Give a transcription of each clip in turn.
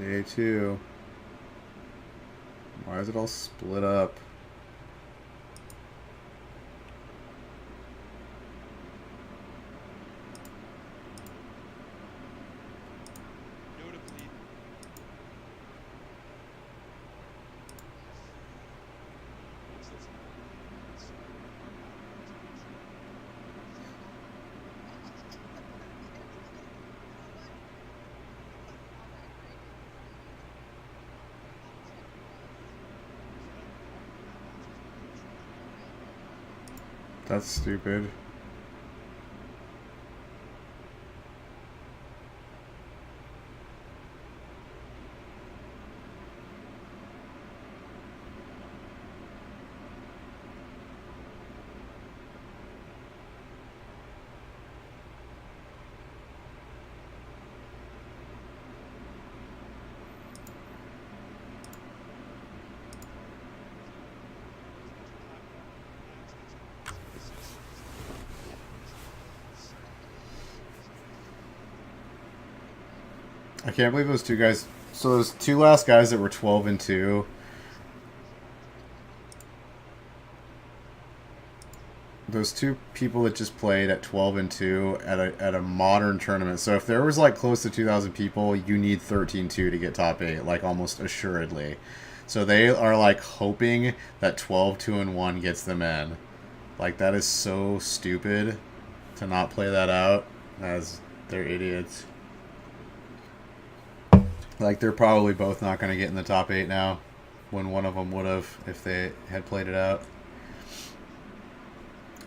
Day 2. Why is it all split up? Notably, That's stupid. I can't believe those two guys. So those two last guys that were 12 and 2. Those two people that just played at 12 and 2 at a modern tournament. So if there was like close to 2,000 people, you need 13-2 to get top 8, like almost assuredly. So they are like hoping that 12-2 and 1 gets them in. Like that is so stupid to not play that out, as they're idiots. Like they're probably both not going to get in the top 8 now, when one of them would have if they had played it out.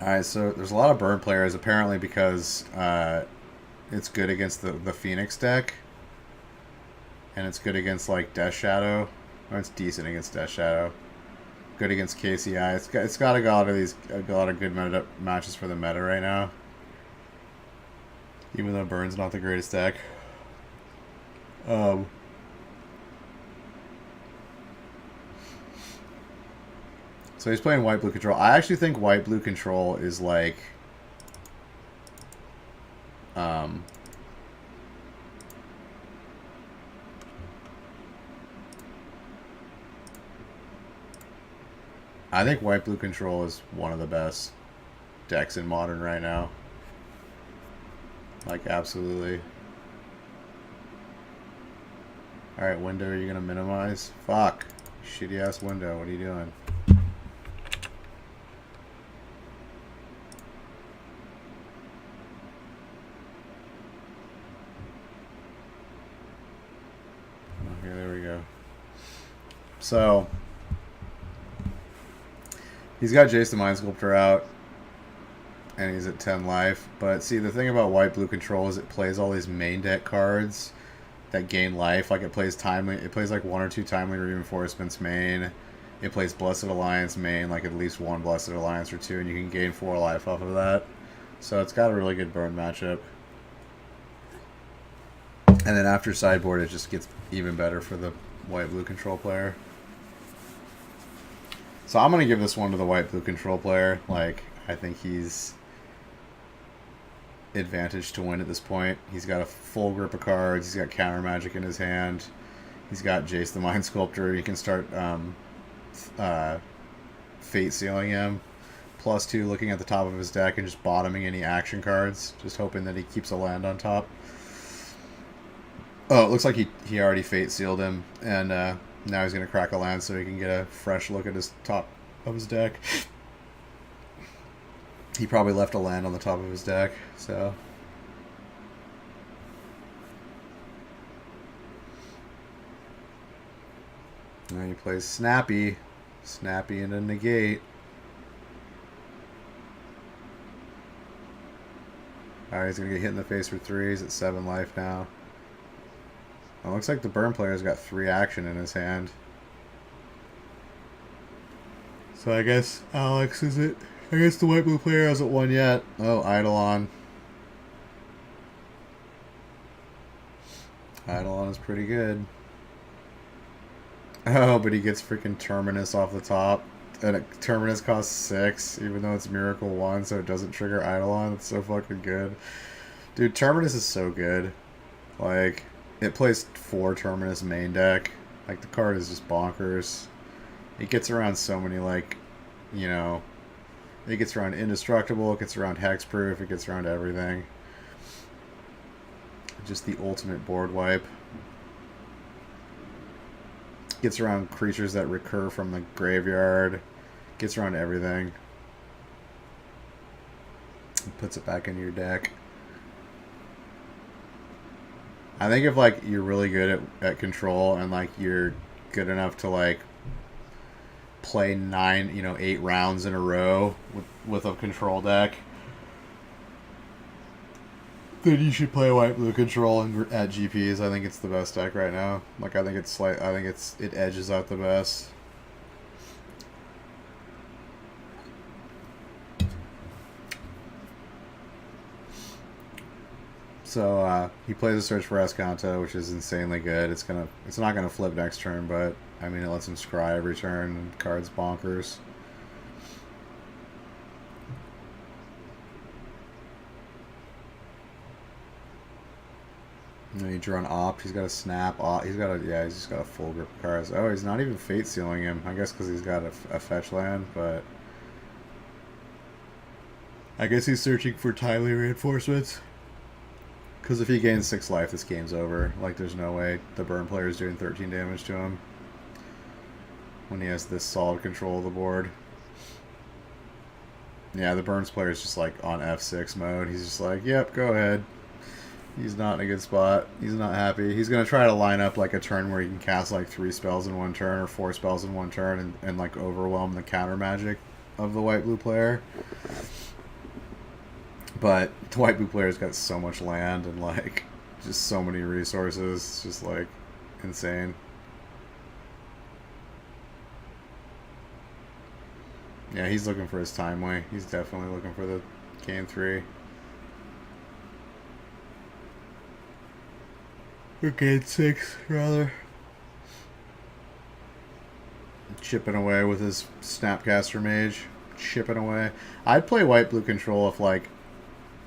Alright, so there's a lot of burn players apparently because it's good against the Phoenix deck. And it's good against like Death Shadow. Or it's decent against Death Shadow. Good against KCI. It's got a lot of good matches for the meta right now. Even though Burn's not the greatest deck. So he's playing white-blue control. I actually think white-blue control is like... I think white-blue control is one of the best decks in Modern right now. Like, absolutely. Alright, window, are you going to minimize? Fuck. Shitty-ass window. What are you doing? Okay, there we go. So... he's got Jace the Mind Sculptor out, and he's at 10 life. But see, the thing about white-blue control is it plays all these main deck cards that gain life. Like it plays timely. It plays like 1 or 2 timely reinforcements main. It plays Blessed Alliance main, like at least 1 Blessed Alliance or 2, and you can gain 4 life off of that. So it's got a really good burn matchup. And then after sideboard, it just gets even better for the white-blue control player. So I'm going to give this one to the white-blue control player. Like, I think he's advantaged to win at this point. He's got a full grip of cards. He's got counter magic in his hand. He's got Jace the Mind Sculptor. He can start Fate Sealing him. +2 looking at the top of his deck and just bottoming any action cards. Just hoping that he keeps a land on top. Oh, it looks like he already Fate Sealed him. And now he's going to crack a land so he can get a fresh look at his top of his deck. He probably left a land on the top of his deck, so... Now he plays Snappy. Snappy into Negate. Alright, he's going to get hit in the face for 3. He's at 7 life now. It looks like the burn player's got 3 action in his hand. So I guess Alex is it. I guess the white-blue player hasn't won yet. Oh, Eidolon. Eidolon is pretty good. Oh, but he gets freaking Terminus off the top. And Terminus costs 6, even though it's Miracle 1, so it doesn't trigger Eidolon. It's so fucking good. Dude, Terminus is so good. Like... It plays 4 Terminus main deck. Like, the card is just bonkers. It gets around so many, like, you know, it gets around Indestructible, it gets around Hexproof, it gets around everything. Just the ultimate board wipe. Gets around creatures that recur from the graveyard. Gets around everything. Puts it back into your deck. I think if, like, you're really good at control and, like, you're good enough to, like, play 8 rounds in a row with a control deck, then you should play white blue control at GPs. I think it's the best deck right now. Like, I think it edges out the best. So he plays a Search for Escanto, which is insanely good. It's not gonna flip next turn, but I mean, it lets him scry every turn. And card's bonkers. And then you draw an Opt. He's got a Snap. He's just got a full grip of cards. Oh, he's not even Fate Sealing him. I guess because he's got a fetch land, but I guess he's searching for timely reinforcements. Because if he gains 6 life, this game's over. Like, there's no way the burn player is doing 13 damage to him when he has this solid control of the board. Yeah, the burns player is just, like, on F6 mode. He's just like, yep, go ahead. He's not in a good spot. He's not happy. He's going to try to line up, like, a turn where he can cast, like, 3 spells in one turn or 4 spells in one turn and like, overwhelm the counter magic of the white-blue player. But the white blue player's got so much land and, like, just so many resources. It's just, like, insane. Yeah, he's looking for his timely. He's definitely looking for the game 3. Or game 6, rather. Chipping away with his Snapcaster Mage. Chipping away. I'd play white blue control if, like,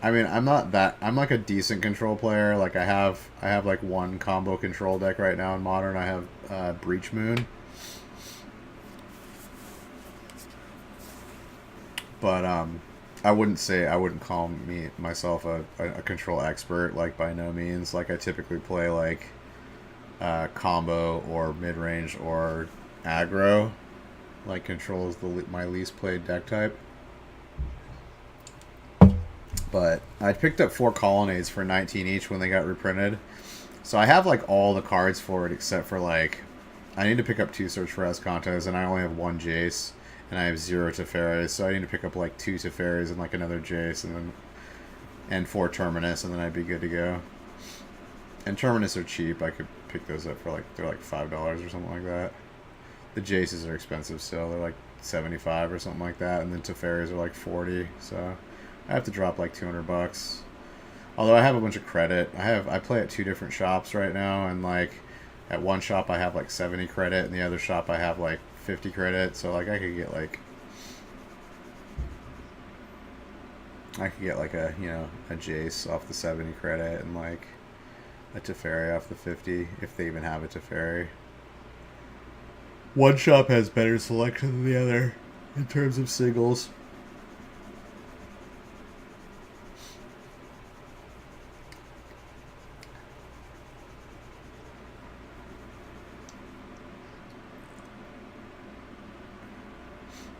I mean, I'm like a decent control player. Like, I have like one combo control deck right now in Modern. I have Breach Moon. But I wouldn't call myself a control expert, like, by no means. Like, I typically play, like, combo or mid-range or aggro. Like, control is my least played deck type. But I picked up 4 Colonnades for 19 each when they got reprinted. So I have, like, all the cards for it except for, like, I need to pick up 2 Search for Escantos, and I only have 1 Jace, and I have 0 Teferis, so I need to pick up, like, 2 Teferis and, like, another Jace, and 4 Terminus, and then I'd be good to go. And Terminus are cheap. I could pick those up for, like, they're like $5 or something like that. The Jaces are expensive still. They're like 75 or something like that, and then Teferis are like 40, so I have to drop like $200. Although I have a bunch of credit. I play at 2 different shops right now, and, like, at one shop I have like 70 credit, and the other shop I have like 50 credit. So, like, I could get like a, you know, a Jace off the 70 credit and, like, a Teferi off the 50 if they even have a Teferi. One shop has better selection than the other in terms of singles.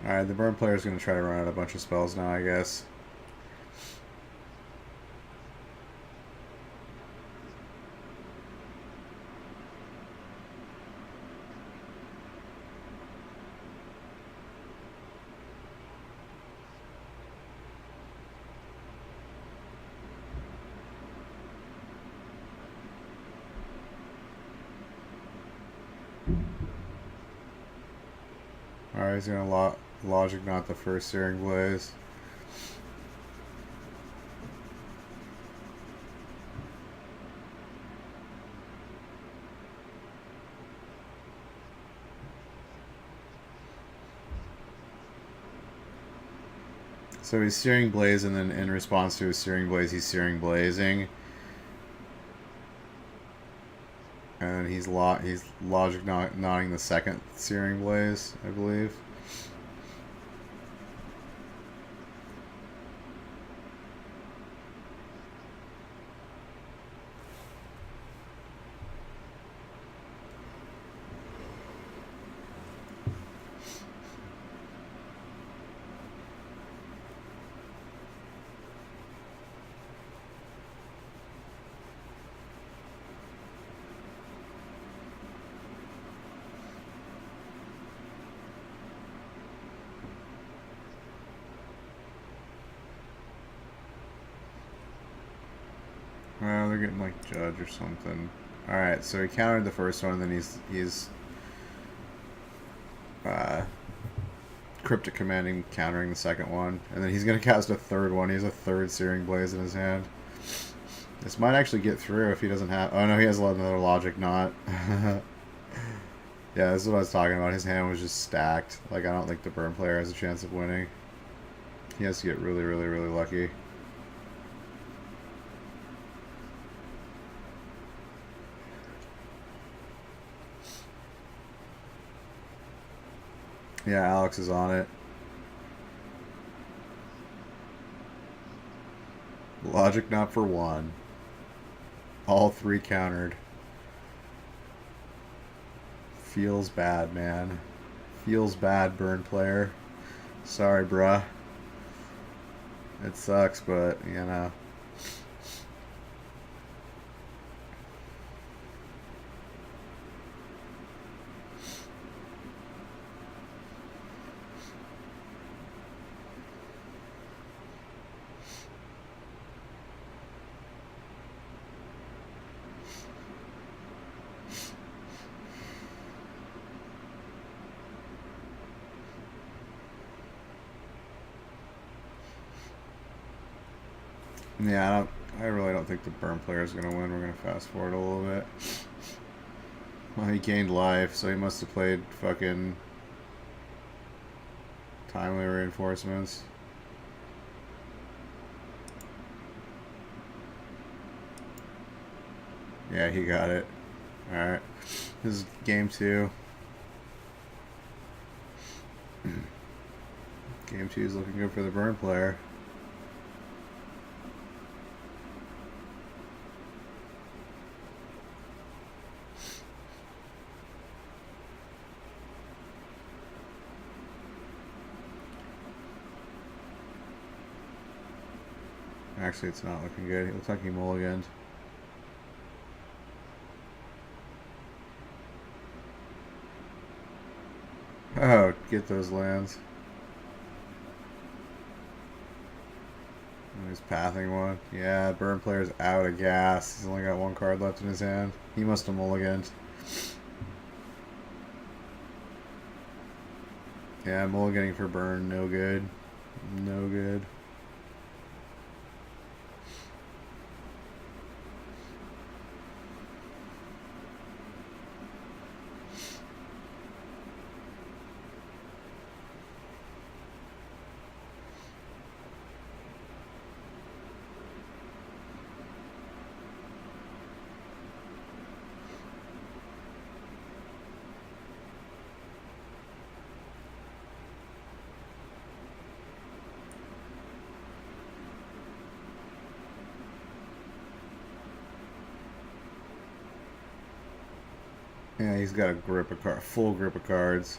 Alright, the burn player is going to try to run out a bunch of spells now, I guess. Alright, he's going to Logic not the first Searing Blaze. So he's Searing Blaze, and then in response to his Searing Blaze, he's Searing Blazing. And then he's logic nodding the second Searing Blaze, I believe. Well, they're getting like Judge or something. Alright, so he countered the first one, and then he's Cryptic Commanding countering the second one. And then he's going to cast a third one. He has a third Searing Blaze in his hand. This might actually get through if he doesn't have... Oh no, he has another Logic Knot. Yeah, this is what I was talking about. His hand was just stacked. Like, I don't think the burn player has a chance of winning. He has to get really, really, really lucky. Yeah, Alex is on it. Logic Knot for one. All three countered. Feels bad, man. Feels bad, burn player. Sorry, bruh. It sucks, but, you know. Yeah, I really don't think the burn player is going to win. We're going to fast forward a little bit. Well, he gained life, so he must have played fucking timely reinforcements. Yeah, he got it. Alright. This is game 2. Game 2 is looking good for the burn player. Actually, it's not looking good. It looks like he mulliganed. Oh, get those lands. He's pathing one. Yeah, burn player's out of gas. He's only got one card left in his hand. He must have mulliganed. Yeah, mulliganing for burn, no good. No good. Yeah, he's got a grip of full grip of cards.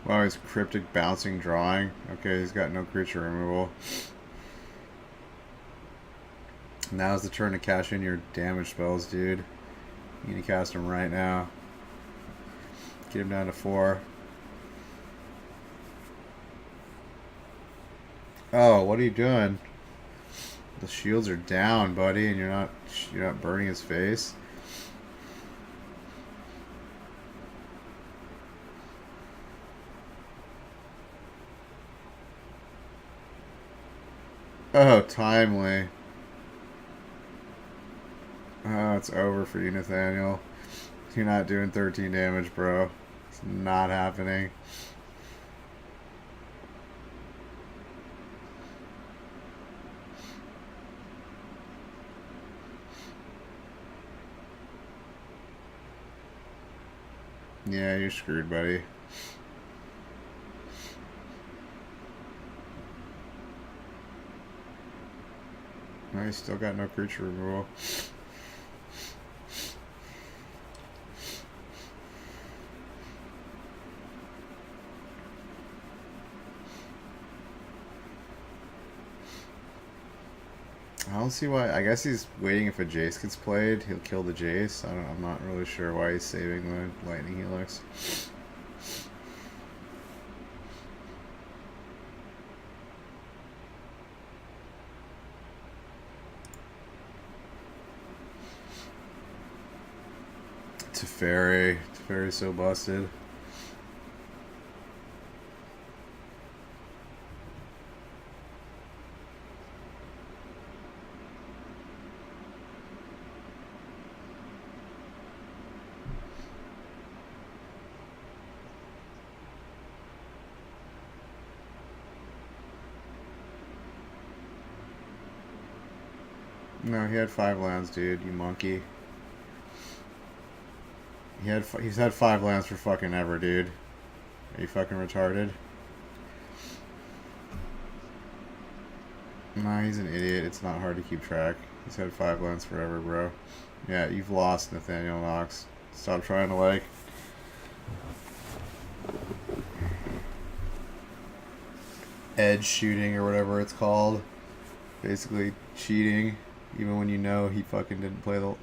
Wow, he's Cryptic Bouncing Drawing. Okay, he's got no creature removal. Now's the turn to cash in your damage spells, dude. You need to cast them right now. Get him down to 4. Oh, what are you doing? The shields are down, buddy, and you're not burning his face. Oh, timely. Oh, it's over for you, Nathaniel. You're not doing 13 damage, bro. It's not happening. Yeah, you're screwed, buddy. I still got no creature removal. I don't see why. I guess he's waiting if a Jace gets played, he'll kill the Jace. I'm not really sure why he's saving the Lightning Helix. Teferi. Teferi's so busted. No, he had 5 lands, dude. You monkey. He's had 5 lands for fucking ever, dude. Are you fucking retarded? Nah, he's an idiot. It's not hard to keep track. He's had 5 lands forever, bro. Yeah, you've lost, Nathaniel Knox. Stop trying to, like, edge shooting or whatever it's called. Basically cheating, even when you know he fucking didn't play the...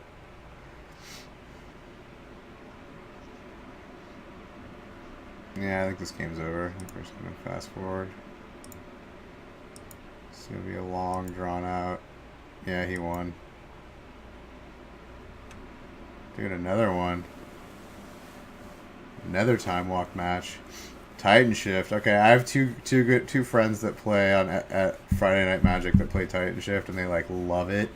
Yeah, I think this game's over. I think we're just gonna fast forward. It's gonna be a long, drawn out... Yeah, he won. Dude, another one. Another time walk match. Titan Shift. Okay, I have two friends that play on at Friday Night Magic that play Titan Shift, and they like love it.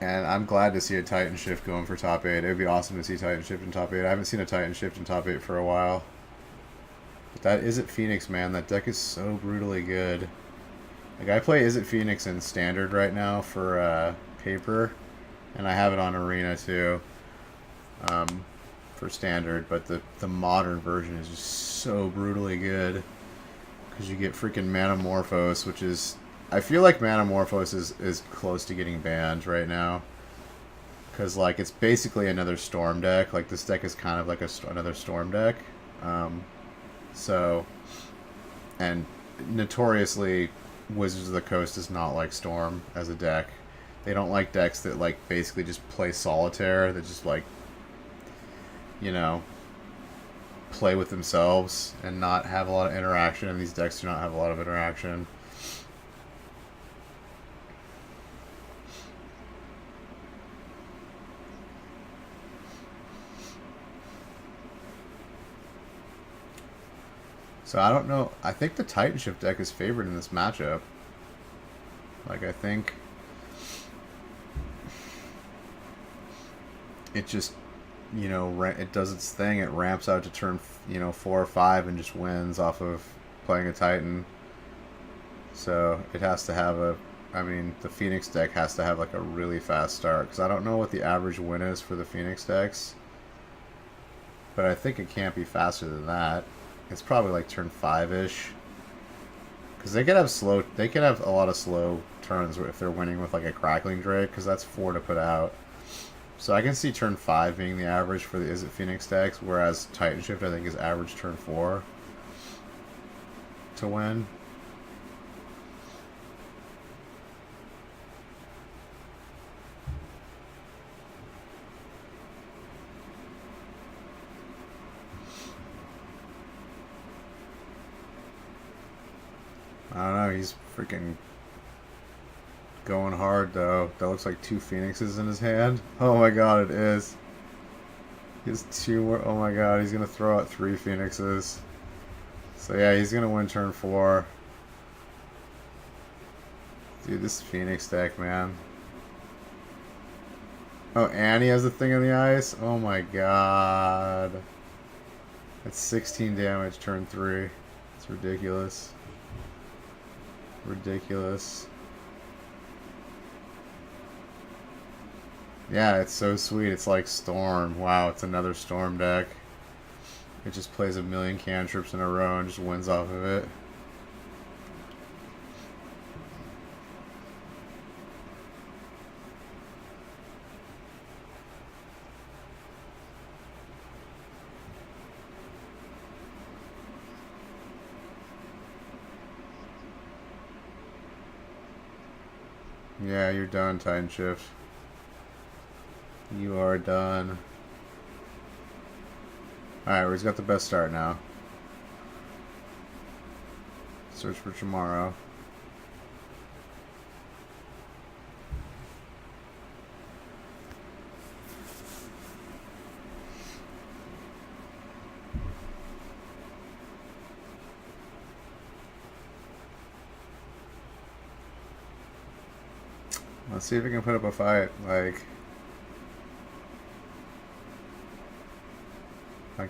And I'm glad to see a Titan Shift going for top 8. It would be awesome to see Titan Shift in top 8. I haven't seen a Titan Shift in top 8 for a while. But that Izzet Phoenix, man. That deck is so brutally good. Like, I play Izzet Phoenix in Standard right now for paper. And I have it on Arena, too. For Standard. But the modern version is just so brutally good. Because you get freaking Manamorphose, which is... I feel like Manamorphose is close to getting banned right now. Because, like, it's basically another Storm deck. Like, this deck is kind of like another Storm deck. And notoriously, Wizards of the Coast does not like Storm as a deck. They don't like decks that, like, basically just play Solitaire. That just, like, you know, play with themselves and not have a lot of interaction. And these decks do not have a lot of interaction. So I don't know. I think the Titan Shift deck is favored in this matchup. Like, I think it just, you know, it does its thing. It ramps out to turn, 4 or 5 and just wins off of playing a Titan. So it has to have the Phoenix deck has to have like a really fast start. Because I don't know what the average win is for the Phoenix decks. But I think it can't be faster than that. It's probably like turn 5-ish. Because they could have a lot of slow turns if they're winning with like a Crackling Drake, because that's 4 to put out. So I can see turn 5 being the average for the Izzet Phoenix decks, whereas Titan Shift I think is average turn 4 to win. I don't know, he's freaking going hard though. That looks like 2 Phoenixes in his hand. Oh my god, it is. He has 2 more. Oh my god, he's gonna throw out 3 Phoenixes. So yeah, he's gonna win turn 4. Dude, this Phoenix deck, man. Oh, and he has the thing on the ice? Oh my god. That's 16 damage turn 3. It's ridiculous. Ridiculous. Yeah, it's so sweet. It's like Storm. Wow, it's another Storm deck. It just plays a million cantrips in a row and just wins off of it. Yeah, you're done, Titan Shift. You are done. Alright, where's got the best start now? Search for tomorrow. Let's see if we can put up a fight. Like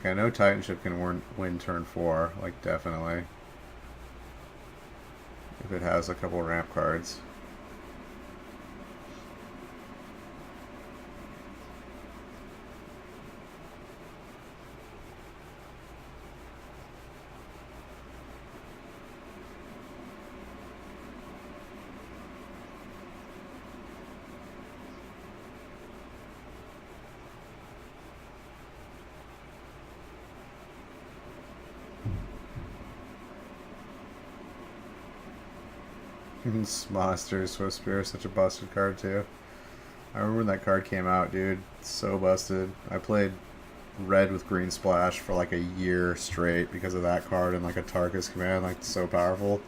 I know Titanship can win turn 4, like definitely. If it has a couple ramp cards. Monster, Swift Spear, such a busted card too. I remember when that card came out, dude. So busted. I played red with green splash for like a year straight because of that card and like a Tarkus command. Like, so powerful.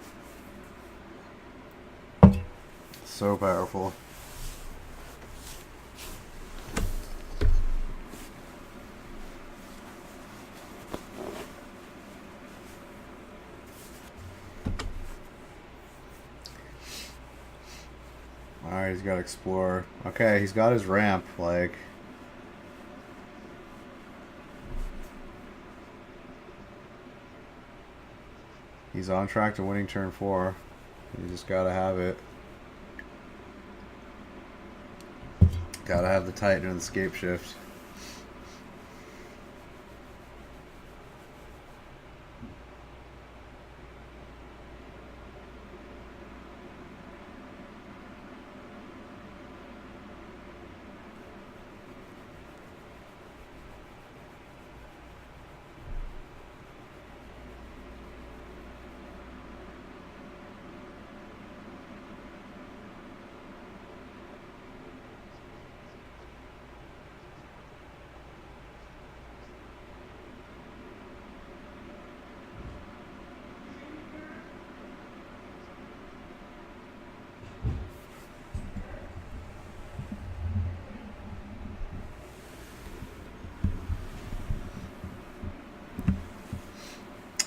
So powerful. Alright, he's got Explore. Okay, he's got his ramp, like... He's on track to winning turn 4. You just gotta have it. Gotta have the Titan and the Scape Shift.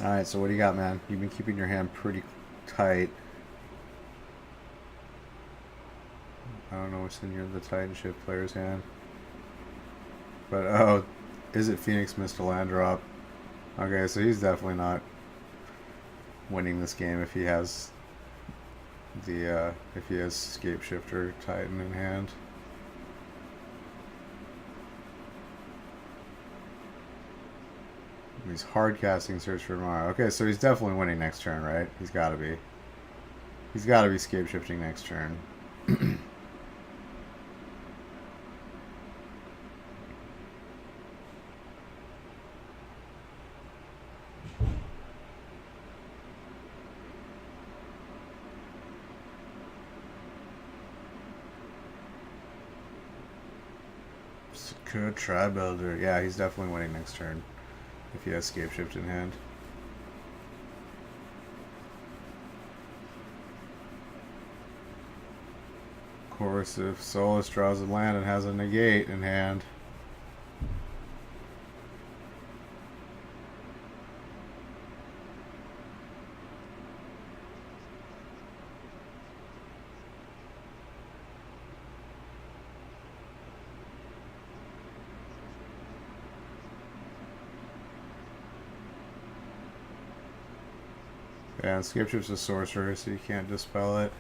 Alright, so what do you got, man? You've been keeping your hand pretty tight. I don't know what's in the Titanship player's hand. But, oh, is it Phoenix missed a land drop? Okay, so he's definitely not winning this game if he has the, if he has Scape Shifter Titan in hand. He's hard casting Search for Tomorrow. Okay, so he's definitely winning next turn, right? He's got to be. He's got to be Scape Shifting next turn. Good Tri Builder. Yeah, he's definitely winning next turn. If he has Scape Shift in hand. Of course, if Solus draws a land and has a negate in hand. Yeah, and Skip Ship's a sorcerer, so you can't dispel it.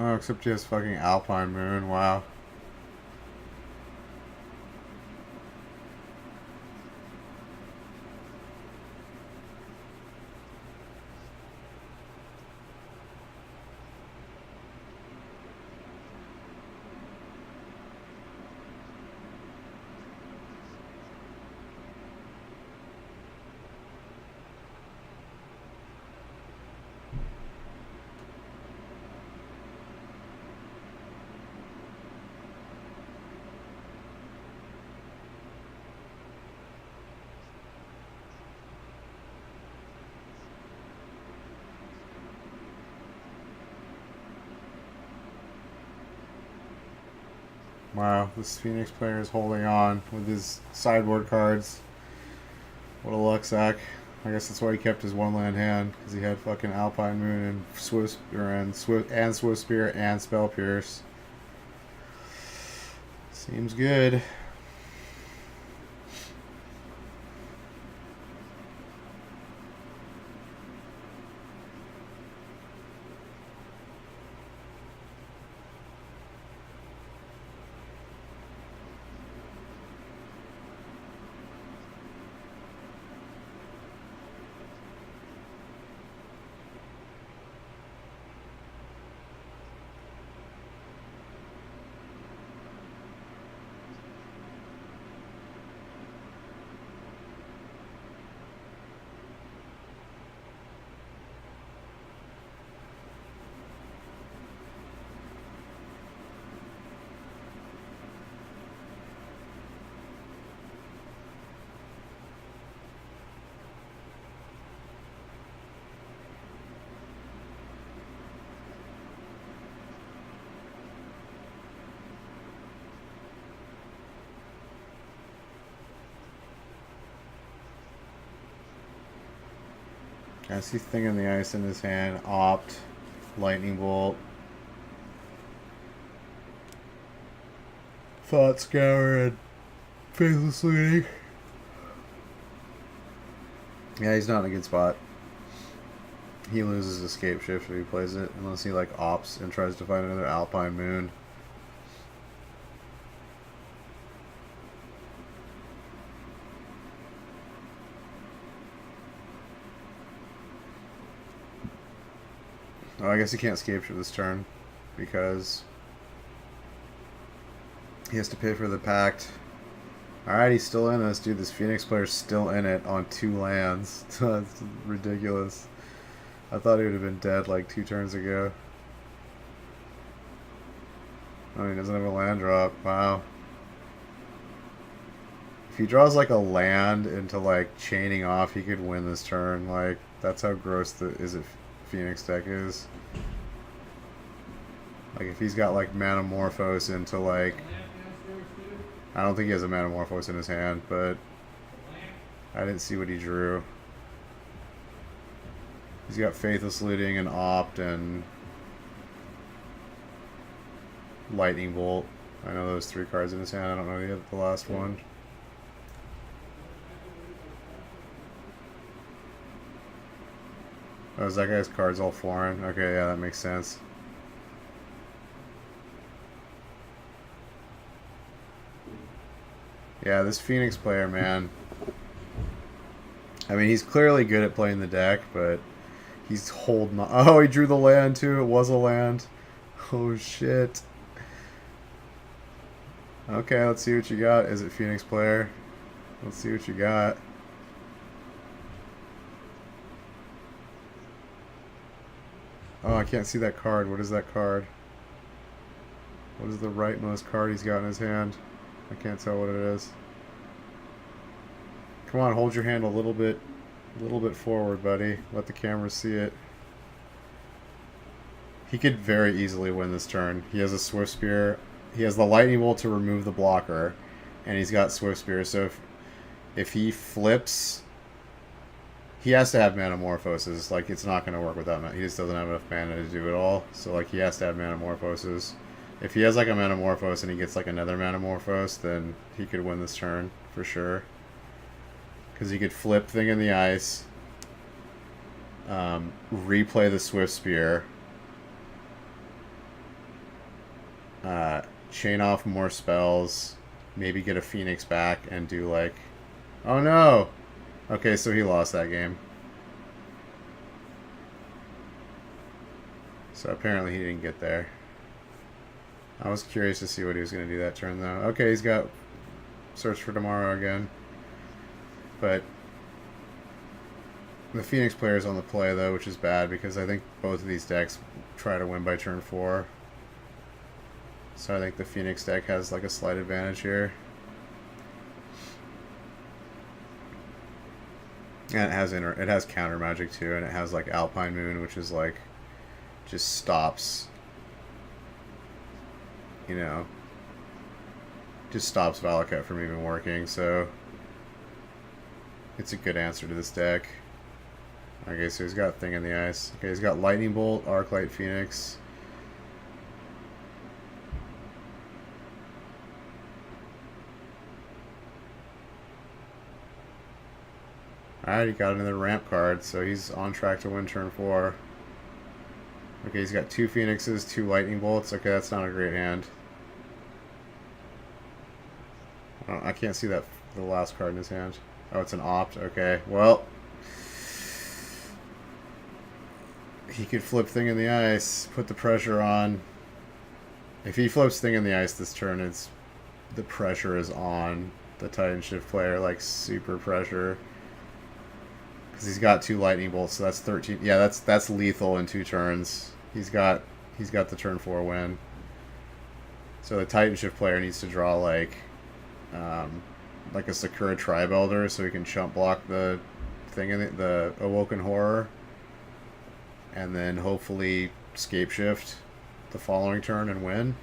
Oh, except he has fucking Alpine Moon. Wow. Wow, this Phoenix player is holding on with his sideboard cards. What a luck sack. I guess that's why he kept his one land hand, because he had fucking Alpine Moon and Swift Spear and Spell Pierce. Seems good. I see Thing in the Ice in his hand. Opt. Lightning Bolt. Thought Scour and Faithless Looting. Yeah, he's not in a good spot. He loses Escape Shift if he plays it, unless he like opts and tries to find another Alpine Moon. Oh, I guess he can't escape shift this turn because he has to pay for the pact. Alright, he's still in this. Dude, this Phoenix player's still in it on 2 lands. That's ridiculous. I thought he would have been dead like 2 turns ago. Oh, he doesn't have a land drop. Wow. If he draws like a land into like chaining off, he could win this turn. Like, that's how gross the Phoenix deck is. Like, if he's got like Manamorphose into like, I don't think he has a Manamorphose in his hand, but I didn't see what he drew. He's got Faithless Looting and Opt and Lightning Bolt. I know those 3 cards in his hand. I don't know the last one. Oh, is that guy's cards all foreign? Okay, yeah, that makes sense. Yeah, this Phoenix player, man. I mean, he's clearly good at playing the deck, but he's holding on. Oh, he drew the land too. It was a land. Oh, shit. Okay, let's see what you got. Is it Phoenix player? Let's see what you got. Oh, I can't see that card. What is that card? What is the rightmost card he's got in his hand? I can't tell what it is. Come on, hold your hand a little bit forward, buddy. Let the camera see it. He could very easily win this turn. He has a Swift Spear. He has the Lightning Bolt to remove the blocker, and he's got Swift Spear. So if he flips, he has to have Manamorphosis. Like, it's not going to work without that. He just doesn't have enough mana to do it all. So, like, he has to have Manamorphosis. If he has, like, a Manamorphose and he gets, like, another Manamorphose, then he could win this turn for sure. Because he could flip Thing in the Ice, replay the Swift Spear, chain off more spells, maybe get a Phoenix back and do, like... Oh, no! Okay, so he lost that game. So apparently he didn't get there. I was curious to see what he was going to do that turn, though. Okay, he's got Search for Tomorrow again. But the Phoenix player is on the play, though, which is bad because I think both of these decks try to win by turn 4. So I think the Phoenix deck has, like, a slight advantage here. And it has counter magic too, and it has like Alpine Moon, which is like just stops, you know, just stops Valakut from even working. So it's a good answer to this deck. Okay, so he's got Thing in the Ice. Okay, he's got Lightning Bolt, Arclight, Phoenix. Alright, he got another ramp card, so he's on track to win turn 4. Okay, he's got 2 Phoenixes, 2 Lightning Bolts. Okay, that's not a great hand. I can't see that the last card in his hand. Oh, it's an Opt. Okay, well, he could flip Thing in the Ice, put the pressure on. If he flips Thing in the Ice this turn, the pressure is on the Titan Shift player, like super pressure. Because he's got 2 Lightning Bolts, so that's 13. Yeah, that's lethal in 2 turns. He's got the turn 4 win. So the Titan Shift player needs to draw like a Sakura Tribe Elder, so he can chump block the thing in the Awoken Horror, and then hopefully Scape Shift the following turn and win.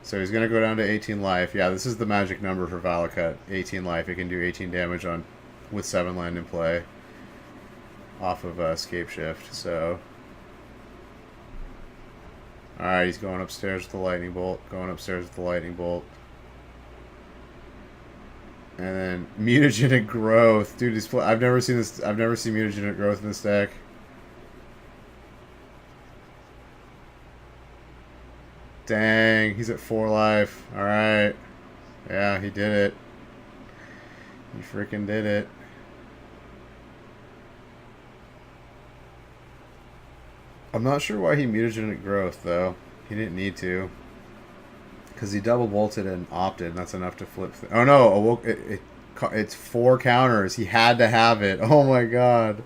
So he's going to go down to 18 life. Yeah, this is the magic number for Valakut. 18 life. It can do 18 damage with 7 land in play off of Scape Shift. So, alright, he's going upstairs with the Lightning Bolt. Going upstairs with the Lightning Bolt. And then Mutagenic Growth. Dude, I've never seen this. I've never seen Mutagenic Growth in this deck. Dang, he's at 4 life. Alright. Yeah, he did it. He freaking did it. I'm not sure why he Mutagenic Growth, though. He didn't need to. Because he double bolted and opted, and that's enough to flip. Oh no, it's 4 counters. He had to have it. Oh my god.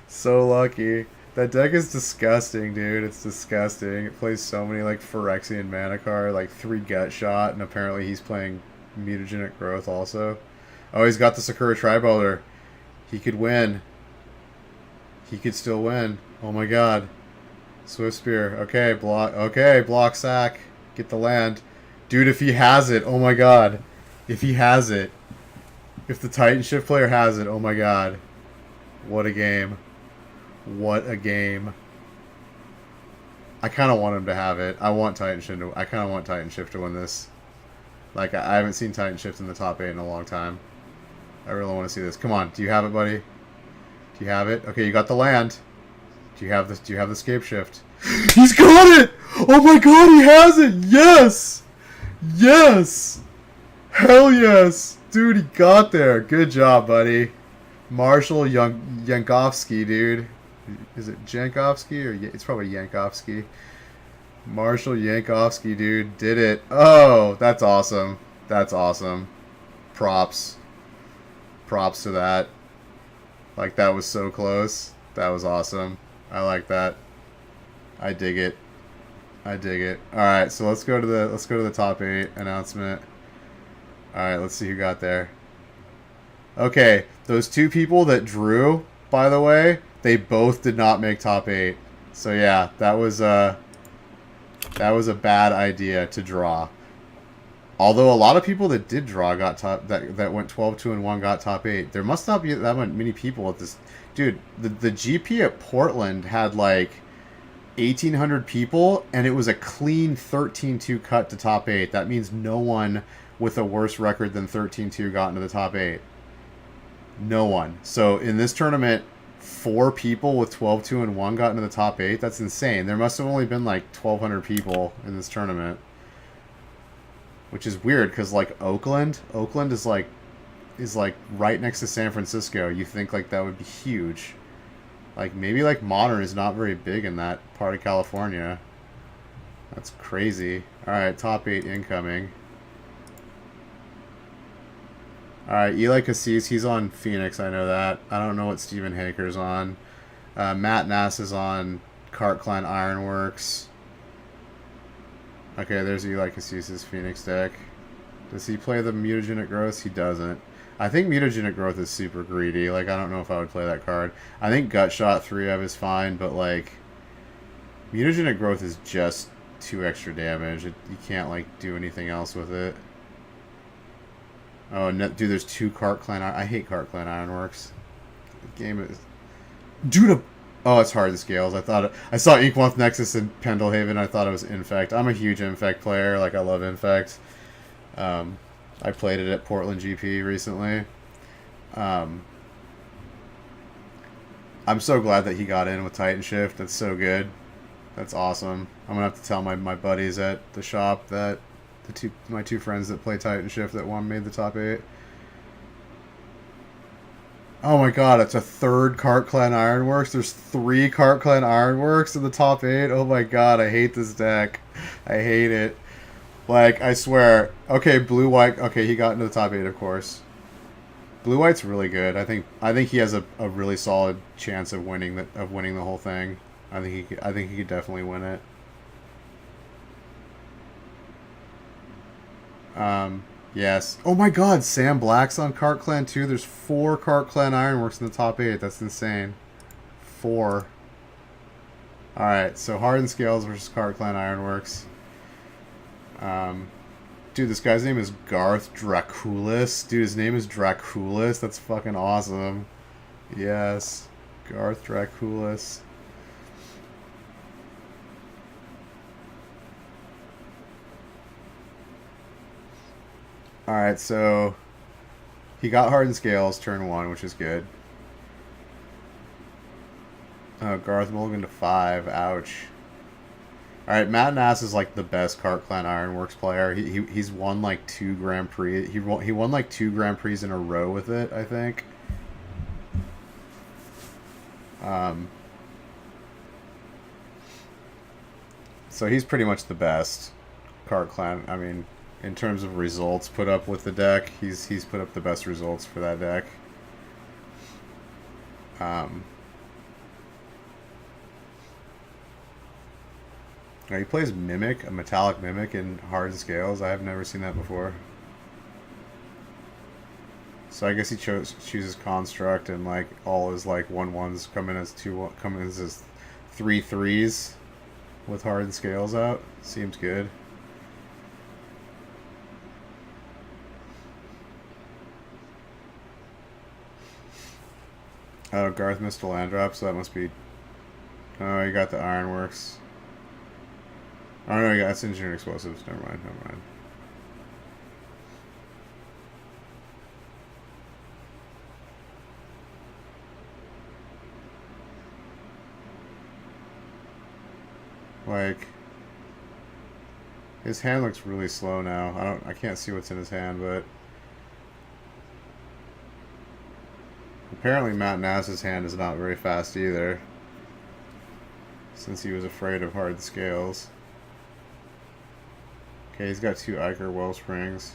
So lucky. That deck is disgusting, dude. It's disgusting. It plays so many, like, Phyrexian mana card, like 3 Gut Shot, and apparently he's playing Mutagenic Growth also. Oh, he's got the Sakura Tribe Elder. He could win. He could still win. Oh my god. Swift Spear. Okay, block. Okay, block sack. Get the land. Dude, if he has it, oh my god. If he has it. If the Titan Shift player has it, oh my god. What a game. What a game. I kind of want him to have it. I kind of want Titan Shift to win this. Like, I haven't seen Titan Shift in the top 8 in a long time. I really want to see this. Come on, do you have it, buddy? Do you have it? Okay, you got the land. Do you have the Scape Shift? He's got it! Oh my god, he has it! Yes! Yes! Hell yes! Dude, he got there. Good job, buddy. Marshall Yankovsky, dude. Is it Jankovsky or it's probably Yankovsky? Marshall Yankovsky, dude, did it. Oh, that's awesome. That's awesome. Props to that. Like, that was so close. That was awesome. I like that. I dig it. I dig it. All right, so let's go to the top 8 announcement. All right, let's see who got there. Okay, those two people that drew, by the way, they both did not make top 8. So yeah, that was a bad idea to draw. Although a lot of people that did draw got top that went 12-2-1 got top 8. There must not be that many people at this. Dude, the GP at Portland had like 1,800 people, and it was a clean 13-2 cut to top 8. That means no one with a worse record than 13-2 got into the top 8. No one. So in this tournament, 4 people with 12-2-1 got into the top 8. That's insane. There must have only been like 1,200 people in this tournament, which is weird because like Oakland is like right next to San Francisco. You think like that would be huge. Like maybe like Modern is not very big in that part of California. That's crazy. All right, top 8 incoming. All right, Eli Cassis, he's on Phoenix. I know that. I don't know what Stephen Haker's on. Matt Nass is on Cartclan Ironworks. Okay, there's Eli Cassis' Phoenix deck. Does he play the mutagenic growth? He doesn't. I think mutagenic growth is super greedy. Like, I don't know if I would play that card. I think Gutshot 3-of is fine, but like, mutagenic growth is just 2 extra damage. You can't like do anything else with it. Oh, no, dude, there's 2 Cartclan. I hate Cartclan Ironworks. The game is... Dude, oh, it's hard to scales. I saw Inkmoth Nexus in Pendelhaven. I thought it was Infect. I'm a huge Infect player. Like, I love Infect. I played it at Portland GP recently. I'm so glad that he got in with Titan Shift. That's so good. That's awesome. I'm going to have to tell my buddies at the shop that my two friends that play Titan Shift that one made the top 8. Oh my god, it's a 3rd Cartclan Ironworks. There's 3 Cartclan Ironworks in the top 8. Oh my god, I hate this deck. I hate it. Like, I swear. Okay, blue-white. Okay, he got into the top 8, of course. Blue-white's really good. I think he has a really solid chance of winning the whole thing. I think he could definitely win it. Yes. Oh my god, Sam Black's on Cartclan too. There's 4 Cartclan Ironworks in the top 8. That's insane. 4. Alright, so Hardened Scales versus Cartclan Ironworks. Dude, this guy's name is Garth Draculis. Dude, his name is Draculis. That's fucking awesome. Yes. Garth Draculis. Alright, so he got Hardened Scales turn 1, which is good. Oh, Garth Mulligan to 5. Ouch. Alright, Matt Nass is like the best Cartclan Ironworks player. He's won like 2 Grand Prix. He won like 2 Grand Prix in a row with it, I think. So he's pretty much the best Cartclan. I mean, in terms of results put up with the deck, he's put up the best results for that deck. He plays Mimic, a Metallic Mimic in Hardened Scales. I have never seen that before. So I guess he chooses Construct, and like all his like 1/1s come in as 3 3s with Hardened Scales out. Seems good. Oh, Garth missed a land drop, so that must be... Oh, you got the Ironworks. Oh no, that's Engineered Explosives. Never mind, never mind. Like, his hand looks really slow now. I can't see what's in his hand, but apparently Matt Nass's hand is not very fast either, since he was afraid of Hard Scales. Okay, he's got 2 Ichor Wellsprings,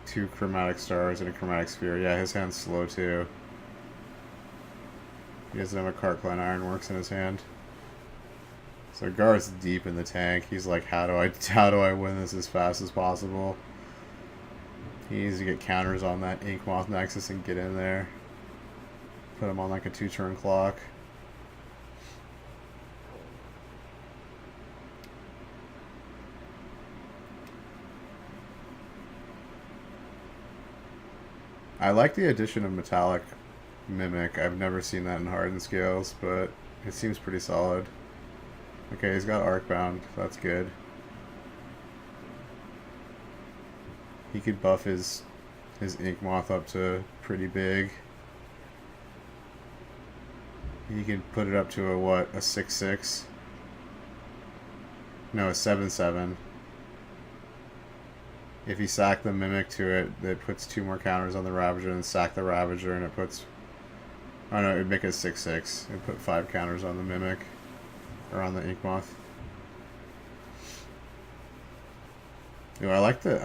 2 Chromatic Stars, and a Chromatic Sphere. Yeah, his hand's slow too. He doesn't have a Cartclan Ironworks in his hand. So Garth's deep in the tank. He's like, how do I win this as fast as possible? He needs to get counters on that Ink Moth Nexus and get in there. Put him on like a 2-turn clock. I like the addition of Metallic Mimic. I've never seen that in Hardened Scales, but it seems pretty solid. Okay, he's got Arcbound. That's good. He could buff his Ink Moth up to pretty big. He can put it up to a what? A 6/6? No, a 7/7. If you sack the Mimic to it, it puts 2 more counters on the Ravager, and sack the Ravager, and it puts... Oh no, it would make it 6/6. It'd put 5 counters on the Mimic. Or on the Ink Moth. Ooh, I like the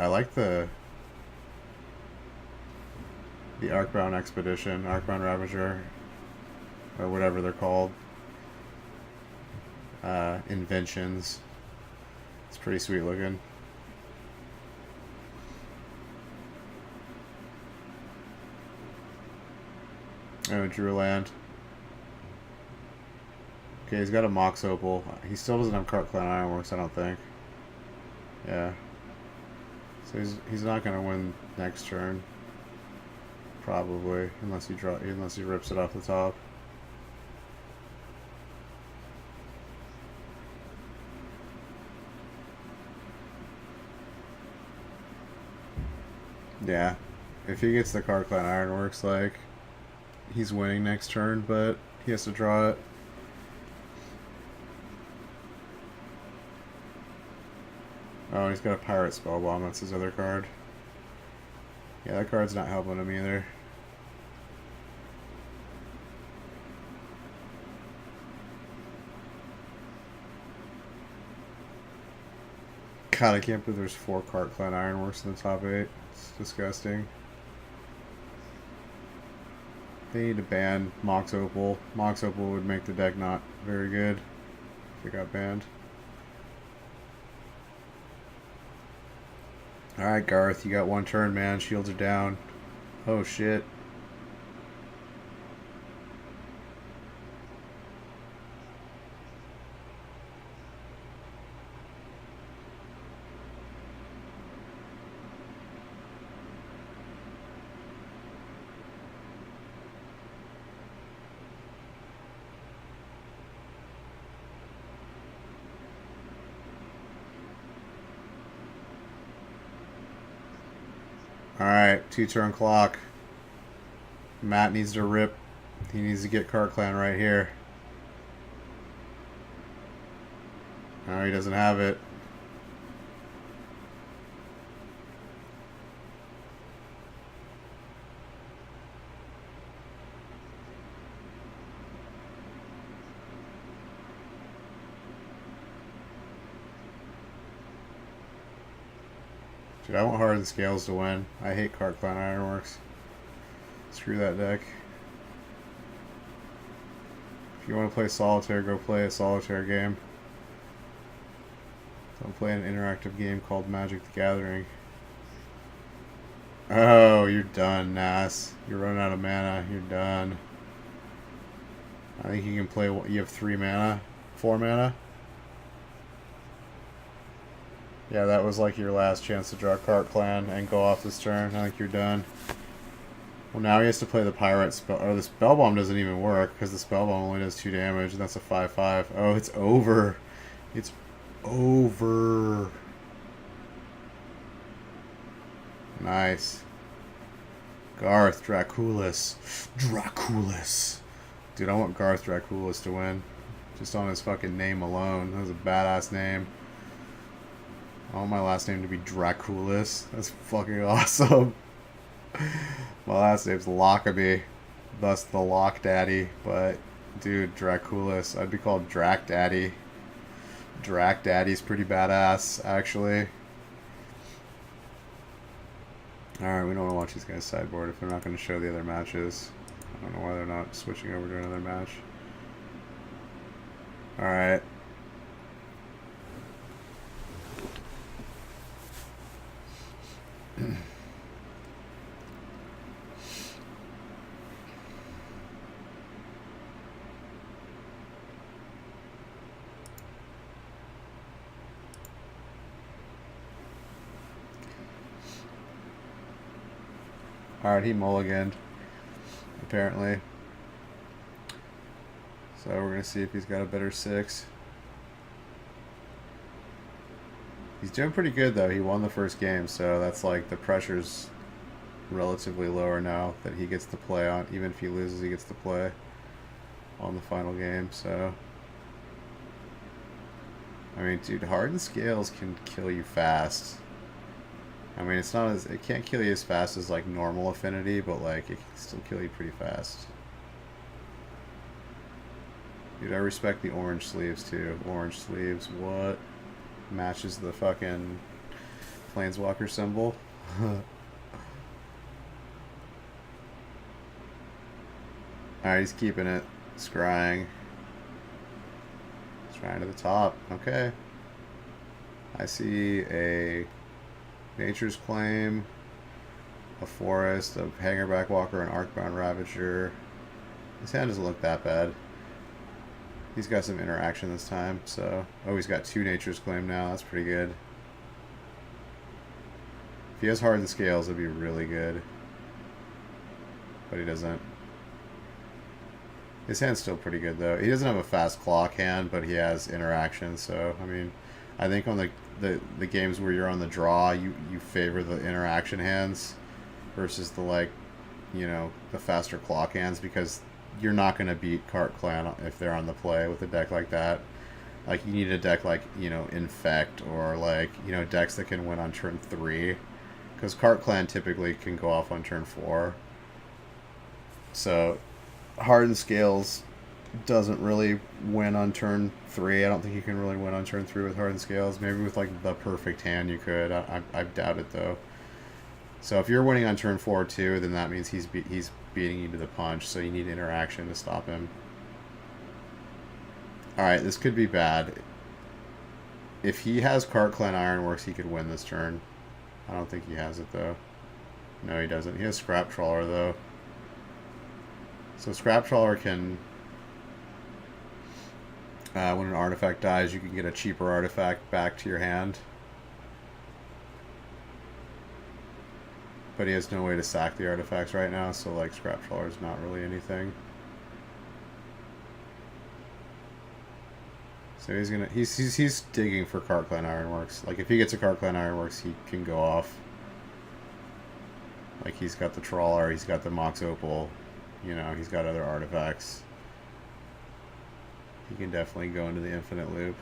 Arcbound Expedition, Arcbound Ravager, or whatever they're called. Inventions. It's pretty sweet looking. Oh, Drew Land. Okay, he's got a Mox Opal. He still doesn't have Cart Clan Ironworks, I don't think. Yeah. So he's not gonna win next turn. Probably, unless he rips it off the top. Yeah. If he gets the Cart Clan Ironworks, like, he's winning next turn, but he has to draw it. Oh, he's got a Pirate Spellbomb. That's his other card. Yeah, that card's not helping him either. God, I can't believe there's 4 Cart Clan Ironworks in the top 8. It's disgusting. They need to ban Mox Opal. Mox Opal would make the deck not very good if it got banned. Alright, Garth, you got 1 turn, man. Shields are down. Oh, shit. Alright, 2-turn clock. Matt needs to rip. He needs to get Cart Clan right here. No, he doesn't have it. Dude, I want Hardened Scales to win. I hate Cart Clan Ironworks. Screw that deck. If you want to play Solitaire, go play a Solitaire game. Don't play an interactive game called Magic the Gathering. Oh, you're done, Nas. You're running out of mana. You're done. I think you can play... You have 3 mana? 4 mana? Yeah, that was like your last chance to draw Cart Clan and go off this turn. I think you're done. Well, now he has to play the Pirate Spell... Or the Spellbomb doesn't even work, because the Spellbomb only does 2 damage, and that's a 5/5. Oh, it's over. It's over. Nice. Garth Draculis. Draculis. Dude, I want Garth Draculis to win. Just on his fucking name alone. That was a badass name. I want my last name to be Draculis. That's fucking awesome. My last name's Lockaby, thus the Lock Daddy. But, dude, Draculis. I'd be called Drac Daddy. Drac Daddy's pretty badass, actually. Alright, we don't want to watch these guys sideboard if they're not going to show the other matches. I don't know why they're not switching over to another match. Alright. Alright, he mulliganed, apparently. So we're going to see if he's got a better 6. He's doing pretty good, though. He won the first game, so that's like the pressure's relatively lower now that he gets to play on. Even if he loses, he gets to play on the final game, so... I mean, dude, hardened scales can kill you fast. I mean, it's not as... It can't kill you as fast as, like, normal affinity, but, like, it can still kill you pretty fast. Dude, I respect the orange sleeves, too. Orange sleeves, what? Matches the fucking Planeswalker symbol. Alright, he's keeping it. Scrying. Scrying to the top. Okay. I see a Nature's Claim, a Forest, a Hangerback Walker, an Arcbound Ravager. His hand doesn't look that bad. He's got some interaction this time, so... Oh, he's got 2 Nature's Claim now. That's pretty good. If he has Hardened Scales, it'd be really good. But he doesn't. His hand's still pretty good, though. He doesn't have a fast clock hand, but he has interaction, so... I mean, I think on the games where you're on the draw, you favor the interaction hands versus the, like, you know, the faster clock hands, because... You're not going to beat Cart Clan if they're on the play with a deck like that. Like, you need a deck like, you know, Infect, or like, you know, decks that can win on turn 3. Because Cart Clan typically can go off on turn 4. So, Hardened Scales doesn't really win on turn 3. I don't think you can really win on turn 3 with Hardened Scales. Maybe with, like, the perfect hand you could. I doubt it, though. So if you're winning on turn 4 too, then that means he's beating you to the punch, so you need interaction to stop him. Alright, this could be bad. If he has Cart Clan Ironworks, he could win this turn. I don't think he has it, though. No, he doesn't. He has Scrap Trawler, though. So Scrap Trawler can... when an artifact dies, you can get a cheaper artifact back to your hand. But he has no way to sack the artifacts right now, so like Scrap Trawler is not really anything. So he's digging for Cart Clan Ironworks. Like if he gets a Cart Clan Ironworks, he can go off. Like he's got the Trawler, he's got the Mox Opal, you know, he's got other artifacts. He can definitely go into the infinite loop.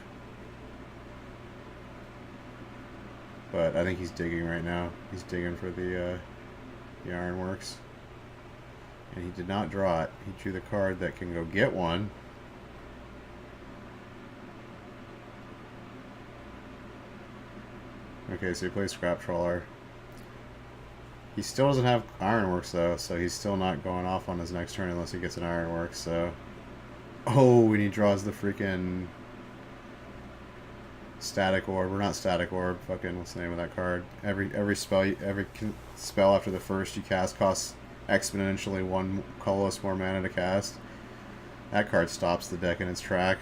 But I think he's digging right now. He's digging for the Ironworks. And he did not draw it. He drew the card that can go get one. Okay, so he plays Scrap Trawler. He still doesn't have Ironworks, though, so he's still not going off on his next turn unless he gets an Ironworks, so... Oh, and he draws the freaking... Static Orb, or not Static Orb, fucking, what's the name of that card? Every spell after the first you cast costs exponentially 1 colorless more mana to cast. That card stops the deck in its track.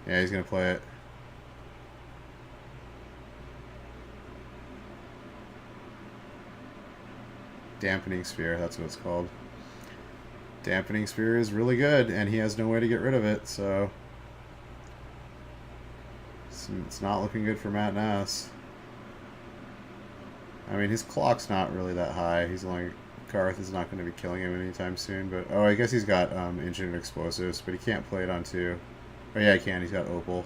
Yeah, he's gonna play it. Dampening Sphere, that's what it's called. Dampening Sphere is really good, and he has no way to get rid of it, so... It's not looking good for Matt Nass. I mean, his clock's not really that high. He's only... Garth is not going to be killing him anytime soon, but... Oh, I guess he's got Engineered Explosives, but he can't play it on 2. Oh, yeah, he can. He's got Opal.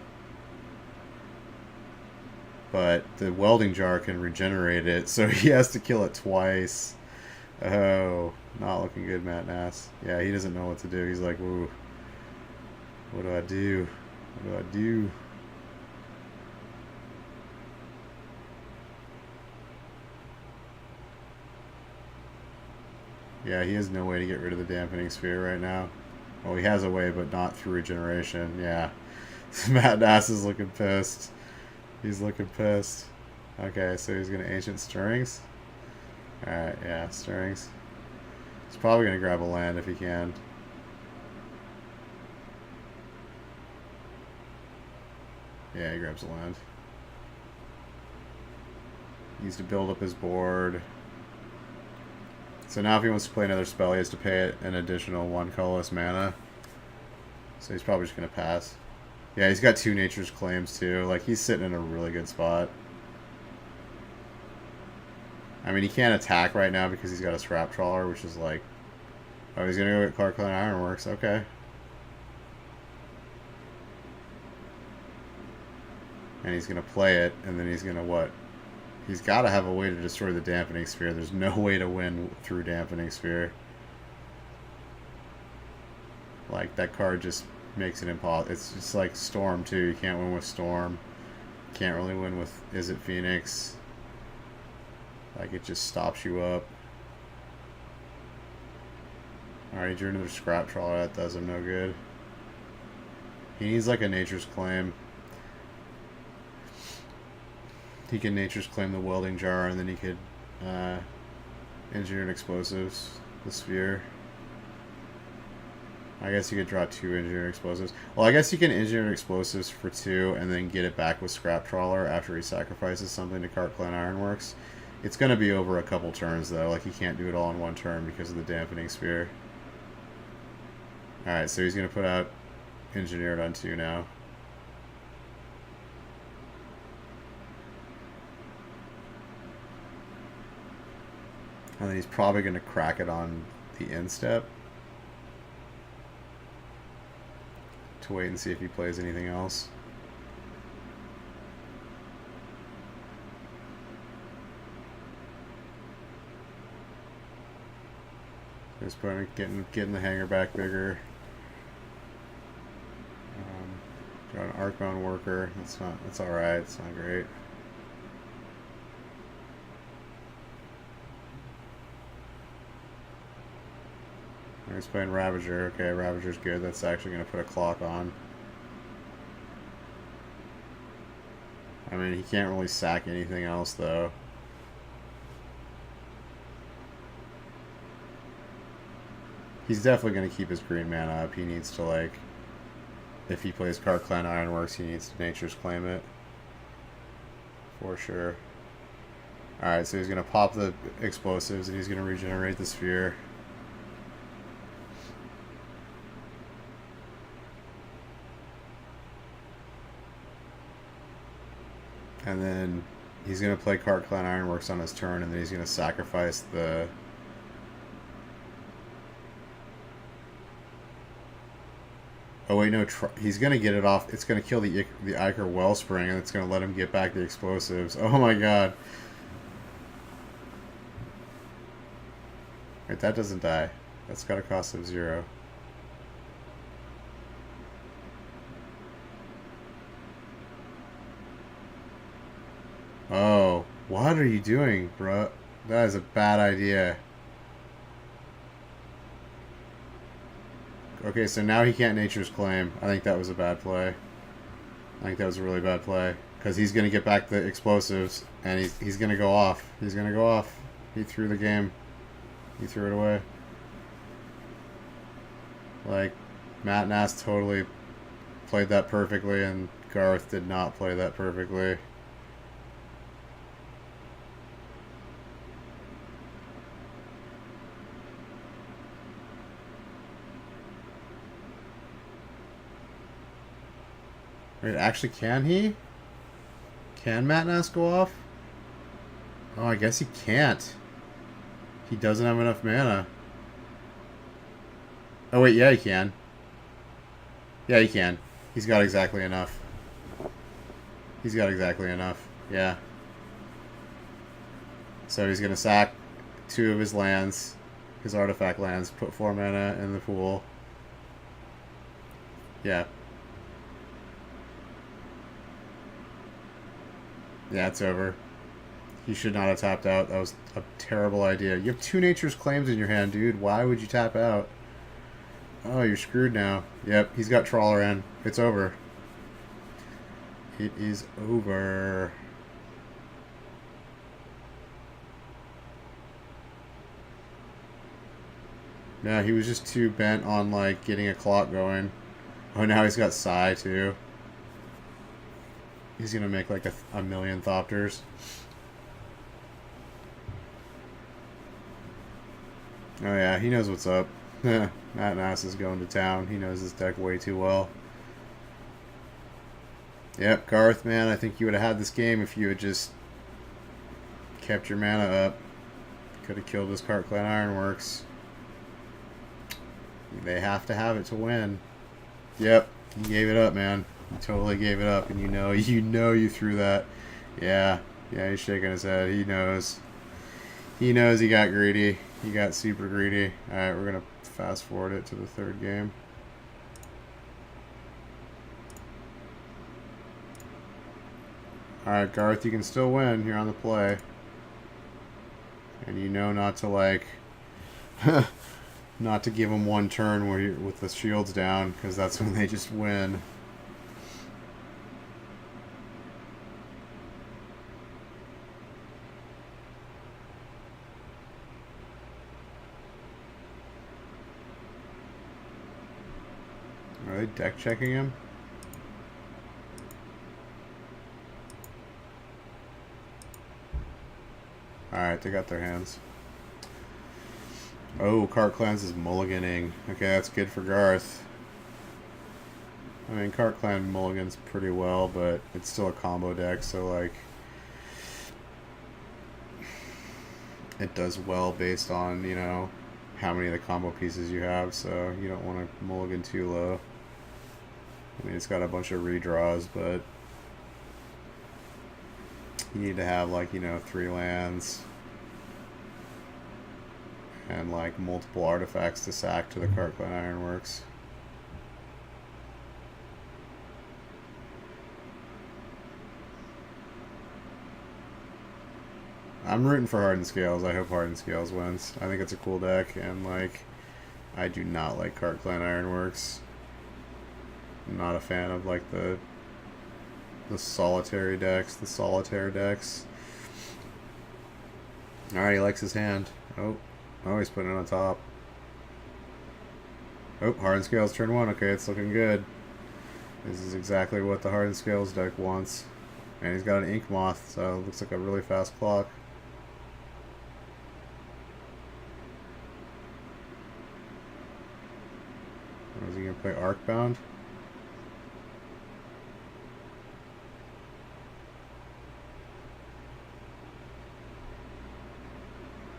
But the Welding Jar can regenerate it, so he has to kill it twice. Oh, not looking good, Matt Nass. Yeah, he doesn't know what to do. He's like, woo. What do I do? What do I do? Yeah, he has no way to get rid of the Dampening Sphere right now. Well, he has a way, but not through regeneration. Yeah. Matt Nass is looking pissed. He's looking pissed. Okay, so he's going to Ancient Stirrings. Alright, yeah, Stirrings. He's probably going to grab a land if he can. Yeah, he grabs a land. Needs to build up his board. So now if he wants to play another spell, he has to pay it an additional 1 colorless mana. So he's probably just going to pass. Yeah, he's got 2 Nature's Claims too. Like, he's sitting in a really good spot. I mean, he can't attack right now because he's got a Scrap Trawler, which is like... Oh, he's going to go get Clark Clan Ironworks. Okay. And he's going to play it, and then he's going to what? He's got to have a way to destroy the Dampening Sphere. There's no way to win through Dampening Sphere. Like, that card just makes it impossible. It's just like Storm, too. You can't win with Storm. Can't really win with Is It Phoenix. Like, it just stops you up. Alright, he drew another Scrap Trawler. That does him no good. He needs, like, a Nature's Claim. He can Nature's Claim the Welding Jar, and then he could Engineered Explosives, the Sphere. I guess you could draw 2 Engineered Explosives. Well, I guess you can Engineered Explosives for 2 and then get it back with Scrap Trawler after he sacrifices something to Cart Clan Ironworks. It's going to be over a couple turns, though. Like, he can't do it all in one turn because of the Dampening Sphere. Alright, so he's going to put out Engineered on 2 now. And then he's probably going to crack it on the instep. To wait and see if he plays anything else. Just putting getting the hanger back bigger. Got an Arcbound Worker. That's alright. It's not great. He's playing Ravager. Okay, Ravager's good. That's actually going to put a clock on. I mean, he can't really sack anything else, though. He's definitely going to keep his green mana up. He needs to, like... If he plays Cart Clan Ironworks, he needs to Nature's Claim it. For sure. Alright, so he's going to pop the explosives, and he's going to regenerate the Sphere. And then he's going to play Cart Clan Ironworks on his turn, and then he's going to sacrifice the... Oh wait, no, he's going to get it off. It's going to kill the Ichor Wellspring, and it's going to let him get back the explosives. Oh my god. Wait, that doesn't die. That's got to cost him 0. Oh, what are you doing, bruh? That is a bad idea. Okay, so now he can't Nature's Claim. I think that was a bad play. I think that was a really bad play. Because he's going to get back the explosives, and he's going to go off. He's going to go off. He threw the game. He threw it away. Like, Matt Nass totally played that perfectly, and Garth did not play that perfectly. Wait, actually, can he? Can Matt Nass go off? Oh, I guess he can't. He doesn't have enough mana. Oh, wait, yeah, he can. Yeah, he can. He's got exactly enough. He's got exactly enough. Yeah. So he's going to sack 2 of his lands, his artifact lands, put 4 mana in the pool. Yeah. Yeah, it's over. He should not have tapped out. That was a terrible idea. You have 2 Nature's Claims in your hand, dude. Why would you tap out? Oh, you're screwed now. Yep, he's got Trawler in. It's over. It is over. Yeah, he was just too bent on, like, getting a clock going. Oh, now he's got Psy, too. He's gonna make like a million Thopters. Oh yeah, he knows what's up. Matt Nass is going to town. He knows his deck way too well. Yep, Garth, man, I think you would have had this game if you had just kept your mana up. Could have killed this Cart Clan Ironworks. They have to have it to win. Yep, he gave it up, man. He totally gave it up, and you threw that. Yeah, he's shaking his head. He knows. He knows he got greedy. He got super greedy. All right, we're gonna fast forward it to the third game. All right, Garth, you can still win here on the play, and you know not to like. Not to give them one turn where with the shields down, because that's when they just win. Are they deck checking him? Alright, they got their hands. Oh, Cart Clans is mulliganing. Okay, that's good for Garth. I mean, Cart Clan mulligans pretty well, but it's still a combo deck, so, like, it does well based on, you know, how many of the combo pieces you have, so you don't want to mulligan too low. I mean, it's got a bunch of redraws, but you need to have, like, you know, 3 lands and like multiple artifacts to sack to the Cart Clan Ironworks. I'm rooting for Hardened Scales. I hope Hardened Scales wins. I think it's a cool deck, and like, I do not like Cart Clan Ironworks. I'm not a fan of like the solitary decks, the solitaire decks. Alright, he likes his hand. Oh, he's putting it on top. Oh, Hardened Scales turn 1. Okay, it's looking good. This is exactly what the Hardened Scales deck wants. And he's got an Ink Moth, so it looks like a really fast clock. Or is he going to play Arcbound?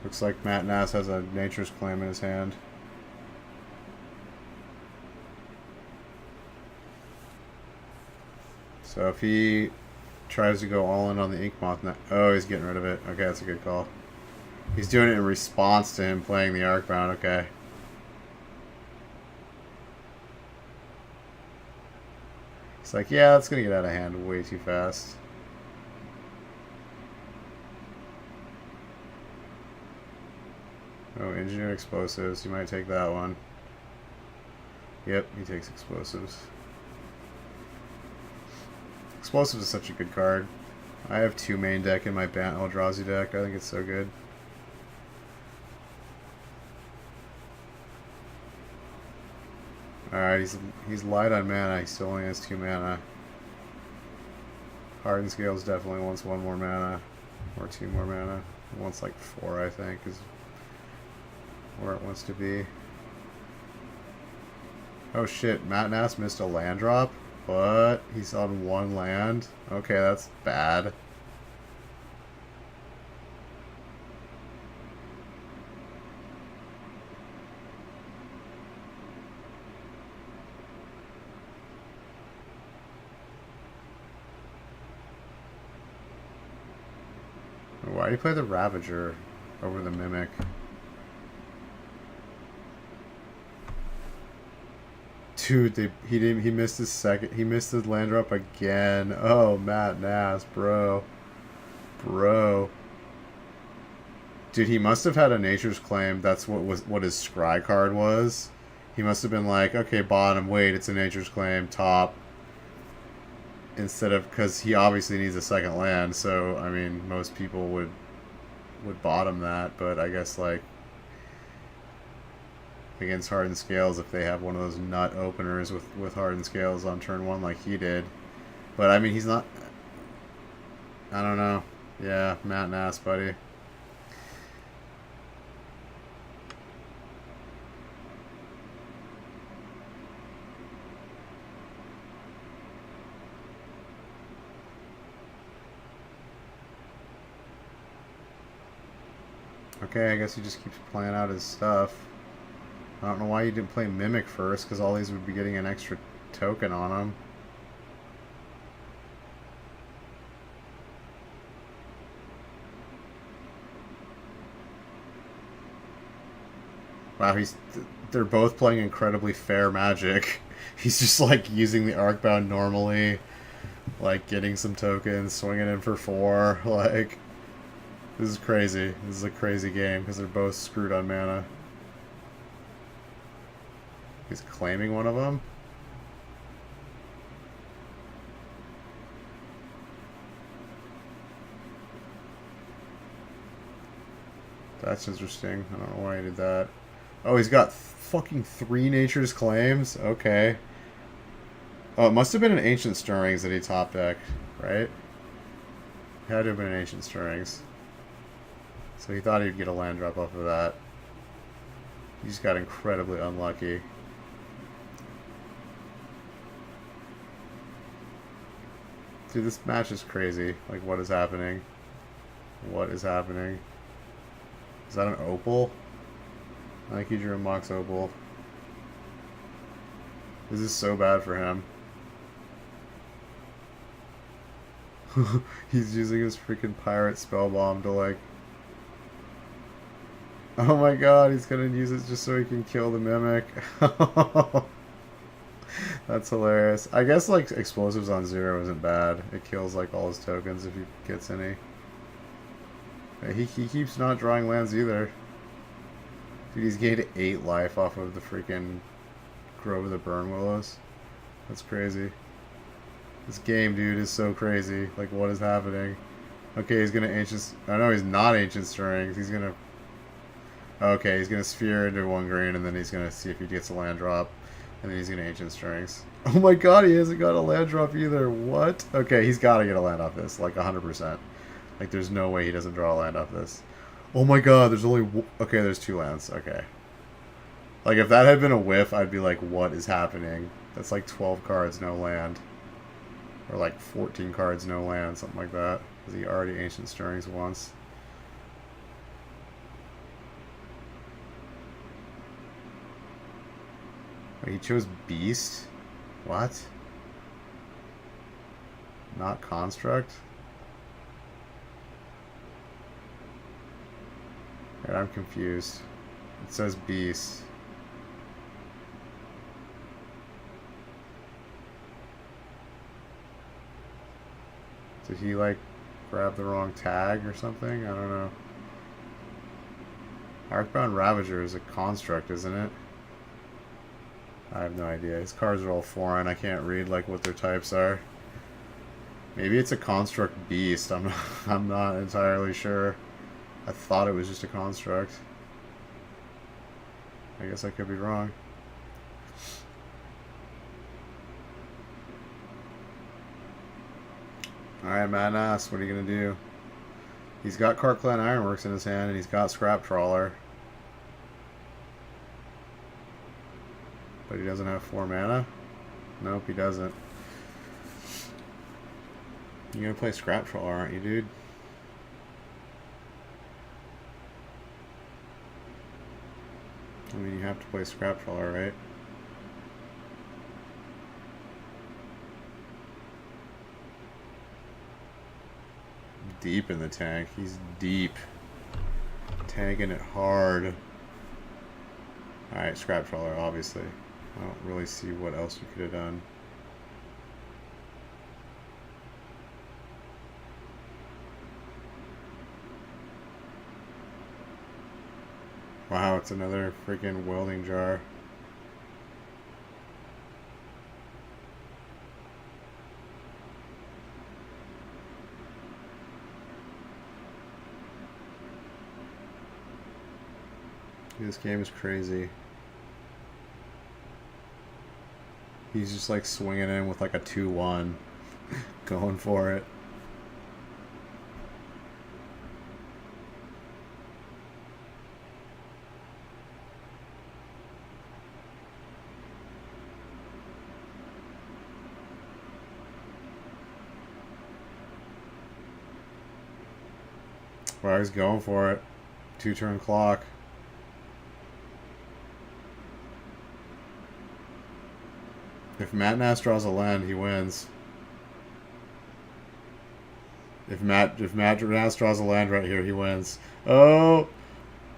Looks like Matt Nass has a Nature's Claim in his hand. So if he tries to go all in on the Ink Moth now. Oh, he's getting rid of it. Okay, that's a good call. He's doing it in response to him playing the Arcbound. Okay. It's like, yeah, that's going to get out of hand way too fast. Oh, Engineered Explosives. You might take that one. Yep, he takes Explosives. Explosives is such a good card. I have 2 main deck in my Bant Eldrazi deck. I think it's so good. Alright, he's light on mana. He still only has 2 mana. Hardened Scales definitely wants 1 more mana. Or 2 more mana. It wants like 4, I think, is where it wants to be. Oh shit, Matt Nass missed a land drop? What? He's on 1 land? Okay, that's bad. Why do you play the Ravager over the Mimic? Dude, he missed his second. He missed his land drop again. Oh, Matt Nass, bro. Dude, he must have had a Nature's Claim. That's what his scry card was. He must have been like, okay, bottom, wait, it's a Nature's Claim, top. Instead of, because he obviously needs a second land, so I mean, most people would bottom that, but I guess like against Hardened Scales, if they have one of those nut openers with Hardened Scales on turn 1 like he did. But I mean, he's not, I don't know. Yeah, Matt Nass, buddy. Okay, I guess he just keeps playing out his stuff. I don't know why you didn't play Mimic first, because all these would be getting an extra token on them. Wow, they're both playing incredibly fair Magic. He's just like using the Arcbound normally, like getting some tokens, swinging in for 4. Like, this is crazy. This is a crazy game because they're both screwed on mana. He's claiming one of them. That's interesting. I don't know why he did that. Oh, he's got fucking 3 Nature's Claims? Okay. Oh, it must have been an Ancient Stirrings that he top decked, right? Had to have been an Ancient Stirrings. So he thought he'd get a land drop off of that. He just got incredibly unlucky. Dude, this match is crazy. Like, what is happening? What is happening? Is that an Opal? I think he drew a Mox Opal. This is so bad for him. He's using his freaking Pirate Spell Bomb to, like... Oh my god, he's gonna use it just so he can kill the Mimic. That's hilarious. I guess, like, Explosives on 0 isn't bad. It kills, like, all his tokens if he gets any. He keeps not drawing lands either. Dude, he's gained 8 life off of the freaking Grove of the Burn Willows. That's crazy. This game, dude, is so crazy. Like, what is happening? Okay, he's gonna Ancient... I know he's not Ancient Stirrings. He's gonna... Okay, he's gonna Sphere into 1 green, and then he's gonna see if he gets a land drop. And then he's gonna Ancient Stirrings. Oh my god, he hasn't got a land drop either. What? Okay, he's gotta get a land off this. Like, 100%. Like, there's no way he doesn't draw a land off this. Oh my god, there's only... Okay, there's 2 lands. Okay. Like, if that had been a whiff, I'd be like, what is happening? That's like 12 cards, no land. Or like 14 cards, no land, something like that. Because he already Ancient Stirrings once. Wait, he chose Beast? What? Not Construct? Right, I'm confused. It says Beast. Did he, like, grab the wrong tag or something? I don't know. Arcbound Ravager is a construct, isn't it? I have no idea. His cards are all foreign. I can't read, like, what their types are. Maybe it's a construct beast. I'm not entirely sure. I thought it was just a construct. I guess I could be wrong. Alright, Madnass, what are you going to do? He's got Carclan Ironworks in his hand, and he's got Scrap Trawler. But he doesn't have 4 mana? Nope, he doesn't. You're going to play Scrap Trawler, aren't you, dude? I mean, you have to play Scrap Trawler, right? Deep in the tank. He's deep. Tanking it hard. Alright, Scrap Trawler, obviously. I don't really see what else you could have done. Wow, it's another freaking welding jar. This game is crazy. He's just like swinging in with like a 2-1. Going for it. Wow, he's going for it. 2-turn clock. If Matt Nass draws a land, he wins. If Matt Nass draws a land right here, he wins. Oh,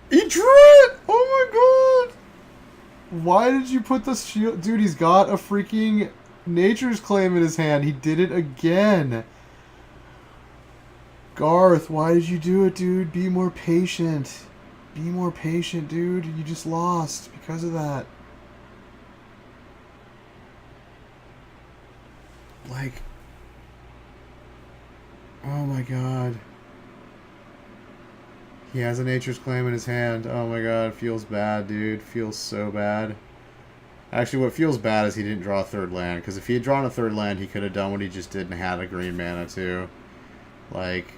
he drew it! Oh my god! Why did you put the shield? Dude, he's got a freaking Nature's Claim in his hand. He did it again. Garth, why did you do it, dude? Be more patient. Be more patient, dude. You just lost because of that. Like, oh my god. He has a Nature's Claim in his hand. Oh my god, feels bad, dude. Feels so bad. Actually, what feels bad is he didn't draw a third land, because if he had drawn a third land, he could have done what he just did and had a green mana too. Like,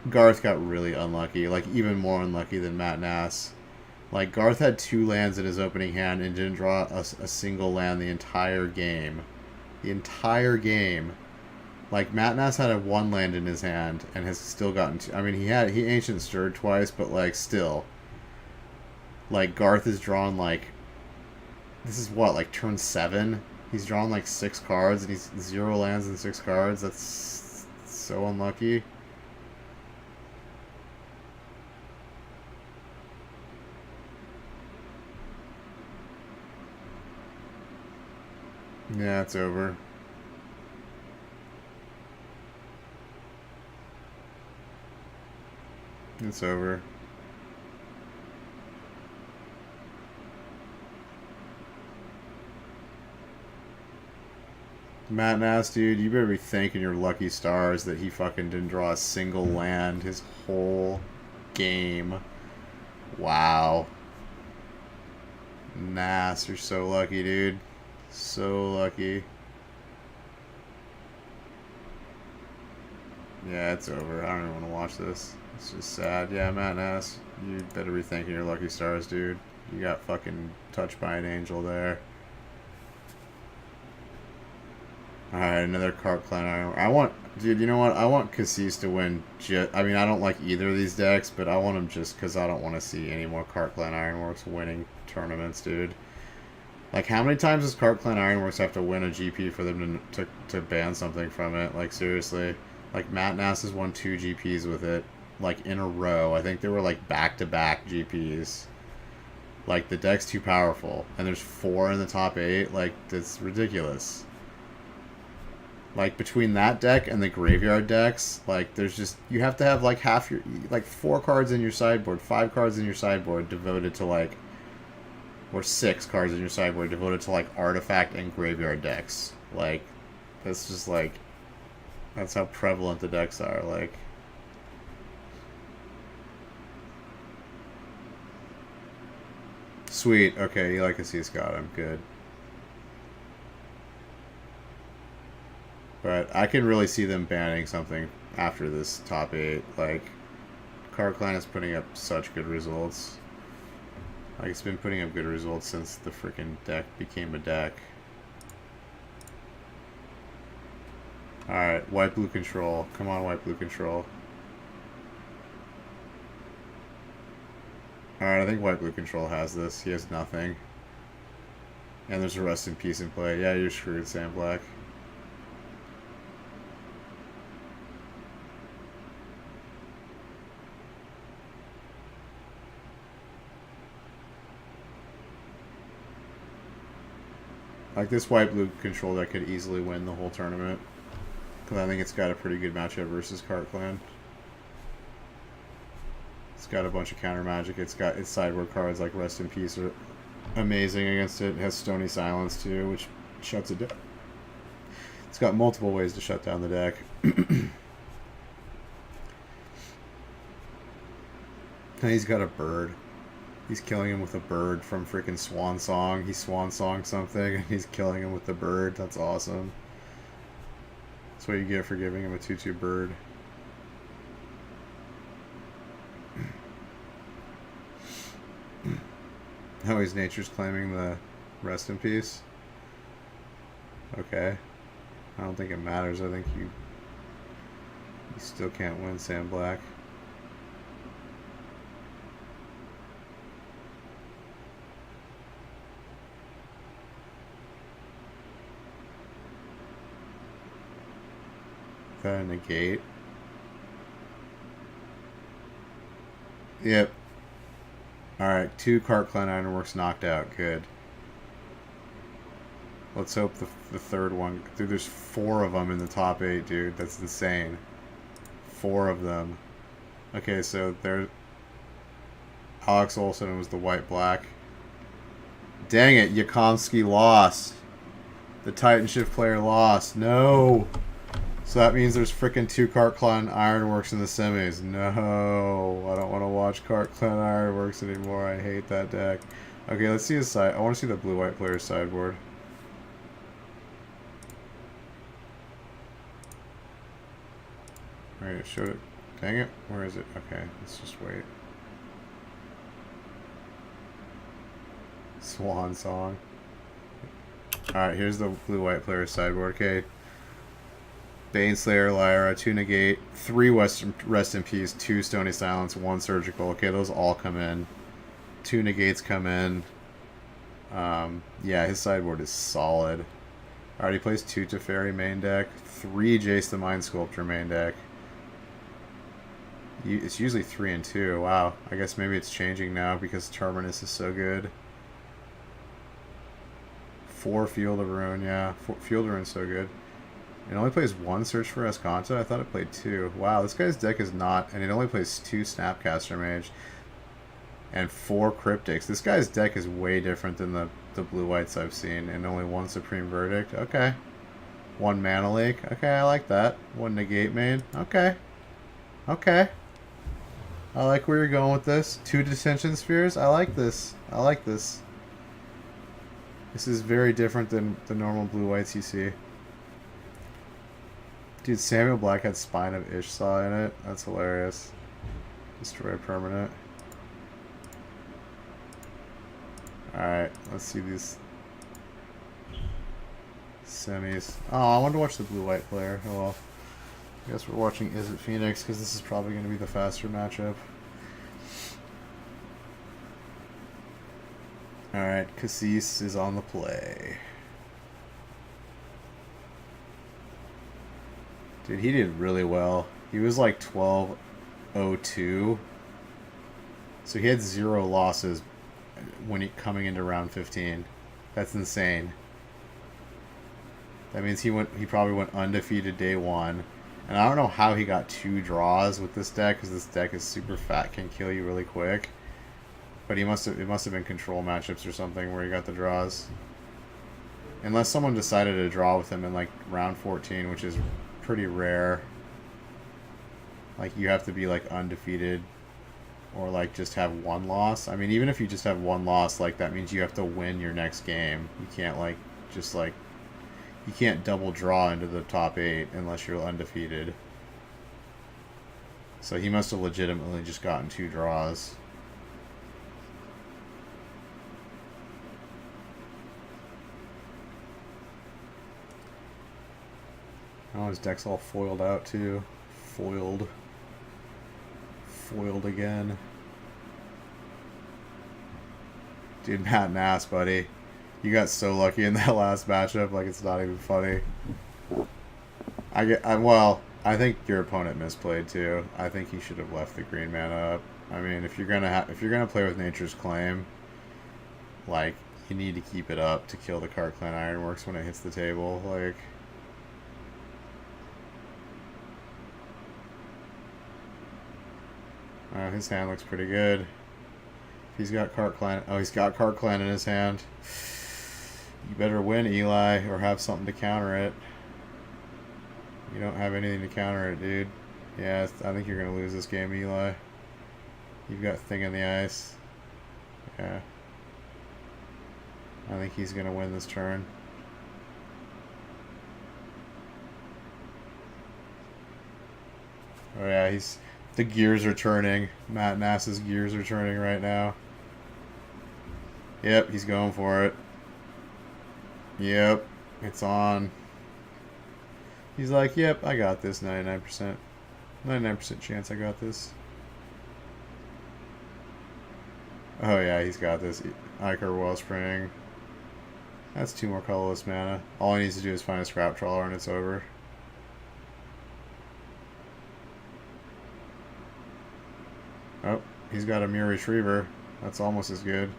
Garth got really unlucky. Like, even more unlucky than Matt Nass. Like, Garth had 2 lands in his opening hand and didn't draw a single land the entire game. The entire game. Like, Matt Nass had a 1 land in his hand and has still gotten 2. I mean, he Ancient Stirred twice, but, like, still. Like, Garth has drawn, like, this is what, like, turn 7? He's drawn, like, 6 cards, and he's 0 lands and 6 cards. That's so unlucky. Yeah, it's over. It's over. Matt Nass, dude, you better be thanking your lucky stars that he fucking didn't draw a single land his whole game. Wow. Nass, you're so lucky, dude. So lucky. Yeah, it's over. I don't even want to watch this. It's just sad. Yeah, Matt Nass, you better be thanking your lucky stars, dude. You got fucking touched by an angel there. Alright, another Carp Clan Iron. I want... Dude, you know what? I want Cassis to win. I mean, I don't like either of these decks, but I want him just because I don't want to see any more Carp Clan Ironworks winning tournaments, dude. Like, how many times does Carp Clan Ironworks have to win a GP for them to ban something from it? Like, seriously. Like, Matt Nass has won 2 GPs with it, like, in a row. I think they were, like, back-to-back GPs. Like, the deck's too powerful. And there's 4 in the top 8. Like, that's ridiculous. Like, between that deck and the graveyard decks, like, there's just... You have to have, like, half your... Like, 4 cards in your sideboard, 5 cards in your sideboard devoted to, like... Or 6 cards in your sideboard devoted to, like, artifact and graveyard decks. Like, that's just, like... That's how prevalent the decks are, like... Sweet. Okay, you like to see Scott. I'm good. But I can really see them banning something after this top 8. Like, Carp Clan is putting up such good results. Like, it's been putting up good results since the freaking deck became a deck. Alright, white blue control. Come on, white blue control. Alright, I think white blue control has this. He has nothing. And there's a Rest in Peace in play. Yeah, you're screwed, Sam Black. Like, this white-blue control deck could easily win the whole tournament. Because I think it's got a pretty good matchup versus Carp Clan. It's got a bunch of counter magic. It's got its sideboard cards like Rest in Peace are amazing against it. It has Stony Silence too, which shuts it down. It's got multiple ways to shut down the deck. And he's got a bird. He's killing him with a bird from freaking Swan Song. He Swan Song something, and he's killing him with the bird. That's awesome. That's what you get for giving him a 2/2 bird. Oh, he's Nature's claiming the Rest in Peace. Okay. I don't think it matters. I think you still can't win, Sam Black. that a negate? Yep. Alright, 2 Cart Clan Ironworks knocked out. Good. Let's hope the third one... Dude, there's 4 of them in the top 8, dude. That's insane. 4 of them. Okay, so there's... Alex Olson was the white-black. Dang it, Yakomsky lost. The Titan Shift player lost. No! So that means there's freaking 2 Cart Clan Ironworks in the semis. No! I don't want to watch Cart Clan Ironworks anymore. I hate that deck. Okay, let's see his side. I want to see the blue-white player's sideboard. Alright, it showed it. Dang it. Where is it? Okay, let's just wait. Swan Song. Alright, here's the blue-white player's sideboard. Okay. Baneslayer, Lyra, 2 Negate, 3 Rest in Peace, 2 Stony Silence, 1 Surgical. Okay, those all come in. 2 Negates come in. Yeah, his sideboard is solid. Alright, he plays 2 Teferi main deck, 3 Jace the Mind Sculptor main deck. It's usually 3 and 2. Wow, I guess maybe it's changing now because Terminus is so good. 4 Field of Ruin, yeah. Field of Ruin's so good. It only plays 1 Search for Escanta? I thought it played 2. Wow, this guy's deck is not... And it only plays 2 Snapcaster Mage. And 4 Cryptics. This guy's deck is way different than the blue-whites I've seen. And only 1 Supreme Verdict. Okay. 1 Mana Lake. Okay, I like that. 1 Negate main. Okay. Okay. I like where you're going with this. 2 Detention Spheres. I like this. I like this. This is very different than the normal blue-whites you see. Dude, Samuel Black had Spine of Ishsaw in it. That's hilarious. Destroy permanent. Alright, let's see these semis. Oh, I wanted to watch the blue-white player. Oh well. I guess we're watching Is It Phoenix because this is probably going to be the faster matchup. Alright, Cassis is on the play. Dude, he did really well. He was like 12-02. So he had 0 losses when coming into round 15. That's insane. That means he probably went undefeated day 1. And I don't know how he got 2 draws with this deck, because this deck is super fat, can kill you really quick. But it must have been control matchups or something where he got the draws. Unless someone decided to draw with him in like round 14, which is pretty rare. Like you have to be like undefeated or like just have 1 loss. I mean, even if you just have 1 loss, like that means you have to win your next game. You can't like just like you can't double draw into the top 8 unless you're undefeated. So he must have legitimately just gotten 2 draws. Oh, his deck's all foiled out too. Foiled. Foiled again. Dude, Matt Nass, buddy. You got so lucky in that last matchup, like it's not even funny. Well, I think your opponent misplayed too. I think he should have left the green mana up. I mean, if you're gonna play with Nature's Claim, like you need to keep it up to kill the Cart Clan Ironworks when it hits the table. Like, his hand looks pretty good. He's got Cart Clan. Oh, he's got Cart Clan in his hand. You better win, Eli, or have something to counter it. You don't have anything to counter it, dude. Yeah, I think you're going to lose this game, Eli. You've got Thing in the Ice. Yeah. I think he's going to win this turn. Oh yeah, the gears are turning. Matt Nass's gears are turning right now. Yep, he's going for it. Yep, it's on. He's like, yep, I got this 99%. 99% chance I got this. Oh yeah, he's got this. Icar Wellspring. That's 2 more colorless mana. All he needs to do is find a Scrap Trawler and it's over. Oh, he's got a Mere Retriever. That's almost as good.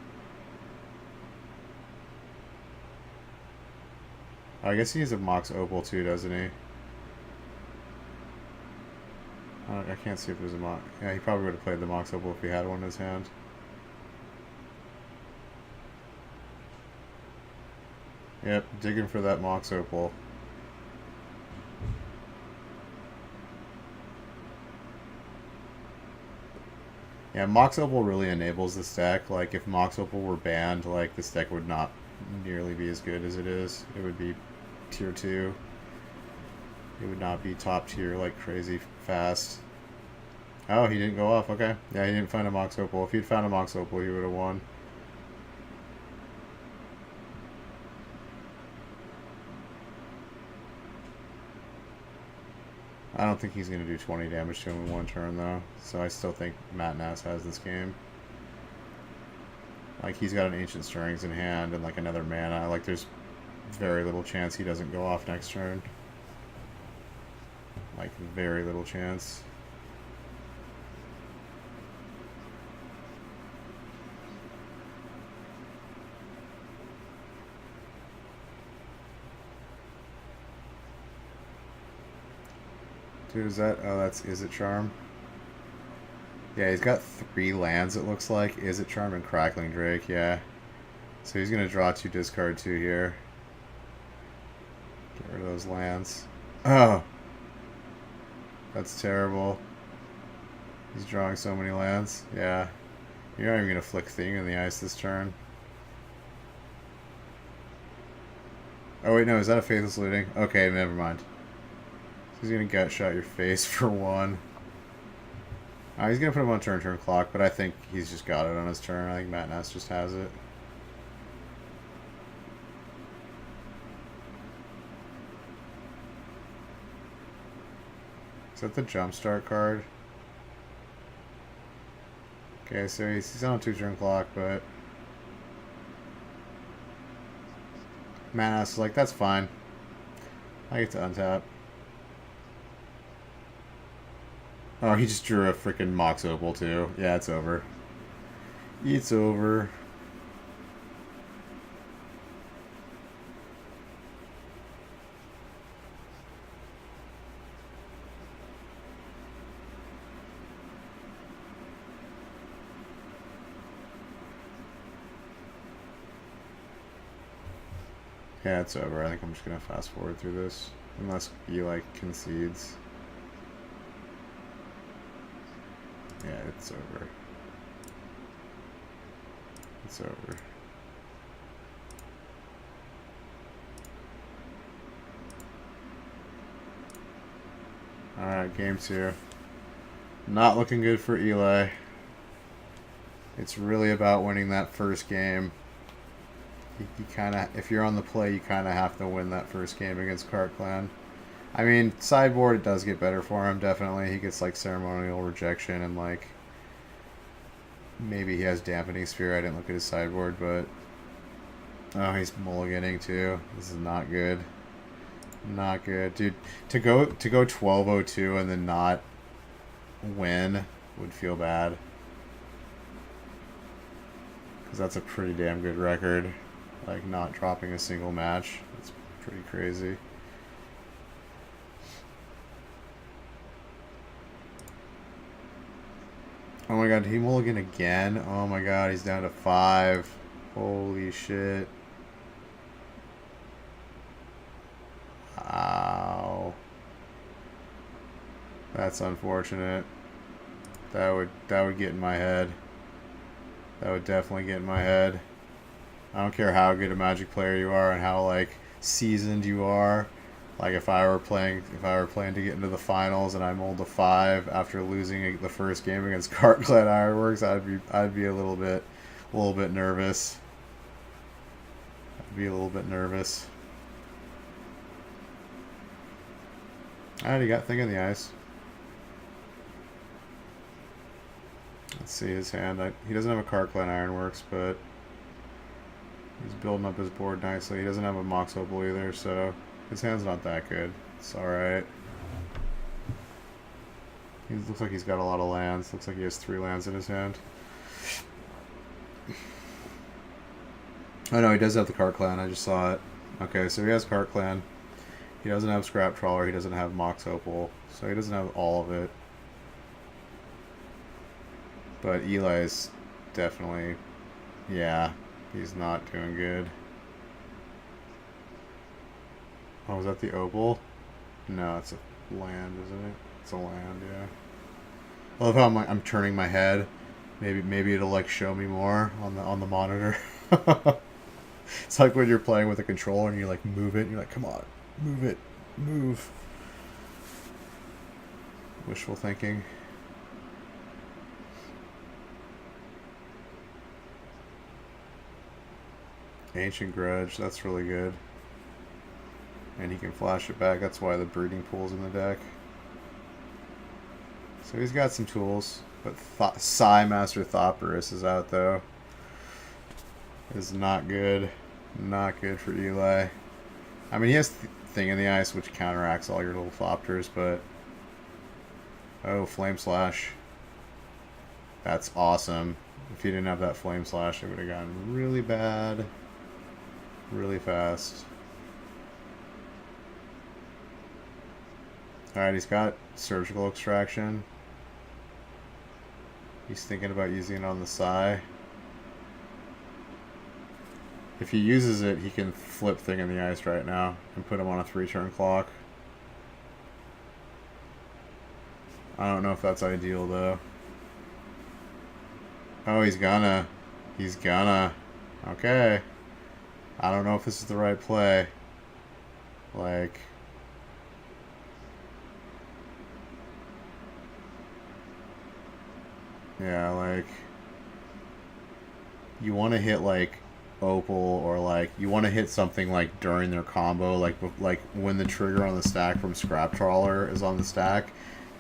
Oh, I guess he has a Mox Opal too, doesn't he? I can't see if there's a Mox. Yeah, he probably would have played the Mox Opal if he had one in his hand. Yep, digging for that Mox Opal. Yeah, Mox Opal really enables this deck. Like, if Mox Opal were banned, like, this deck would not nearly be as good as it is. It would be tier 2. It would not be top tier, like, crazy fast. Oh, he didn't go off. Okay. Yeah, he didn't find a Mox Opal. If he'd found a Mox Opal, he would have won. I don't think he's going to do 20 damage to him in one turn, though. So I still think Matt Nass has this game. Like, he's got an Ancient Stirrings in hand and, like, another mana. Like, there's very little chance he doesn't go off next turn. Like, very little chance. Dude, is that... Oh, that's Is It Charm? Yeah, he's got 3 lands, it looks like. Is It Charm and Crackling Drake, yeah. So he's going to draw 2, discard 2 here. Get rid of those lands. Oh! That's terrible. He's drawing so many lands. Yeah. You're not even going to flick Thing in the ice this turn. Oh, wait, no. Is that a Faithless Looting? Okay, never mind. He's going to gut shot your face for 1. He's going to put him on turn clock, but I think he's just got it on his turn. I think Matt Nass just has it. Is that the Jumpstart card? Okay, so he's on a 2-turn clock, but Matt Nass is like, that's fine. I get to untap. Oh, he just drew a freaking Mox Opal too. Yeah, it's over. It's over. Yeah, it's over. I think I'm just gonna fast forward through this. Unless he, like, concedes. Yeah, it's over. It's over. Alright, game 2. Not looking good for Eli. It's really about winning that first game. You kind of, if you're on the play, you kind of have to win that first game against Cart Clan. I mean, sideboard, it does get better for him, definitely. He gets, like, Ceremonial Rejection and, like, maybe he has Dampening Sphere. I didn't look at his sideboard, but... Oh, he's mulliganing, too. This is not good. Not good. Dude, to go 12-0-2 and then not win would feel bad. Because that's a pretty damn good record. Like, not dropping a single match. That's pretty crazy. Oh my god, did he mulligan again? Oh my god, he's down to 5. Holy shit. Wow. That's unfortunate. That would get in my head. That would definitely get in my head. I don't care how good a Magic player you are and how, like, seasoned you are. Like, if I were playing to get into the finals and I mulled a 5 after losing the first game against Cartclad Ironworks, I'd be a little bit nervous. I'd be a little bit nervous. Alright, he got Thing in the Ice. Let's see his hand. He doesn't have a Cartclan Ironworks, but he's building up his board nicely. He doesn't have a Mox Opal either, so his hand's not that good. It's alright. He looks like he's got a lot of lands. Looks like he has 3 lands in his hand. Oh no, he does have the Cart Clan. I just saw it. Okay, so he has Cart Clan. He doesn't have Scrap Trawler. He doesn't have Mox Opal. So he doesn't have all of it. But Eli's definitely... Yeah, he's not doing good. Oh, was that the Opal? No, it's a land, isn't it? It's a land, yeah. I love how I'm turning my head. Maybe it'll like show me more on the monitor. It's like when you're playing with a controller and you like move it and you're like, come on, move it, move. Wishful thinking. Ancient Grudge, that's really good. And he can flash it back, that's why the breeding pool's in the deck. So he's got some tools, but Psy Master Thopterus is out though. Is not good. Not good for Eli. I mean, he has Thing in the Ice, which counteracts all your little Thopters, but... Oh, Flame Slash. That's awesome. If he didn't have that Flame Slash, it would have gotten really bad. Really fast. Alright, he's got Surgical Extraction. He's thinking about using it on the Psy. If he uses it, he can flip Thing in the Ice right now and put him on a 3-turn clock. I don't know if that's ideal, though. Oh, he's gonna. He's gonna. Okay. I don't know if this is the right play. Like... Yeah, like... You want to hit, like... Opal, or like you want to hit something like during their combo, like when the trigger on the stack from Scrap Trawler is on the stack,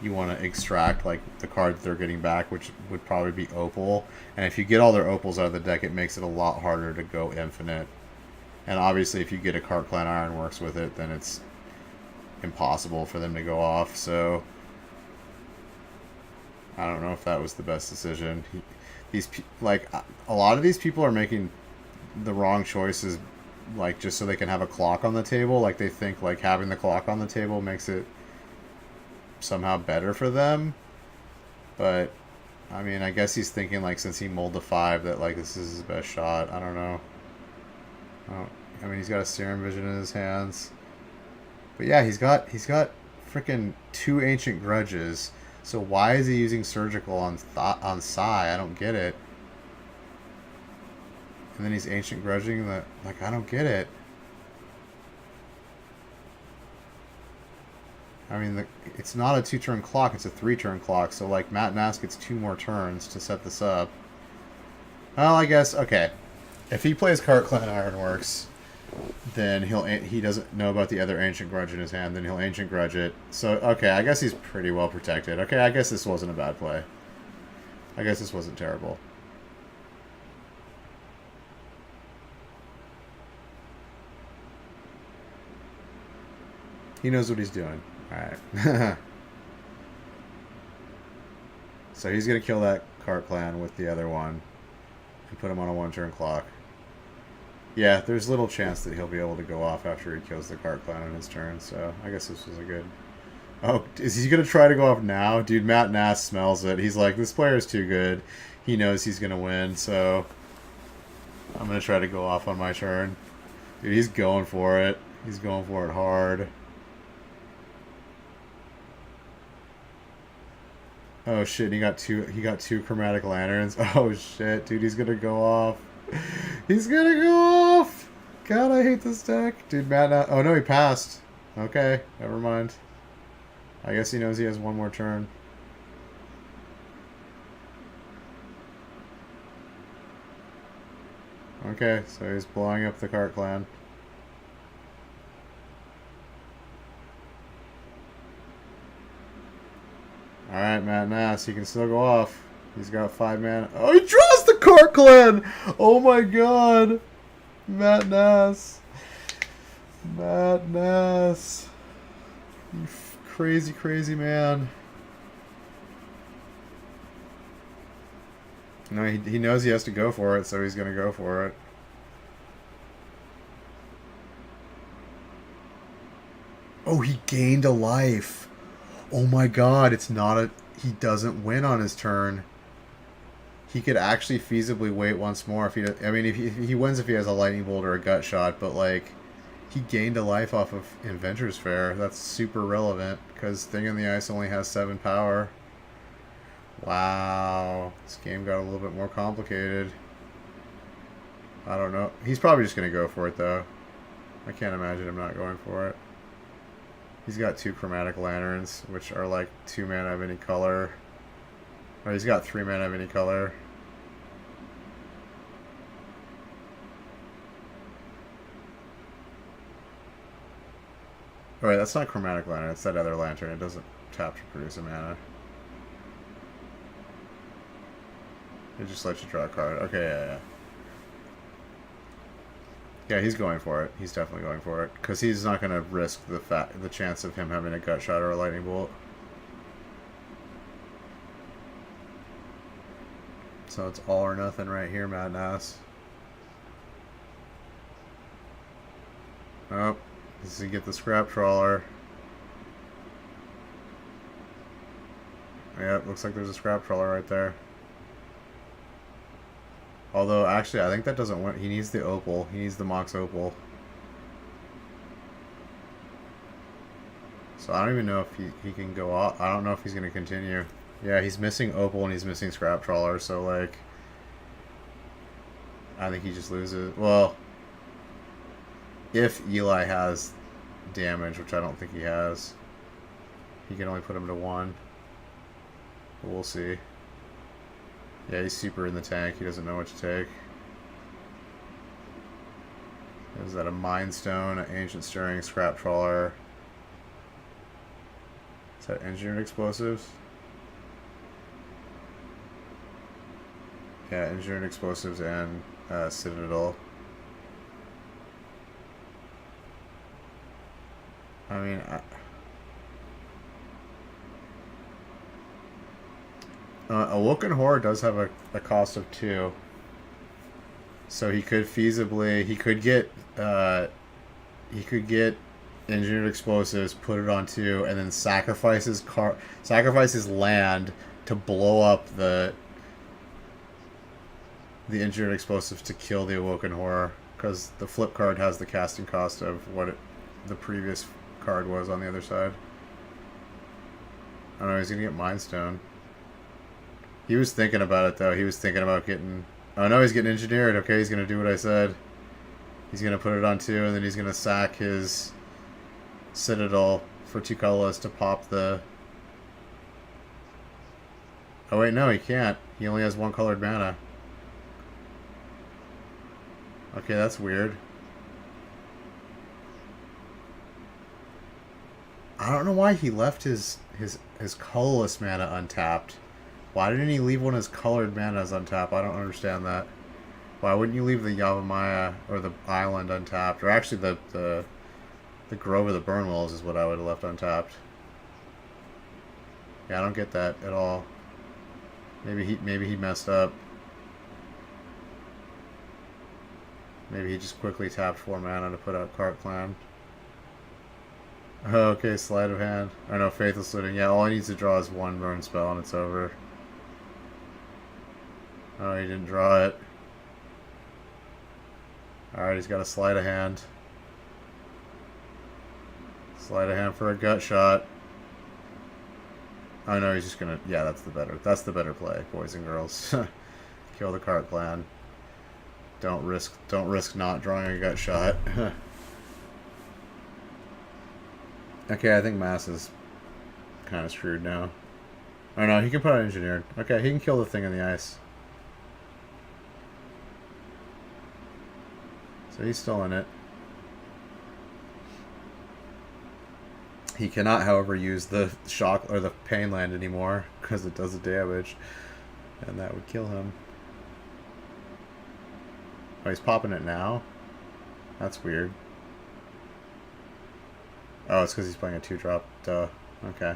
you want to extract like the card that they're getting back, which would probably be Opal. And if you get all their Opals out of the deck, it makes it a lot harder to go infinite. And obviously, if you get a Cart Clan Ironworks with it, then it's impossible for them to go off. So I don't know if that was the best decision. A lot of these people are making the wrong choices, like just so they can have a clock on the table. Like they think like having the clock on the table makes it somehow better for them. But I mean, I guess he's thinking like since he mulled the 5 that like this is his best shot. I don't know. I mean, he's got a Serum Vision in his hands. But yeah, he's got freaking 2 Ancient Grudges. So why is he using Surgical on Psy? I don't get it. And then he's Ancient Grudging that, like, I don't get it. I mean, it's not a 2-turn clock, it's a 3-turn clock, so, like, Matt Nass gets 2 more turns to set this up. Well, I guess, okay. If he plays Cart Clan Ironworks, then he doesn't know about the other Ancient Grudge in his hand, then he'll Ancient Grudge it. So, okay, I guess he's pretty well protected. Okay, I guess this wasn't a bad play. I guess this wasn't terrible. He knows what he's doing. Alright. So he's going to kill that Cart Clan with the other one and put him on a 1-turn clock. Yeah, there's little chance that he'll be able to go off after he kills the Cart Clan on his turn, so I guess this was a good... Oh, is he going to try to go off now? Dude, Matt Nass smells it. He's like, this player's too good. He knows he's going to win, so I'm going to try to go off on my turn. Dude, he's going for it. He's going for it hard. Oh shit, he got two Chromatic Lanterns. Oh shit, dude, he's gonna go off. He's gonna go off! God, I hate this deck. Dude, oh no, he passed. Okay, never mind. I guess he knows he has 1 more turn. Okay, so he's blowing up the Cart Clan. Alright, Matt Nass, he can still go off. He's got 5 mana. Oh, he draws the Cart Clan! Oh my god! Matt Nass. Matt Nass. You crazy, crazy man. No, he knows he has to go for it, so he's going to go for it. Oh, he gained a life. Oh my god, it's not a... He doesn't win on his turn. He could actually feasibly wait once more if he... I mean, if he wins if he has a lightning bolt or a gut shot, but like... He gained a life off of Inventor's Fair. That's super relevant, because Thing in the Ice only has 7 power. Wow. This game got a little bit more complicated. I don't know. He's probably just going to go for it, though. I can't imagine him not going for it. He's got 2 Chromatic Lanterns, which are like 2 mana of any color. Or he's got 3 mana of any color. Oh, wait, that's not Chromatic Lantern. It's that other lantern. It doesn't tap to produce a mana. It just lets you draw a card. Okay, yeah. Yeah, he's going for it. He's definitely going for it. Because he's not going to risk the chance of him having a gut shot or a lightning bolt. So it's all or nothing right here, Madness. Oh, does he get the scrap trawler? Yeah, looks like there's a scrap trawler right there. Although, actually, I think that doesn't work. He needs the opal. He needs the Mox opal. So I don't even know if he can go off. I don't know if he's going to continue. Yeah, he's missing opal and he's missing scrap trawler. So, like, I think he just loses. Well, if Eli has damage, which I don't think he has, he can only put him to 1. But we'll see. Yeah, he's super in the tank. He doesn't know what to take. Is that a Mind Stone, an Ancient Stirring, Scrap Trawler? Is that Engineered Explosives? Yeah, Engineered Explosives and Citadel. I mean... Awoken Horror does have a cost of 2. So he could feasibly... He could get Engineered Explosives, put it on 2, and then sacrifice his land to blow up the Engineered Explosives to kill the Awoken Horror. Because the flip card has the casting cost of what the previous card was on the other side. I don't know, he's going to get Mind Stone. He was thinking about it, though. He was thinking about getting... Oh, no, he's getting engineered. Okay, he's going to do what I said. He's going to put it on 2, and then he's going to sack his Citadel for 2 colorless to pop the... Oh, wait, no, he can't. He only has 1 colored mana. Okay, that's weird. I don't know why he left his colorless mana untapped. Why didn't he leave one of his colored manas untapped? I don't understand that. Why wouldn't you leave the Yavimaya or the island untapped? Or actually the Grove of the Burnwills is what I would have left untapped. Yeah, I don't get that at all. Maybe he messed up. Maybe he just quickly tapped 4 mana to put out Cart Clan. Oh, okay, Sleight of Hand. Or no, Faithless Looting. Yeah, all he needs to draw is 1 burn spell and it's over. Oh, he didn't draw it. Alright, he's got a Sleight of Hand. Sleight of Hand for a gut shot. Oh no, he's just gonna... Yeah, that's the better play, boys and girls. Kill the Cart Clan. Don't risk not drawing a gut shot. Okay, I think Mass is kind of screwed now. Oh no, he can put out Engineered. Okay, he can kill the Thing in the Ice. So he's still in it. He cannot, however, use the shock or the pain land anymore because it does the damage, and that would kill him. Oh, he's popping it now? That's weird. Oh, it's because he's playing a 2-drop. Duh. Okay.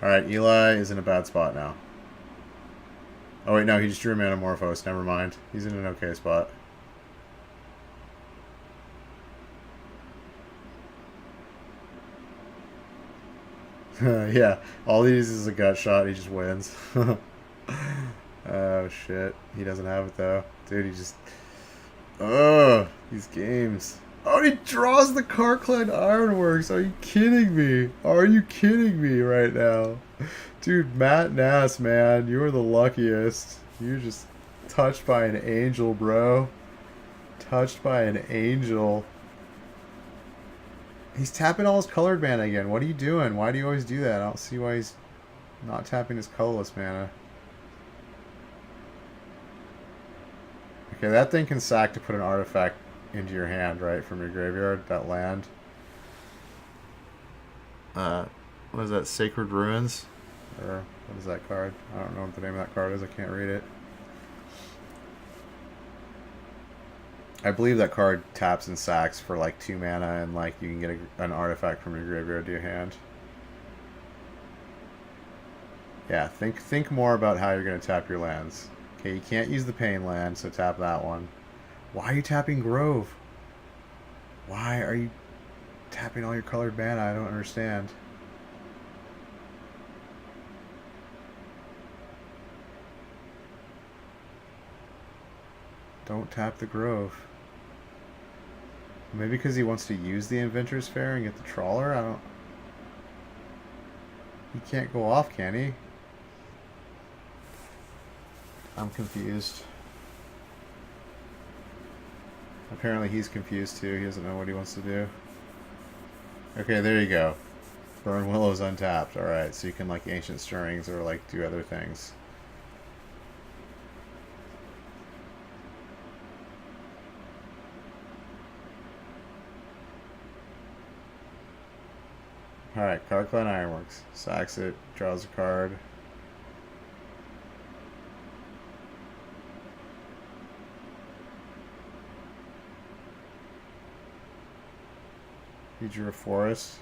Alright, Eli is in a bad spot now. Oh wait, no, he just drew a Manamorphose. Never mind. He's in an okay spot. Yeah, all he uses is a gut shot. He just wins. Oh shit, he doesn't have it though, dude. He just, these games. Oh, he draws the Carcline Ironworks. Are you kidding me? Are you kidding me right now, dude? Matt Nass, man, you are the luckiest. You're just touched by an angel, bro. Touched by an angel. He's tapping all his colored mana again. What are you doing? Why do you always do that? I don't see why he's not tapping his colorless mana. Okay, that thing can sack to put an artifact into your hand, right, from your graveyard, that land. What is that, Sacred Ruins? Or what is that card? I don't know what the name of that card is, I can't read it. I believe that card taps and sacks for like 2 mana, and like you can get an artifact from your graveyard to your hand. Yeah, think more about how you're going to tap your lands. Okay, you can't use the Pain land, so tap that one. Why are you tapping Grove? Why are you tapping all your colored mana? I don't understand. Don't tap the Grove. Maybe because he wants to use the Inventor's Fair and get the Trawler? I don't... He can't go off, can he? I'm confused. Apparently he's confused too. He doesn't know what he wants to do. Okay, there you go. Burn Willow's untapped. Alright, so you can like Ancient Stirrings or like do other things. Alright, Carcline Ironworks. Sacks it, draws a card. He drew a forest.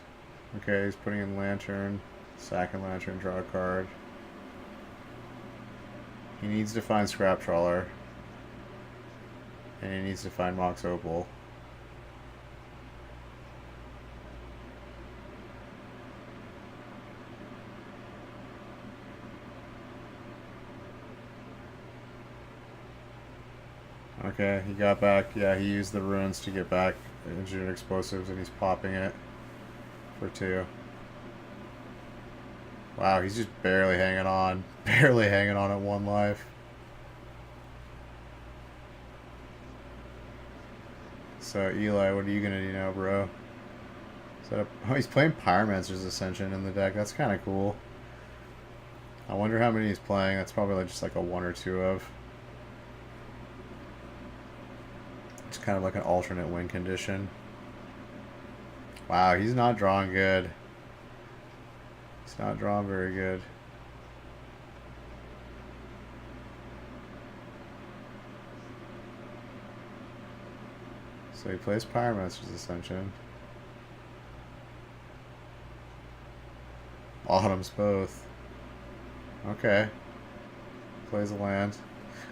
Okay, he's putting in Lantern. Sacking Lantern, draw a card. He needs to find Scrap Trawler. And he needs to find Mox Opal. Okay, he got back. Yeah, he used the ruins to get back engineered explosives, and he's popping it for 2. Wow, he's just barely hanging on. Barely hanging on at 1 life. So, Eli, what are you gonna do now, bro? Oh, he's playing Pyromancer's Ascension in the deck. That's kind of cool. I wonder how many he's playing. That's probably just like a 1 or 2 of. It's kind of like an alternate win condition. Wow, he's not drawing good. He's not drawing very good. So he plays Pyromancer's Ascension. Autumn's both. Okay. Plays a land.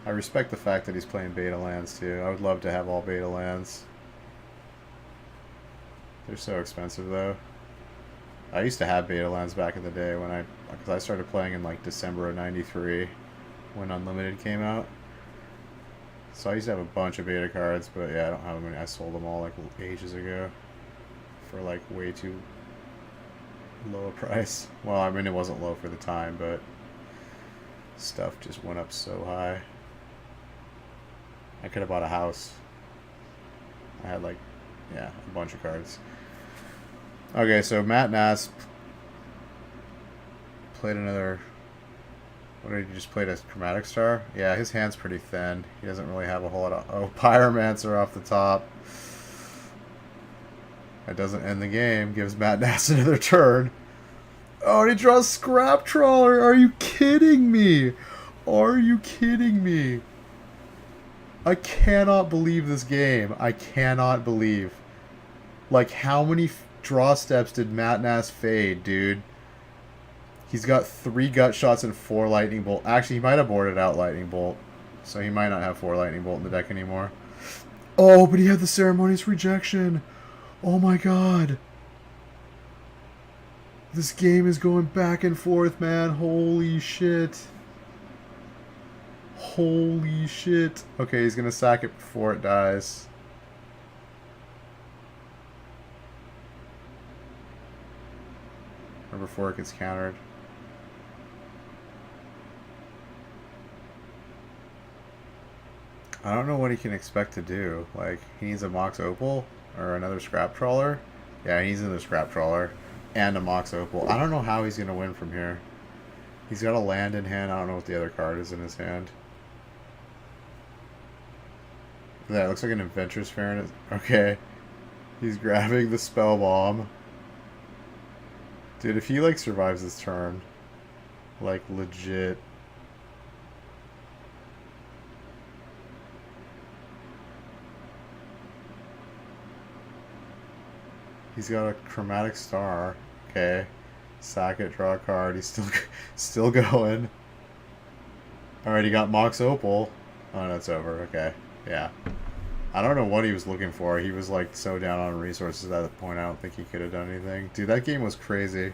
I respect the fact that he's playing beta lands too. I would love to have all beta lands. They're so expensive though. I used to have beta lands back in the day when because I started playing in like December of '93 when Unlimited came out. So I used to have a bunch of beta cards, but yeah, I don't have them. I sold them all like ages ago for like way too low a price. Well, I mean it wasn't low for the time, but stuff just went up so high. I could have bought a house. I had like, yeah, a bunch of cards. Okay, so Matt Nass played another... What did he just play? A Chromatic Star? Yeah, his hand's pretty thin. He doesn't really have a whole lot of... Oh, Pyromancer off the top. That doesn't end the game. Gives Matt Nass another turn. Oh, and he draws Scrap Trawler. Are you kidding me? Are you kidding me? I cannot believe this game. I cannot believe. Like, how many draw steps did Matt Nass fade, dude? He's got 3 gut shots and 4 lightning bolt. Actually, he might have boarded out lightning bolt, so he might not have 4 lightning bolt in the deck anymore. Oh, but he had the ceremonious rejection. Oh my god. This game is going back and forth, man. Holy shit. Holy shit. Okay, he's gonna sack it before it dies. Or before it gets countered. I don't know what he can expect to do. Like, he needs a Mox Opal or another Scrap Trawler. Yeah, he's in the Scrap Trawler and a Mox Opal. I don't know how he's going to win from here. He's got a land in hand. I don't know what the other card is in his hand. That looks like an Adventurous Fair. Okay. He's grabbing the Spell Bomb. Dude, if he, like, survives this turn, like, legit... He's got a Chromatic Star. Okay. Sack it, draw a card. He's still going. Alright, he got Mox Opal. Oh, no, it's over. Okay. Yeah. I don't know what he was looking for. He was, like, so down on resources at that point. I don't think he could have done anything. Dude, that game was crazy.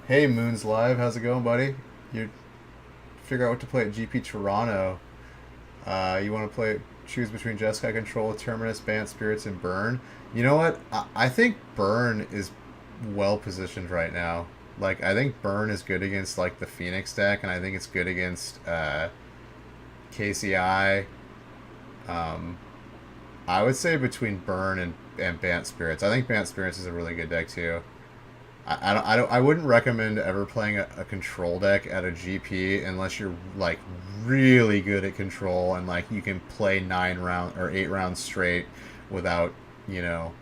Hey, Moon's Live. How's it going, buddy? You figure out what to play at GP Toronto. You want to choose between Jeskai Control, Terminus, Bant Spirits, and Burn. You know what? I think Burn is well positioned right now. Like, I think Burn is good against, like, the Phoenix deck, and I think it's good against KCI. I would say between Burn and Bant Spirits. I think Bant Spirits is a really good deck, too. I wouldn't recommend ever playing a control deck at a GP unless you're, like, really good at control and, like, you can play 9 rounds or 8 rounds straight without, you know,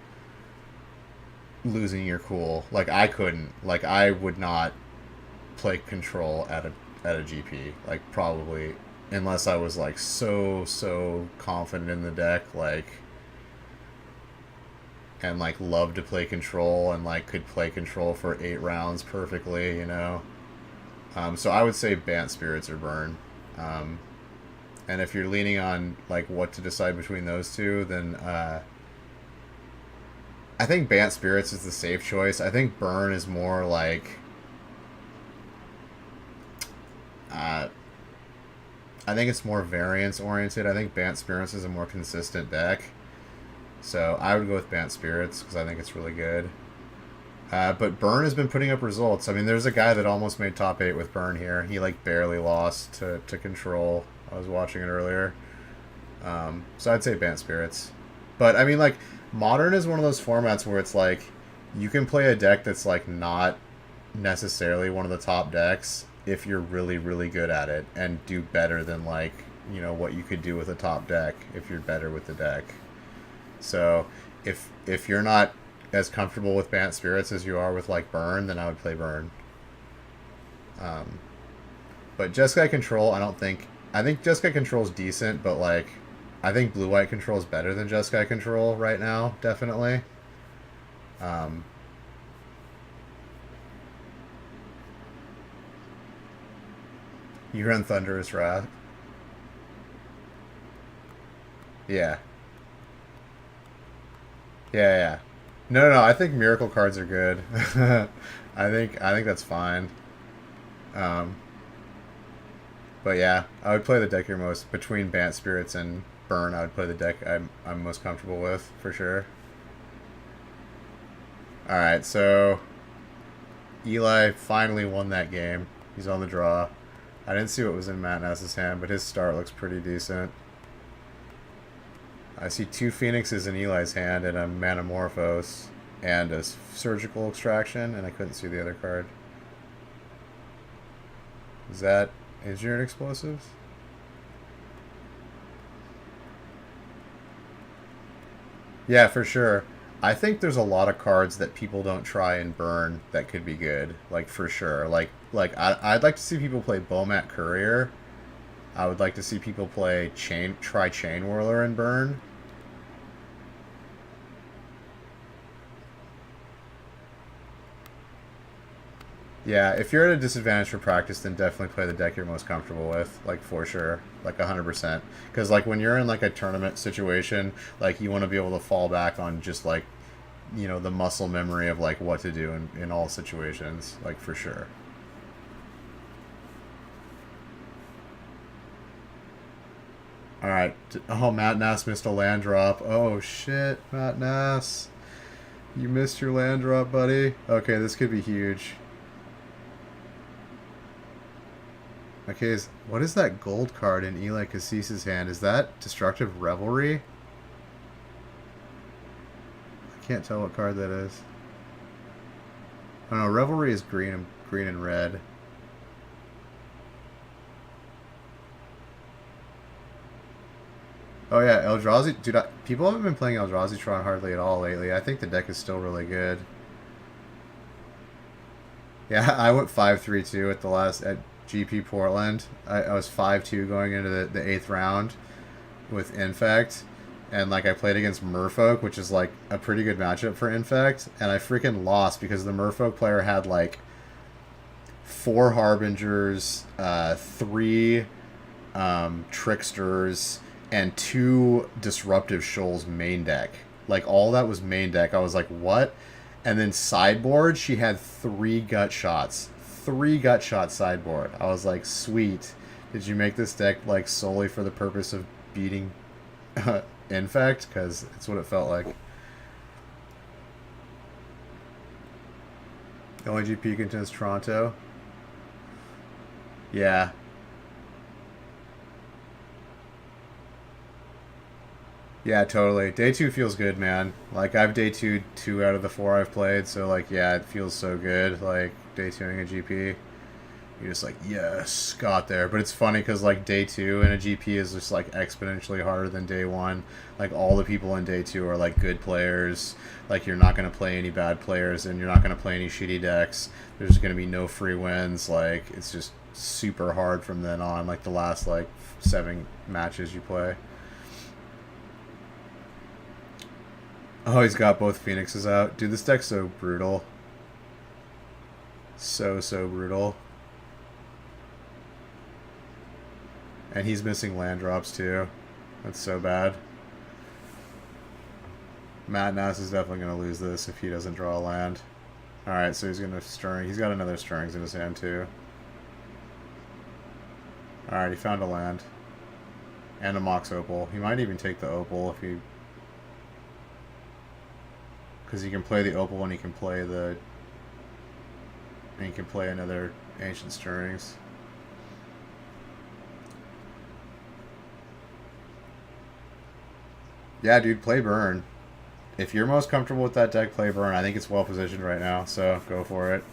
losing your cool. Like, I couldn't. Like, I would not play control at a GP. Like, probably, unless I was, like, so confident in the deck, like, and, like, love to play control and, like, could play control for 8 rounds perfectly, you know. So I would say Bant Spirits or Burn. And if you're leaning on, like, what to decide between those two, then I think Bant Spirits is the safe choice. I think Burn is more, like... I think it's more variance-oriented. I think Bant Spirits is a more consistent deck. So I would go with Bant Spirits because I think it's really good. But Burn has been putting up results. I mean, there's a guy that almost made top 8 with Burn here. He, like, barely lost to Control. I was watching it earlier. So I'd say Bant Spirits. But, I mean, like, Modern is one of those formats where it's, like, you can play a deck that's, like, not necessarily one of the top decks if you're really, really good at it and do better than, like, you know, what you could do with a top deck if you're better with the deck. So if you're not as comfortable with Bant Spirits as you are with, like, Burn, then I would play Burn. But Jeskai Control, I think Jeskai Control is decent, but, like, I think Blue-White Control is better than Jeskai Control right now, definitely. You run Thunderous Wrath. Yeah. Yeah. No, I think Miracle cards are good. I think that's fine. But yeah, I would play the deck you're most between Bant Spirits and Burn. I would play the deck I'm most comfortable with for sure. All right, so Eli finally won that game. He's on the draw. I didn't see what was in Matt Ness's hand, but his start looks pretty decent. I see 2 Phoenixes in Eli's hand and a Manamorphose and a Surgical Extraction, and I couldn't see the other card. Is that Engineered Explosives? Yeah, for sure. I think there's a lot of cards that people don't try and Burn that could be good, like, for sure. Like I'd like to see people play Bomat Courier. I would like to see people play try Chain Whirler and Burn. Yeah, if you're at a disadvantage for practice, then definitely play the deck you're most comfortable with, like for sure, like 100%. Because like when you're in like a tournament situation, like you want to be able to fall back on just like the muscle memory of like what to do in all situations, like for sure. All right. Oh, Matt Nass missed a land drop. Oh shit, Matt Nass, you missed your land drop, buddy. Okay, this could be huge. Okay, what is that gold card in Eli Cassis's hand? Is that Destructive Revelry? I can't tell what card that is. Oh no, Revelry is green and red. Oh yeah, Eldrazi. Dude, people haven't been playing Eldrazi Tron hardly at all lately. I think the deck is still really good. Yeah, I went 5-3-2 at the last at GP Portland. I was 5-2 going into the 8th round with Infect. And like I played against Merfolk, which is like a pretty good matchup for Infect, and I freaking lost because the Merfolk player had like 4 Harbingers, 3 Tricksters, and 2 Disruptive Shoals main deck. Like all that was main deck. I was like, what? And then sideboard, she had 3 gut shots. 3 gut shots sideboard. I was like, sweet. Did you make this deck like solely for the purpose of beating Infect? Because it's what it felt like. The only GP contends Toronto. Yeah. Yeah, totally. Day 2 feels good, man. Like, I've day 2 out of the 4 I've played, so, like, yeah, it feels so good, like, day 2ing a GP. You're just like, yes, got there. But it's funny because, like, day 2 in a GP is just, like, exponentially harder than day 1. Like, all the people in day 2 are, like, good players. Like, you're not going to play any bad players, and you're not going to play any shitty decks. There's going to be no free wins. Like, it's just super hard from then on, like, the last, like, 7 matches you play. Oh, he's got both Phoenixes out. Dude, this deck's so brutal. So brutal. And he's missing land drops, too. That's so bad. Matt Nass is definitely going to lose this if he doesn't draw a land. Alright, so he's going to Stirring. He's got another Stirrings in his hand, too. Alright, he found a land. And a Mox Opal. He might even take the Opal if he... Because he can play the Opal and he can play the... And he can play another Ancient Stirrings. Yeah, dude, play Burn. If you're most comfortable with that deck, play Burn. I think it's well positioned right now, so go for it.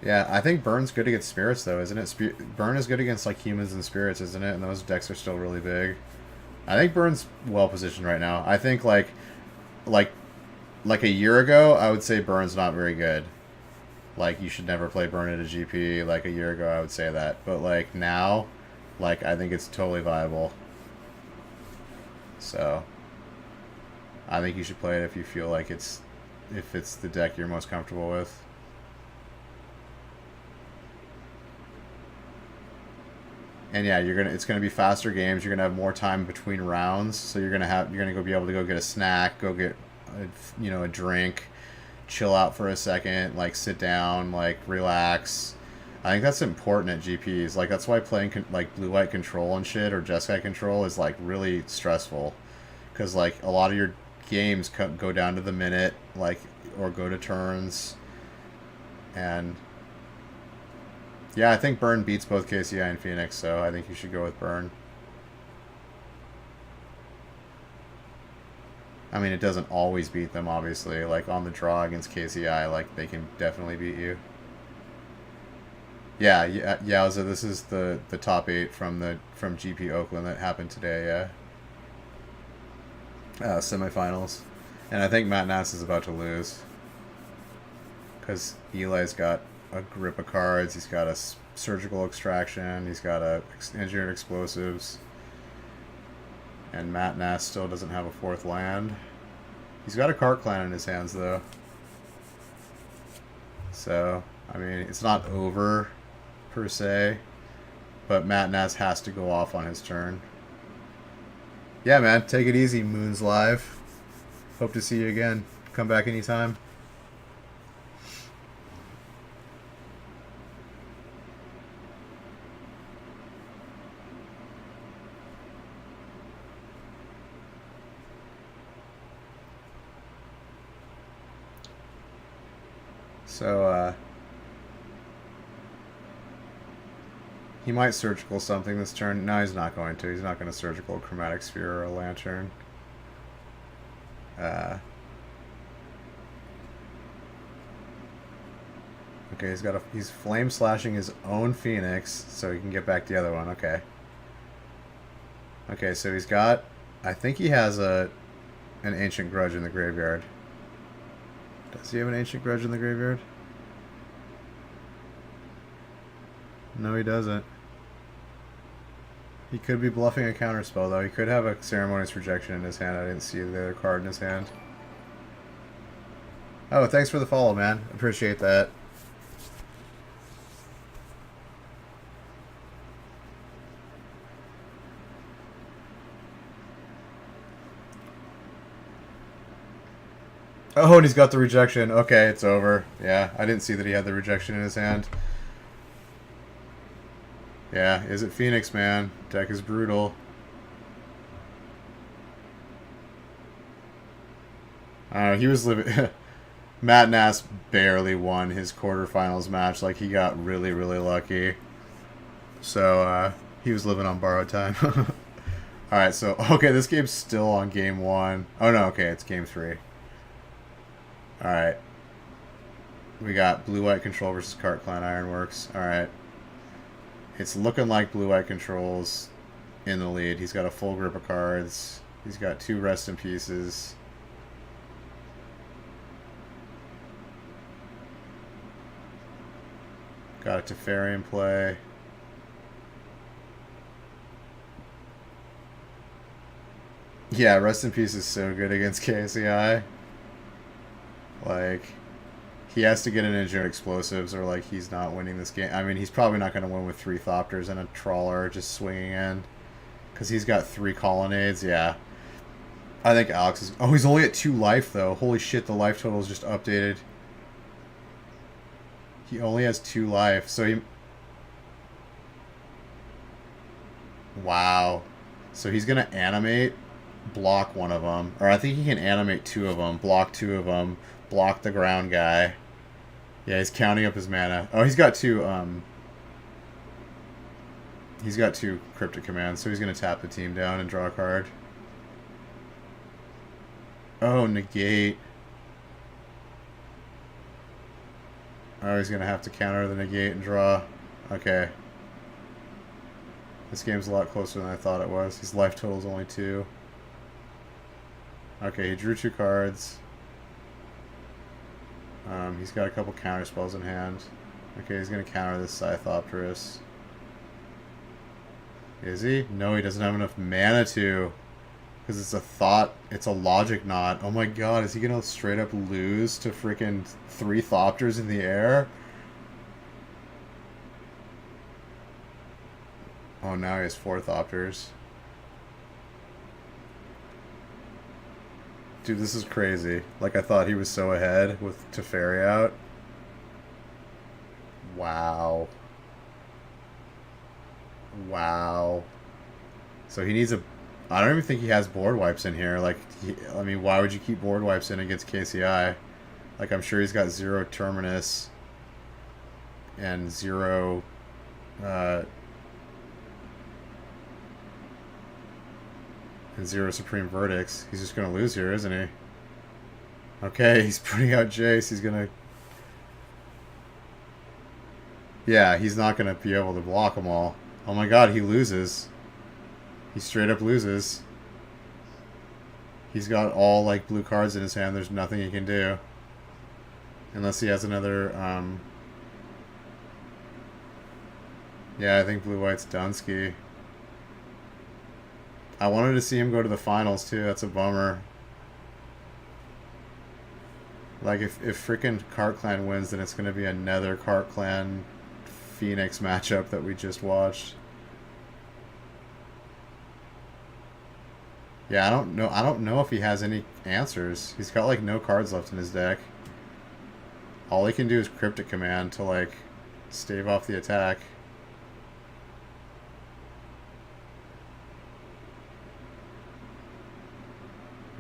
Yeah, I think Burn's good against Spirits, though, isn't it? Burn is good against, like, Humans and Spirits, isn't it? And those decks are still really big. I think Burn's well positioned right now. I think, like a year ago, I would say Burn's not very good. Like, you should never play Burn at a GP. Like, a year ago, I would say that. But, like, now, like, I think it's totally viable. So, I think you should play it if you feel like if it's the deck you're most comfortable with. And yeah, it's gonna be faster games. You're gonna have more time between rounds, so you're gonna go be able to go get a snack, go get a drink, chill out for a second, like sit down, like relax. I think that's important at GPs. Like that's why playing like blue white control and shit or Jeskai control is like really stressful, because like a lot of your games go down to the minute, like or go to turns, and yeah, I think Burn beats both KCI and Phoenix, so I think you should go with Burn. I mean, it doesn't always beat them, obviously. Like, on the draw against KCI, like, they can definitely beat you. Yeah, so this is the top 8 from GP Oakland that happened today, yeah. Semifinals. And I think Matt Nass is about to lose. Because Eli's got a grip of cards, he's got a surgical extraction, he's got a engineered explosives, and Matt Nass still doesn't have a 4th land. He's got a Cart Clan in his hands though. So, I mean, it's not over per se, but Matt Nass has to go off on his turn. Yeah, man, take it easy, Moon's Live. Hope to see you again. Come back anytime. So, he might surgical something this turn. No, he's not going to. He's not going to surgical a chromatic sphere or a lantern. Okay, he's flame slashing his own Phoenix so he can get back the other one. Okay. Okay, so he's got, I think he has an Ancient Grudge in the graveyard. Does he have an Ancient Grudge in the graveyard? No, he doesn't. He could be bluffing a counterspell, though. He could have a Ceremonious Rejection in his hand. I didn't see the other card in his hand. Oh, thanks for the follow, man. Appreciate that. Oh, and he's got the rejection. Okay, it's over. Yeah, I didn't see that he had the rejection in his hand. Yeah, is it Phoenix, man? Deck is brutal. I don't know, he was living... Matt Nass barely won his quarterfinals match. Like, he got really, really lucky. So, he was living on borrowed time. Alright, so, okay, this game's still on game 1. Oh, no, okay, it's game 3. Alright. We got Blue-White Control versus Cart Clan Ironworks. Alright. It's looking like Blue-White Control's in the lead. He's got a full grip of cards. He's got 2 Rest in Pieces. Got a Teferi in play. Yeah, Rest in Peace is so good against KSEI. Like, he has to get an Engineered Explosives or, like, he's not winning this game. I mean, he's probably not going to win with 3 Thopters and a Trawler just swinging in. Because he's got 3 Colonnades, yeah. I think Alex is... Oh, he's only at 2 life, though. Holy shit, the life total is just updated. He only has 2 life, so he... Wow. So he's going to animate, block one of them. Or I think he can animate 2 of them, block 2 of them, block the ground guy. Yeah, he's counting up his mana. Oh, he's got 2, He's got 2 Cryptic Commands, so he's going to tap the team down and draw a card. Oh, negate. Oh, he's going to have to counter the negate and draw. Okay. This game's a lot closer than I thought it was. His life total is only 2. Okay, he drew 2 cards. He's got a couple counter spells in hand. Okay, he's going to counter this Scythopterus. Is he? No, he doesn't have enough mana to. Because it's a thought, it's a logic knot. Oh my god, is he going to straight up lose to freaking 3 Thopters in the air? Oh, now he has 4 Thopters. Dude, this is crazy. Like, I thought he was so ahead with Teferi out. Wow. Wow. So he needs a... I don't even think he has board wipes in here. Like, I mean, why would you keep board wipes in against KCI? Like, I'm sure he's got 0 Terminus and 0... and 0 Supreme Verdicts. He's just going to lose here, isn't he? Okay, he's putting out Jace. He's going to... Yeah, he's not going to be able to block them all. Oh my god, he loses. He straight up loses. He's got all, like, blue cards in his hand. There's nothing he can do. Unless he has another, Yeah, I think blue-white's Dunsky. I wanted to see him go to the finals, too. That's a bummer. Like, if freaking Cart Clan wins, then it's going to be another Cart Clan Phoenix matchup that we just watched. Yeah, I don't know if he has any answers. He's got, like, no cards left in his deck. All he can do is Cryptic Command to, like, stave off the attack.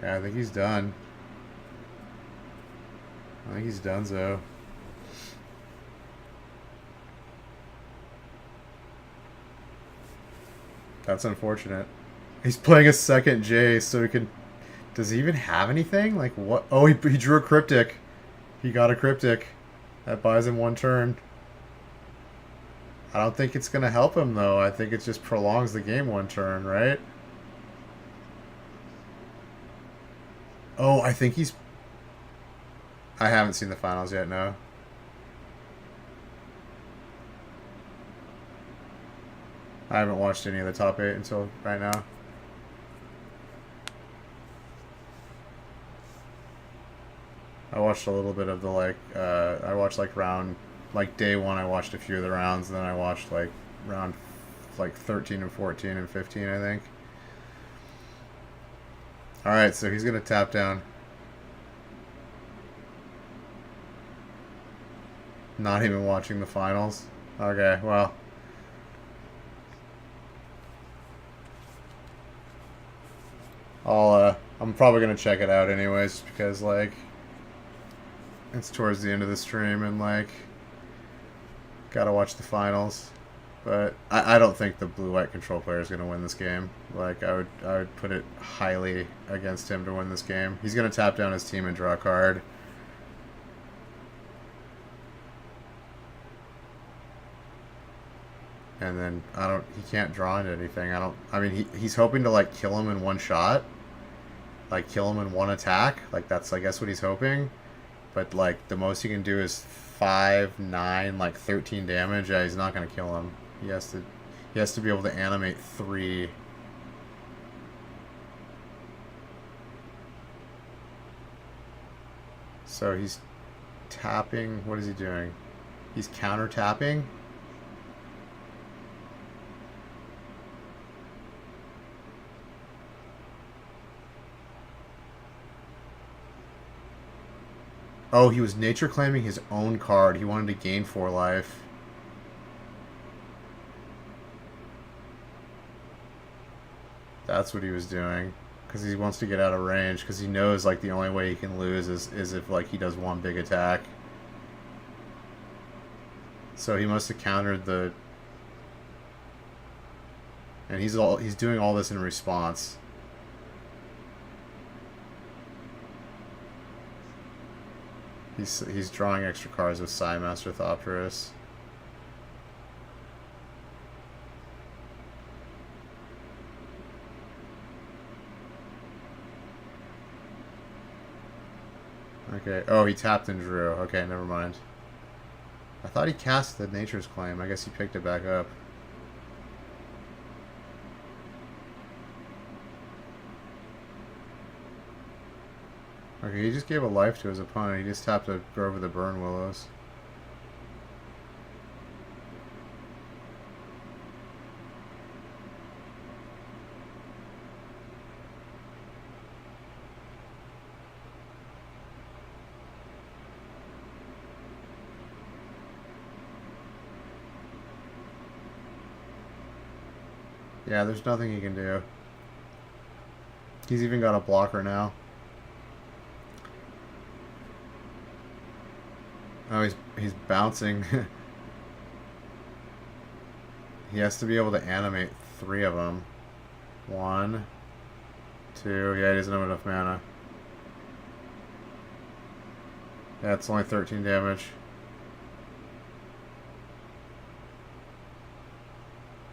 Yeah, I think he's done. I think he's donezo. That's unfortunate. He's playing a second J, so he can... Does he even have anything? Like, what? Oh, he drew a Cryptic. He got a Cryptic. That buys him one turn. I don't think it's going to help him, though. I think it just prolongs the game one turn, right? Oh, I think he's... I haven't seen the finals yet, no. I haven't watched any of the top 8 until right now. I watched a little bit of the, like, I watched, like, round, like, day 1 I watched a few of the rounds, and then I watched, like, round, like, 13 and 14 and 15, I think. Alright, so he's going to tap down. Not even watching the finals. Okay, well. I'm probably going to check it out anyways, because, like, it's towards the end of the stream, and, like, gotta watch the finals. But I don't think the blue-white control player is going to win this game. Like, I would put it highly against him to win this game. He's going to tap down his team and draw a card. And then he can't draw into anything. I mean, he's hoping to, like, kill him in one shot. Like, kill him in one attack. Like, that's, I guess, what he's hoping. But, like, the most he can do is 5, 9, like, 13 damage. Yeah, he's not going to kill him. He has to be able to animate 3. So he's tapping. What is he doing? He's counter tapping. Oh, he was nature claiming his own card. He wanted to gain 4 life. That's what he was doing. Because he wants to get out of range. Because he knows, like, the only way he can lose is if, like, he does one big attack. So he must have countered the... And he's doing all this in response. He's drawing extra cards with Psymaster Thopterus. Okay. Oh, he tapped and drew. Okay, never mind. I thought he cast the Nature's Claim. I guess he picked it back up. Okay, he just gave a life to his opponent. He just tapped to go over the Burn Willows. Yeah, there's nothing he can do. He's even got a blocker now. Oh, he's bouncing. He has to be able to animate 3 of them. 1, 2. Yeah, he doesn't have enough mana. Yeah, it's only 13 damage.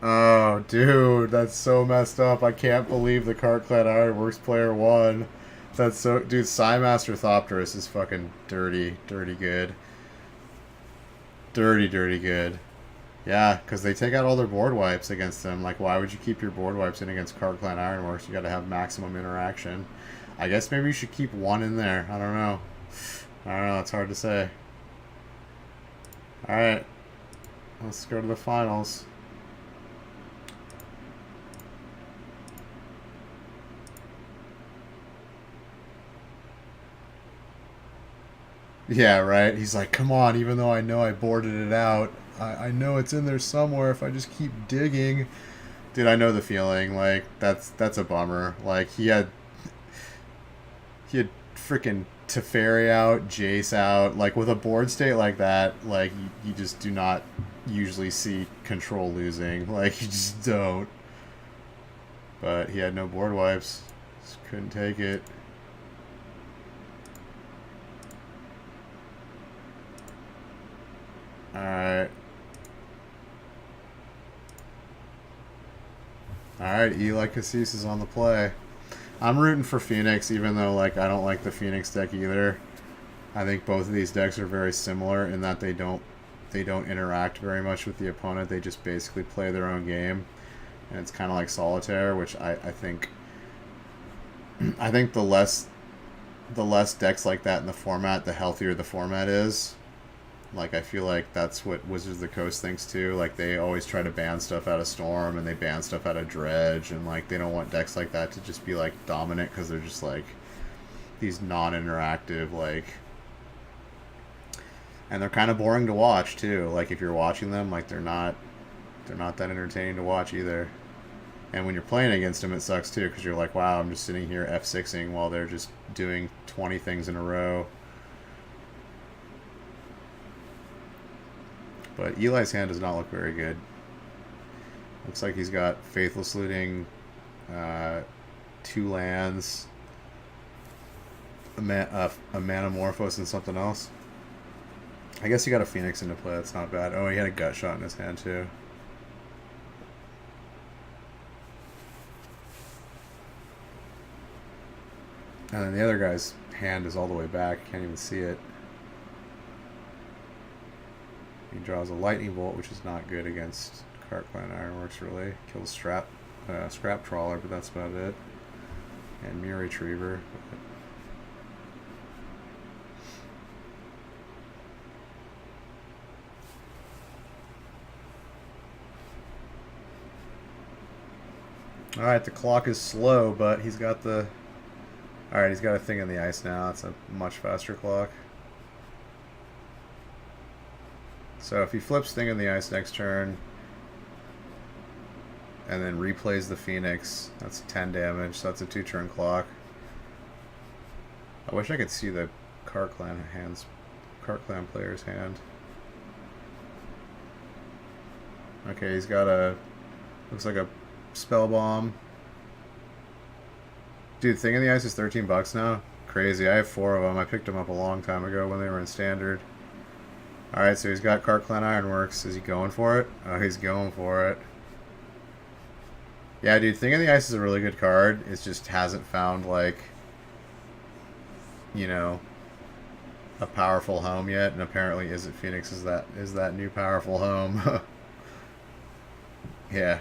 Oh, dude, that's so messed up. I can't believe the Cart Clan Ironworks player won. That's so... Dude, Psymaster Thopterus is fucking dirty, dirty good. Dirty, dirty good. Yeah, because they take out all their board wipes against them. Like, why would you keep your board wipes in against Cart Clan Ironworks? You gotta have maximum interaction. I guess maybe you should keep 1 in there. I don't know. I don't know. It's hard to say. All right. Let's go to the finals. Yeah, right. He's like, come on, even though I know I boarded it out, I know it's in there somewhere if I just keep digging. Dude, I know the feeling. Like, that's a bummer. Like, he had freaking Teferi out, Jace out. Like, with a board state like that, like, you just do not usually see control losing. Like, you just don't. But he had no board wipes. Just couldn't take it. Alright. Alright, Eli Cassis is on the play. I'm rooting for Phoenix, even though like I don't like the Phoenix deck either. I think both of these decks are very similar in that they don't interact very much with the opponent. They just basically play their own game. And it's kinda like solitaire, which I think I think the less decks like that in the format, the healthier the format is. Like, I feel like that's what Wizards of the Coast thinks too. Like, they always try to ban stuff out of Storm, and they ban stuff out of Dredge, and like, they don't want decks like that to just be like dominant because they're just like these non-interactive, like, and they're kind of boring to watch too. Like, if you're watching them, like, they're not that entertaining to watch either. And when you're playing against them, it sucks too because you're like, wow, I'm just sitting here F6ing while they're just doing 20 things in a row. But Eli's hand does not look very good. Looks like he's got Faithless Looting, 2 lands, a Manamorphose, and something else. I guess he got a Phoenix into play. That's not bad. Oh, he had a Gut Shot in his hand too. And then the other guy's hand is all the way back. Can't even see it. He draws a Lightning Bolt, which is not good against Cartclan Ironworks, really. Kills Scrap Trawler, but that's about it. And Mirror Retriever. Alright, the clock is slow, but he's got the... Alright, he's got a thing in the ice now. It's a much faster clock. So if he flips Thing in the Ice next turn, and then replays the Phoenix, that's 10 damage, so that's a 2-turn clock. I wish I could see the Cartclan player's hand. Okay, he's got a, looks like a Spell Bomb. Dude, Thing in the Ice is 13 bucks now? Crazy, I have 4 of them. I picked them up a long time ago when they were in Standard. Alright, so he's got Cartclan Ironworks. Is he going for it? Oh, he's going for it. Yeah, dude, Thing in the Ice is a really good card. It just hasn't found, like, you know, a powerful home yet, and apparently Izzet Phoenix is that new powerful home. Yeah.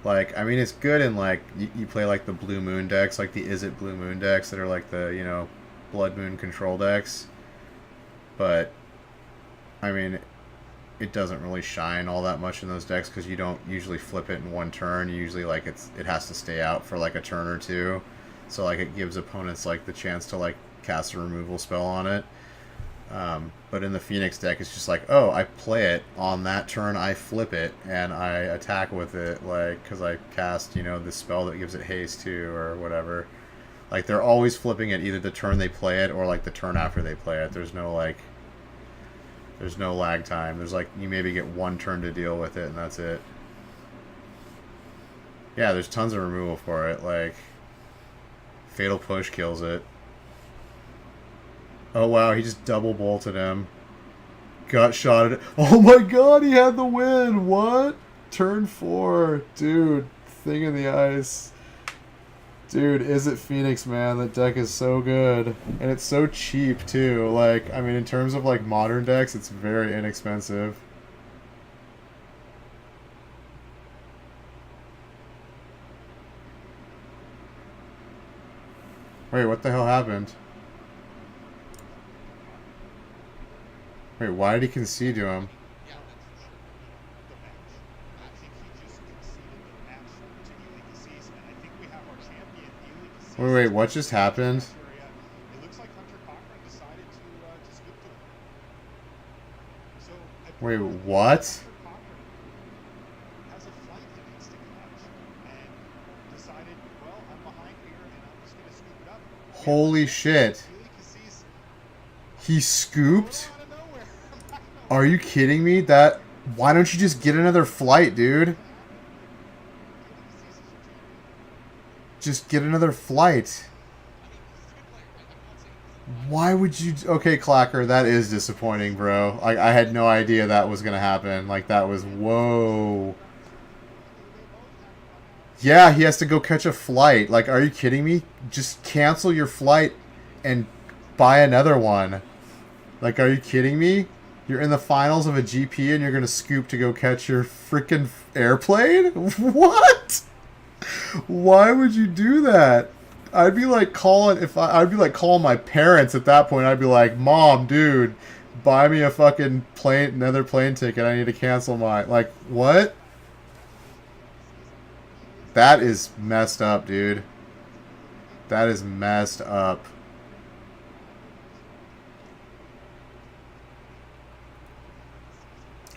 Like, I mean, it's good in, like, you play, like, the Blue Moon decks, like the Izzet Blue Moon decks that are, like, the, you know, Blood Moon control decks. But, I mean, it doesn't really shine all that much in those decks because you don't usually flip it in one turn. You usually, like, it has to stay out for, like, a turn or two. So, like, it gives opponents, like, the chance to, like, cast a removal spell on it. But in the Phoenix deck, it's just like, oh, I play it. On that turn, I flip it, and I attack with it, like, because I cast, you know, this spell that gives it haste, too, or whatever. Like, they're always flipping it either the turn they play it or, like, the turn after they play it. There's no, like... There's no lag time. There's, like, you maybe get 1 turn to deal with it, and that's it. Yeah, there's tons of removal for it. Like, Fatal Push kills it. Oh, wow, he just double bolted him. Gut shot it. Oh, my God, he had the win. What? Turn 4. Dude, Thing in the Ice. Dude, Izzet Phoenix, man? That deck is so good. And it's so cheap, too. Like, I mean, in terms of, like, modern decks, it's very inexpensive. Wait, what the hell happened? Wait, why did he concede to him? Wait, what just happened? Wait, what? Holy shit. He scooped? Are you kidding me? Why don't you just get another flight, dude? Just get another flight. Why would you... Okay, Clacker, that is disappointing, bro. I had no idea that was going to happen. Like, that was... Whoa. Yeah, he has to go catch a flight. Like, are you kidding me? Just cancel your flight and buy another one. Like, are you kidding me? You're in the finals of a GP and you're going to scoop to go catch your freaking airplane? What? Why would you do that? I'd be like calling I'd be like calling my parents at that point. I'd be like, "Mom, dude, buy me a fucking another plane ticket. I need to cancel my..." Like, what? That is messed up, dude. That is messed up.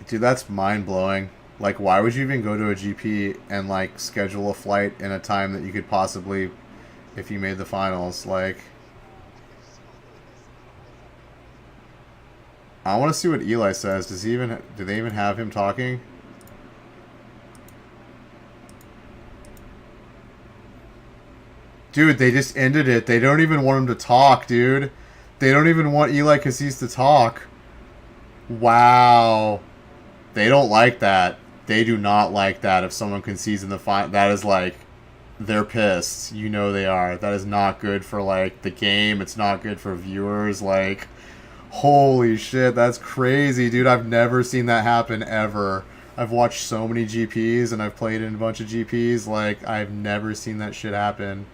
Dude, that's mind-blowing. Like, why would you even go to a GP and, like, schedule a flight in a time that you could possibly, if you made the finals? Like, I want to see what Eli says. Do they even have him talking? Dude, they just ended it. They don't even want him to talk, dude. They don't even want Eli Cassis to talk. Wow. They don't like that. They do not like that if someone concedes in the final. That is like, they're pissed. You know they are. That is not good for, like, the game. It's not good for viewers. Like, holy shit, that's crazy, dude. I've never seen that happen ever. I've watched so many GPs and I've played in a bunch of GPs. Like, I've never seen that shit happen.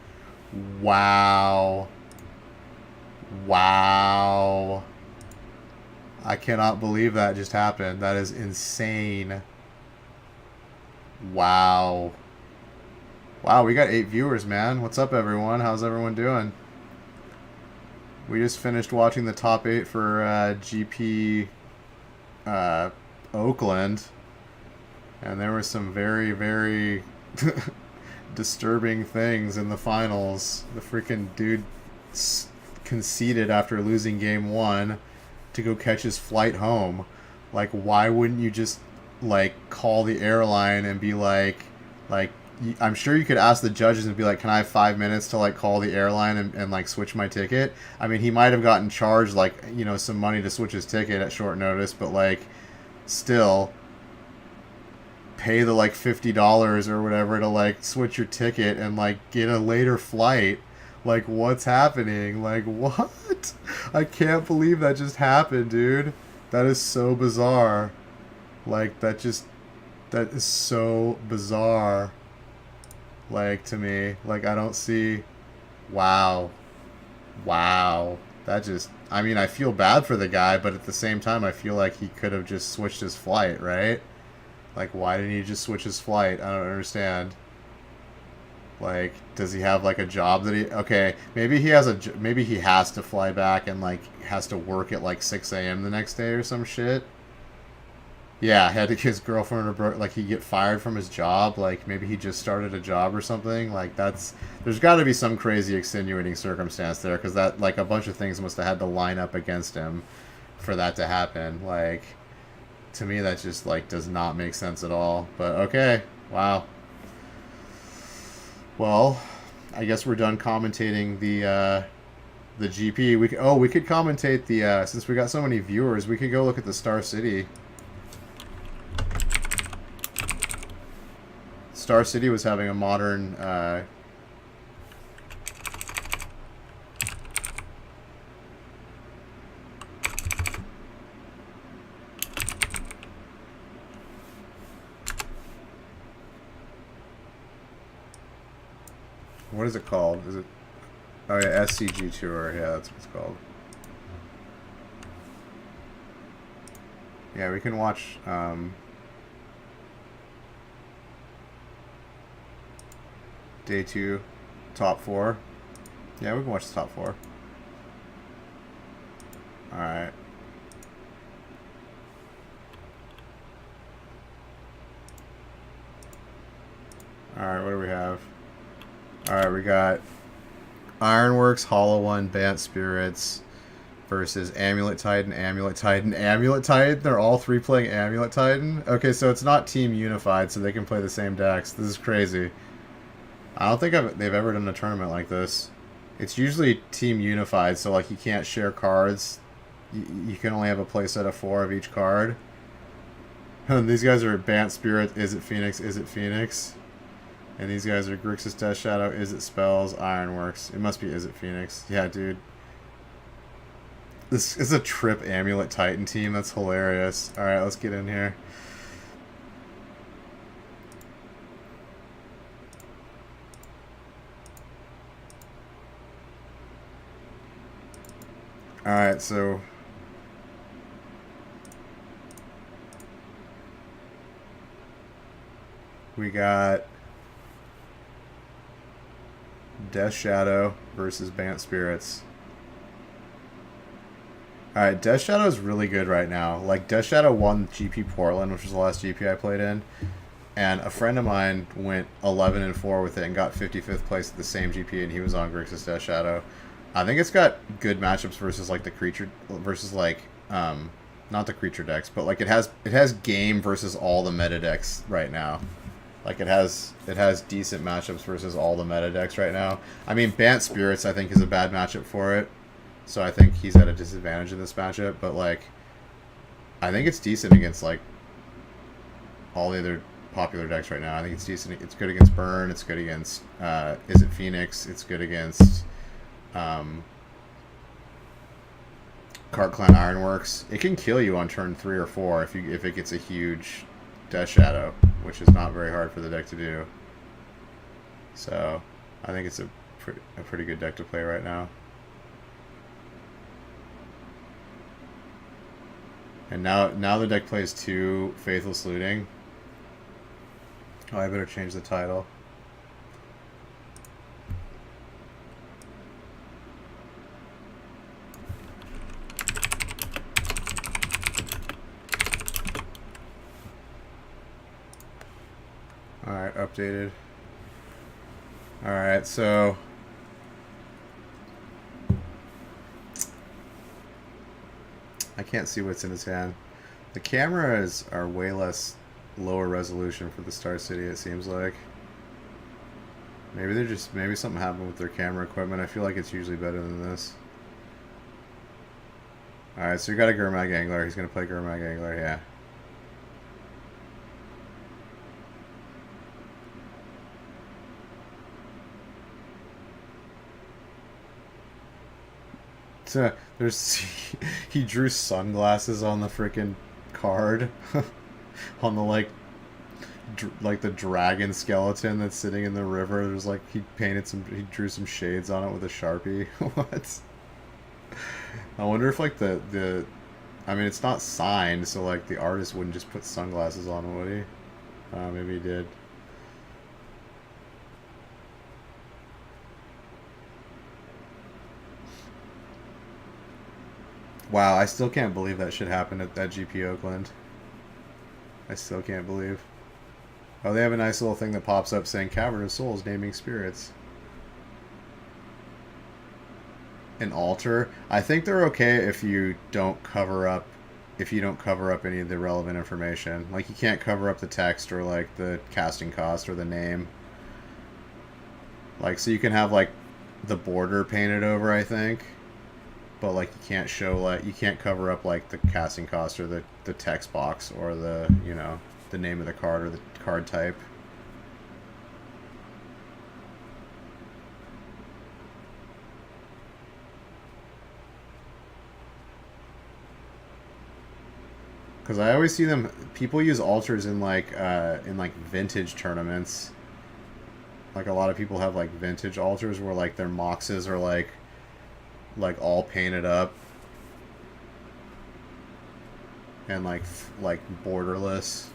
Wow. Wow. I cannot believe that just happened. That is insane. Wow. Wow, we got 8 viewers, man. What's up, everyone? How's everyone doing? We just finished watching the top 8 for GP Oakland. And there were some very, very disturbing things in the finals. The freaking dude conceded after losing game 1 to go catch his flight home. Like, why wouldn't you just, like, call the airline and be like, I'm sure you could ask the judges and be like, can I have 5 minutes to, like, call the airline and like, switch my ticket? I mean, he might have gotten charged, like, you know, some money to switch his ticket at short notice, but, like, still, pay the, like, $50 or whatever to, like, switch your ticket and, like, get a later flight. Like, what's happening? Like, what? I can't believe that just happened, dude. That is so bizarre. Like, that is so bizarre. Like, to me. Like, I don't see... Wow. Wow. That just... I mean, I feel bad for the guy, but at the same time, I feel like he could have just switched his flight, right? Like, why didn't he just switch his flight? I don't understand. Like, does he have, like, a job that he... Okay, maybe he has maybe he has to fly back and, like, has to work at, like, 6 a.m. the next day or some shit. Yeah, had to, his girlfriend, like, he get fired from his job. Like, maybe he just started a job or something. Like, there's got to be some crazy extenuating circumstance there, because that, like, a bunch of things must have had to line up against him for that to happen. Like, to me, that just, like, does not make sense at all. But, okay. Wow. Well, I guess we're done commentating the GP. We could commentate the since we got so many viewers, we could go look at the Star City. Star City was having a modern what is it called? Is it... Oh yeah, SCG Tour. Yeah, that's what it's called. Yeah, we can watch day 2, top 4. Yeah, we can watch the top 4. Alright. Alright, what do we have? Alright, we got Ironworks, Hollow One, Bant Spirits versus Amulet Titan, Amulet Titan, Amulet Titan. They're all 3 playing Amulet Titan. Okay, so it's not team unified, so they can play the same decks. This is crazy. I don't think they've ever done a tournament like this. It's usually team unified, so like you can't share cards. You can only have a playset of 4 of each card. And these guys are Bant Spirit, Is It Phoenix, Is It Phoenix? And these guys are Grixis Death Shadow, Is It Spells, Ironworks. It must be Is It Phoenix. Yeah, dude. This is a trip Amulet Titan team. That's hilarious. Alright, let's get in here. Alright, so we got Death Shadow versus Bant Spirits. Alright, Death Shadow is really good right now. Like, Death Shadow won GP Portland, which was the last GP I played in. And a friend of mine went 11-4 with it and got 55th place at the same GP, and he was on Grixis Death Shadow. I think it's got good matchups versus, like, the creature... Versus, like, not the creature decks, but, like, it has game versus all the meta decks right now. Like, it has decent matchups versus all the meta decks right now. I mean, Bant Spirits, I think, is a bad matchup for it. So I think he's at a disadvantage in this matchup. But, like, I think it's decent against, like, all the other popular decks right now. I think it's decent. It's good against Burn. It's good against Is It Phoenix. It's good against Cart Clan Ironworks. It can kill you on turn 3 or 4 if it gets a huge Death Shadow, which is not very hard for the deck to do. So I think it's a pretty good deck to play right now. And now the deck plays 2 Faithless Looting. Oh, I better change the title. Alright, updated. Alright, so... I can't see what's in his hand. The cameras are way lower resolution for the Star City, it seems like. Maybe something happened with their camera equipment. I feel like it's usually better than this. Alright, so you got a Gurmag Angler. He's going to play Gurmag Angler, yeah. So, he drew sunglasses on the freaking card. On the, like the dragon skeleton that's sitting in the river. There's like, he drew some shades on it with a Sharpie. What? I wonder if like I mean, it's not signed, so like the artist wouldn't just put sunglasses on, would he? Maybe he did. Wow, I still can't believe that shit happened at that GP Oakland. I still can't believe. Oh, they have a nice little thing that pops up saying Cavern of Souls naming spirits. An altar. I think they're okay if you don't cover up any of the relevant information. Like, you can't cover up the text or like the casting cost or the name. Like, so you can have like the border painted over, I think. But like you can't show, like, you can't cover up like the casting cost or the text box or the, you know, the name of the card or the card type. Because I always see people use altars in like vintage tournaments. Like, a lot of people have like vintage altars where like their moxes are like all painted up. and like borderless.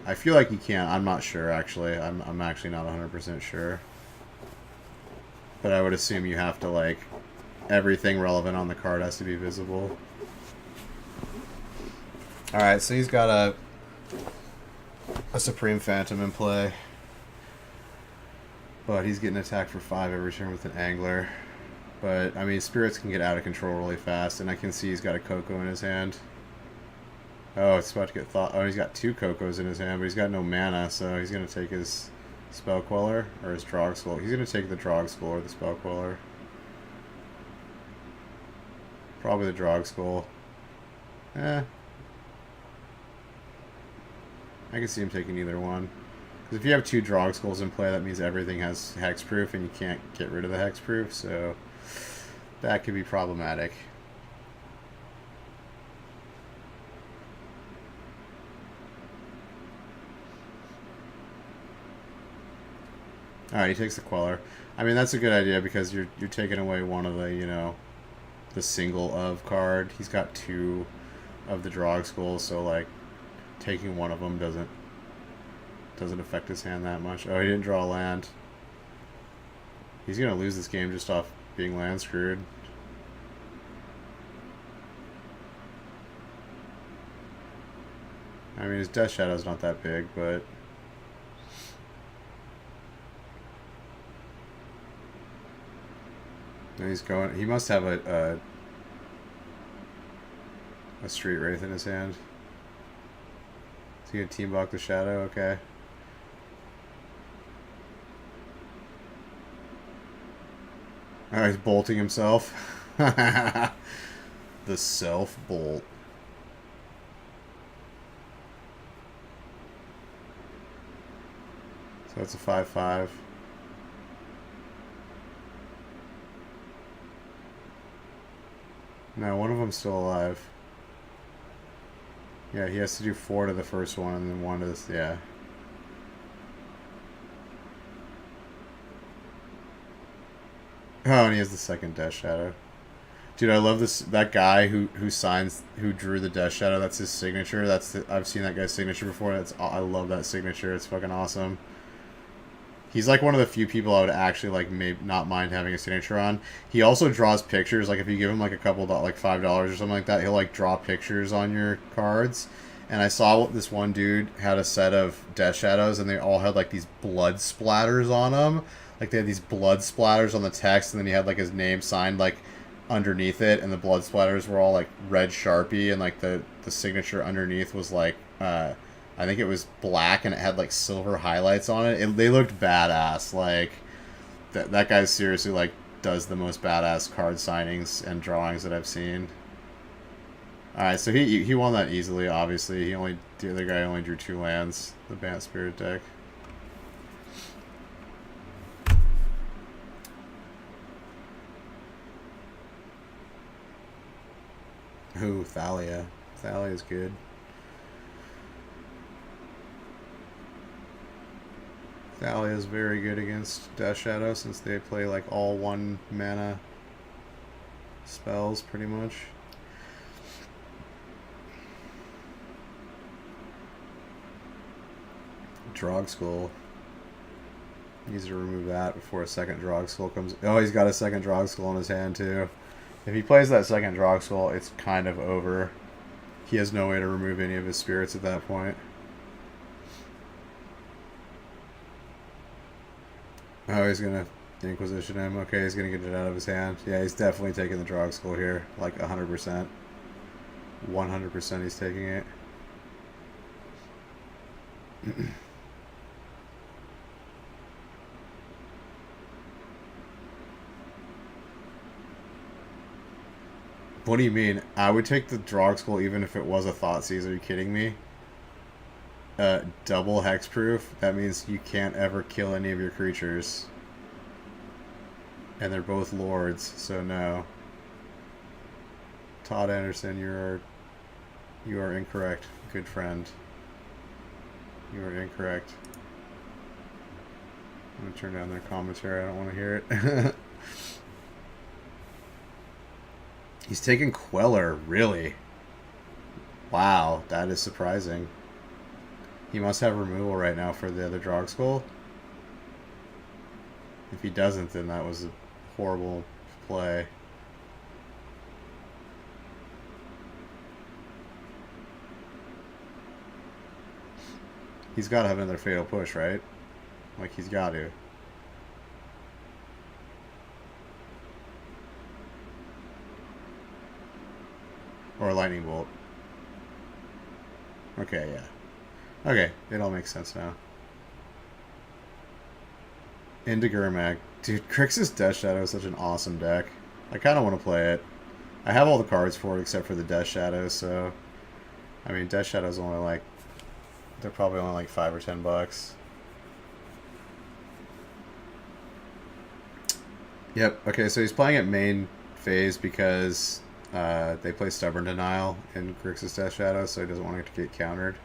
I feel like you can't. I'm not sure actually. I'm actually not 100% sure. But I would assume you have to like everything relevant on the card has to be visible. All right, so he's got a Supreme Phantom in play, but he's getting attacked for 5 every turn with an Angler. But I mean, spirits can get out of control really fast, and I can see he's got a Coco in his hand. Oh, it's about to get thought. Oh, he's got 2 Cocos in his hand, but he's got no mana, so he's gonna take his Spell Queller or his Drog Skull. He's gonna take the Drog Skull or the Spell Queller. Probably the Drog Skull. I can see him taking either one. Because if you have 2 Drog Skulls in play, that means everything has Hexproof, and you can't get rid of the Hexproof, so that could be problematic. Alright, he takes the Queller. I mean, that's a good idea because you're taking away one of the, you know, the single of card. He's got 2 of the Drog Skulls, so like taking one of them doesn't affect his hand that much. Oh, he didn't draw a land. He's gonna lose this game just off being land screwed. I mean, his Death Shadow's not that big, but he's going. He must have a Street Wraith in his hand. Is he gonna team block the Shadow? Okay. Oh, he's bolting himself. The self bolt. So that's a 5/5. No, one of them's still alive. Yeah, he has to do 4 to the first one and then 1 to this. Yeah. Oh, and he has the second Death Shadow. Dude, I love this. That guy who drew the Death Shadow. That's his signature. I've seen that guy's signature before. I love that signature. It's fucking awesome. He's like one of the few people I would actually like maybe not mind having a signature on. He also draws pictures. Like if you give him like a couple like $5 or something like that, he'll like draw pictures on your cards. And I saw this one dude had a set of Death Shadows, and they all had like these blood splatters on them. Like they had these blood splatters on the text, and then he had like his name signed like underneath it, and the blood splatters were all like red Sharpie, and like the signature underneath was like I think it was black, and it had like silver highlights on it. They looked badass. Like that guy seriously like does the most badass card signings and drawings that I've seen. All right, so he won that easily. Obviously, the other guy only drew 2 lands. The Bant Spirit deck. Ooh, Thalia. Thalia's good. Thalia is very good against Death Shadow since they play like all 1 mana spells pretty much. Drog Skull. Needs to remove that before a second Drog Skull comes. Oh, he's got a second Drog Skull in his hand too. If he plays that second Drog Skull, it's kind of over. He has no way to remove any of his spirits at that point. Oh, he's gonna Inquisition him. Okay, he's gonna get it out of his hand. Yeah, he's definitely taking the Drog Skull here. Like 100%. 100% he's taking it. What do you mean? I would take the Drog Skull even if it was a Thoughtseize. Are you kidding me? Double hexproof. That means you can't ever kill any of your creatures. And they're both lords, so no. Todd Anderson, you are incorrect, good friend. You are incorrect. I'm gonna turn down their commentary. I don't want to hear it. He's taking Queller, really? Wow, that is surprising. He must have removal right now for the other Drog Skull. If he doesn't, then that was a horrible play. He's got to have another Fatal Push, right? Like, he's got to. Or a Lightning Bolt. Okay, yeah. Okay, it all makes sense now. Into Gurmag. Dude, Grixis Death Shadow is such an awesome deck. I kind of want to play it. I have all the cards for it except for the Death Shadow, so... I mean, Death Shadow's only like... They're probably only like $5 or $10. Yep, okay, so he's playing at main phase because they play Stubborn Denial in Grixis Death Shadow, so he doesn't want it to get countered.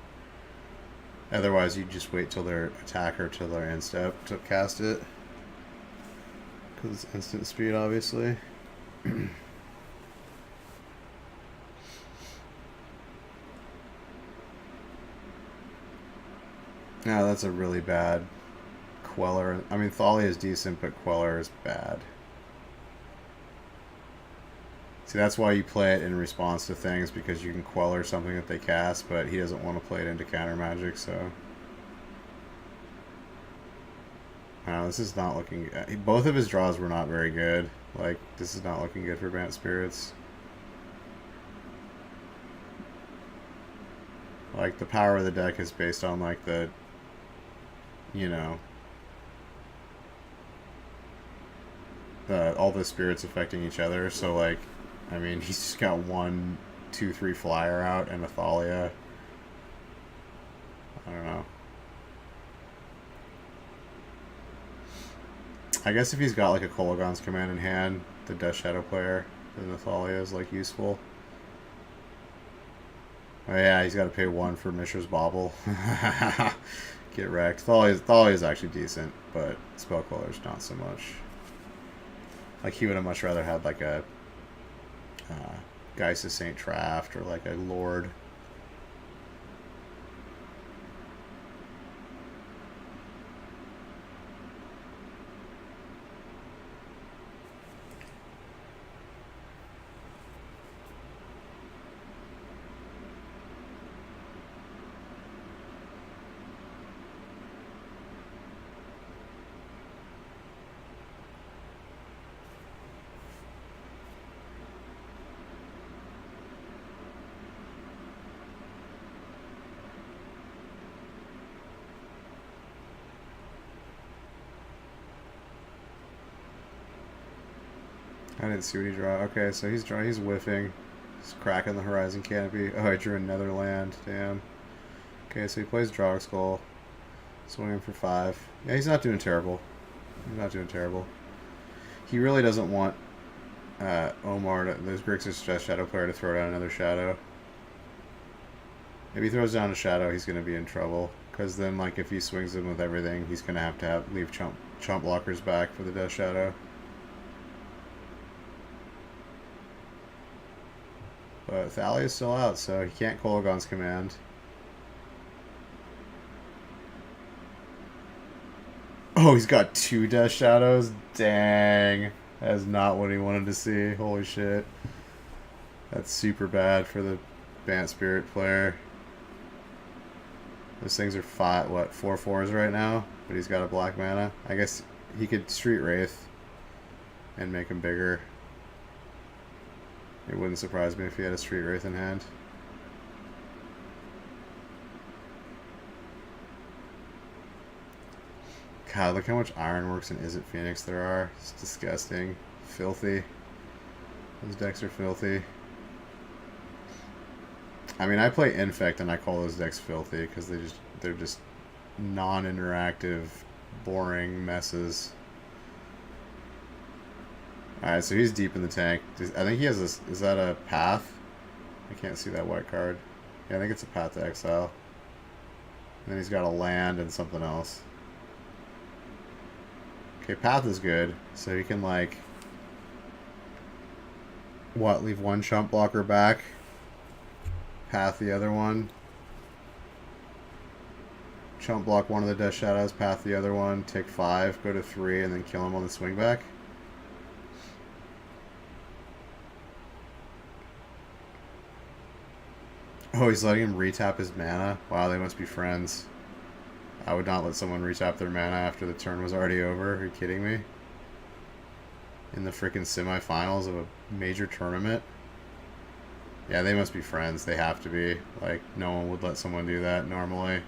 Otherwise, you just wait till their attacker till their end step to cast it. Because it's instant speed, obviously. No, that's a really bad Queller. I mean, Thalia is decent, but Queller is bad. See, that's why you play it in response to things, because you can Queller something that they cast, but he doesn't want to play it into counter magic, so... Wow, this is not looking... Both of his draws were not very good. Like, this is not looking good for Bant Spirits. Like, the power of the deck is based on, like, the... You know... all the spirits affecting each other, so, like... I mean, he's just got 1, 2, 3 flyer out and a Thalia. I don't know. I guess if he's got like a Kolaghan's Command in hand, the Death Shadow player, then the Thalia is like useful. Oh yeah, he's got to pay 1 for Mishra's Bauble. Get wrecked. Thalia is actually decent, but Spell Queller's not so much. Like, he would have much rather had like a Geist of Saint Traft or like a Lord. I didn't see what he drew. Okay, so he's whiffing. He's cracking the Horizon Canopy. Oh, I drew another land. Damn. Okay, so he plays Drog Skull. Swinging for 5. Yeah, he's not doing terrible. He's not doing terrible. He really doesn't want Omar, this Grixis Death Shadow player, to throw down another Shadow. If he throws down a Shadow, he's going to be in trouble. Because then, like, if he swings him with everything, he's going to have leave chump blockers back for the Death Shadow. But Thalia is still out, so he can't Kolaghan's Command. Oh, he's got 2 Death Shadows? Dang. That is not what he wanted to see. Holy shit. That's super bad for the Bant Spirit player. Those things are 4/4s right now, but he's got a black mana. I guess he could Street Wraith and make him bigger. It wouldn't surprise me if he had a Street Wraith in hand. God, look how much Ironworks and Izzet Phoenix there are. It's disgusting. Filthy. Those decks are filthy. I mean, I play Infect and I call those decks filthy because they're just non-interactive, boring messes. Alright, so he's deep in the tank. I think he has this. Is that a Path? I can't see that white card. Yeah, I think it's a Path to Exile. And then he's got a land and something else. Okay, Path is good. So he can, like... What, leave 1 chump blocker back? path the other one. Chump block one of the Death Shadows, path the other one, take 5, go to 3, and then kill him on the swing back. Oh, he's letting him retap his mana? Wow, they must be friends. I would not let someone retap their mana after the turn was already over. Are you kidding me? In the freaking semifinals of a major tournament? Yeah, they must be friends. They have to be. Like, no one would let someone do that normally.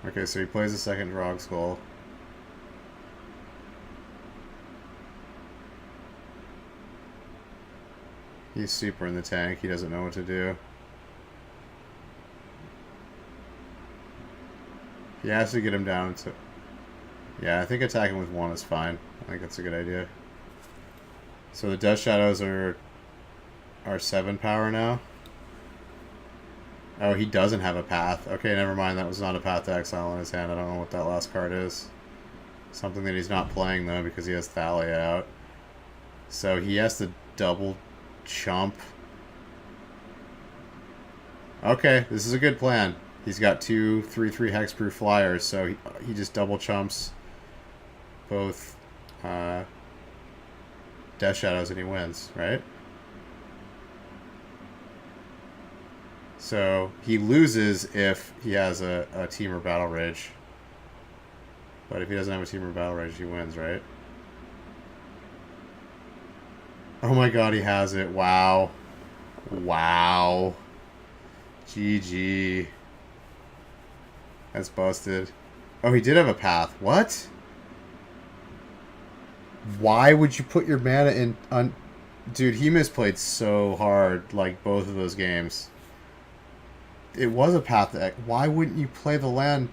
Okay, so he plays a second Drog Skull. He's super in the tank. He doesn't know what to do. He has to get him down to... Yeah, I think attacking with 1 is fine. I think that's a good idea. So the Death Shadows are 7 power now. Oh, he doesn't have a path. Okay, never mind. That was not a path to exile in his hand. I don't know what that last card is. Something that he's not playing, though, because he has Thalia out. So he has to double chump. Okay, this is a good plan. He's got 2 3/3 hexproof flyers, so he just double chumps both Death Shadows and he wins, right? So he loses if he has a Teamer Battle Rage. But if he doesn't have a Teamer Battle Rage, he wins, right? Oh my god, he has it. Wow. Wow. GG. That's busted. Oh, he did have a path. What? Why would you put your mana in... Dude, he misplayed so hard, like, both of those games. It was a path to... Why wouldn't you play the land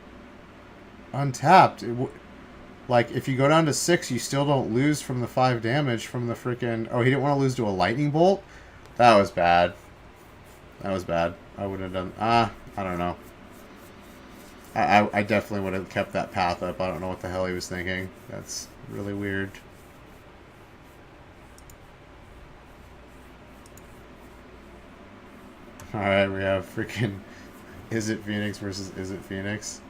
untapped? Like, if you go down to 6, you still don't lose from the 5 damage from the freaking... Oh, he didn't want to lose to a lightning bolt? That was bad. That was bad. I wouldn't have done... I don't know. I definitely would have kept that path up. I don't know what the hell he was thinking. That's really weird. Alright, we have freaking... Is it Phoenix versus Is it Phoenix?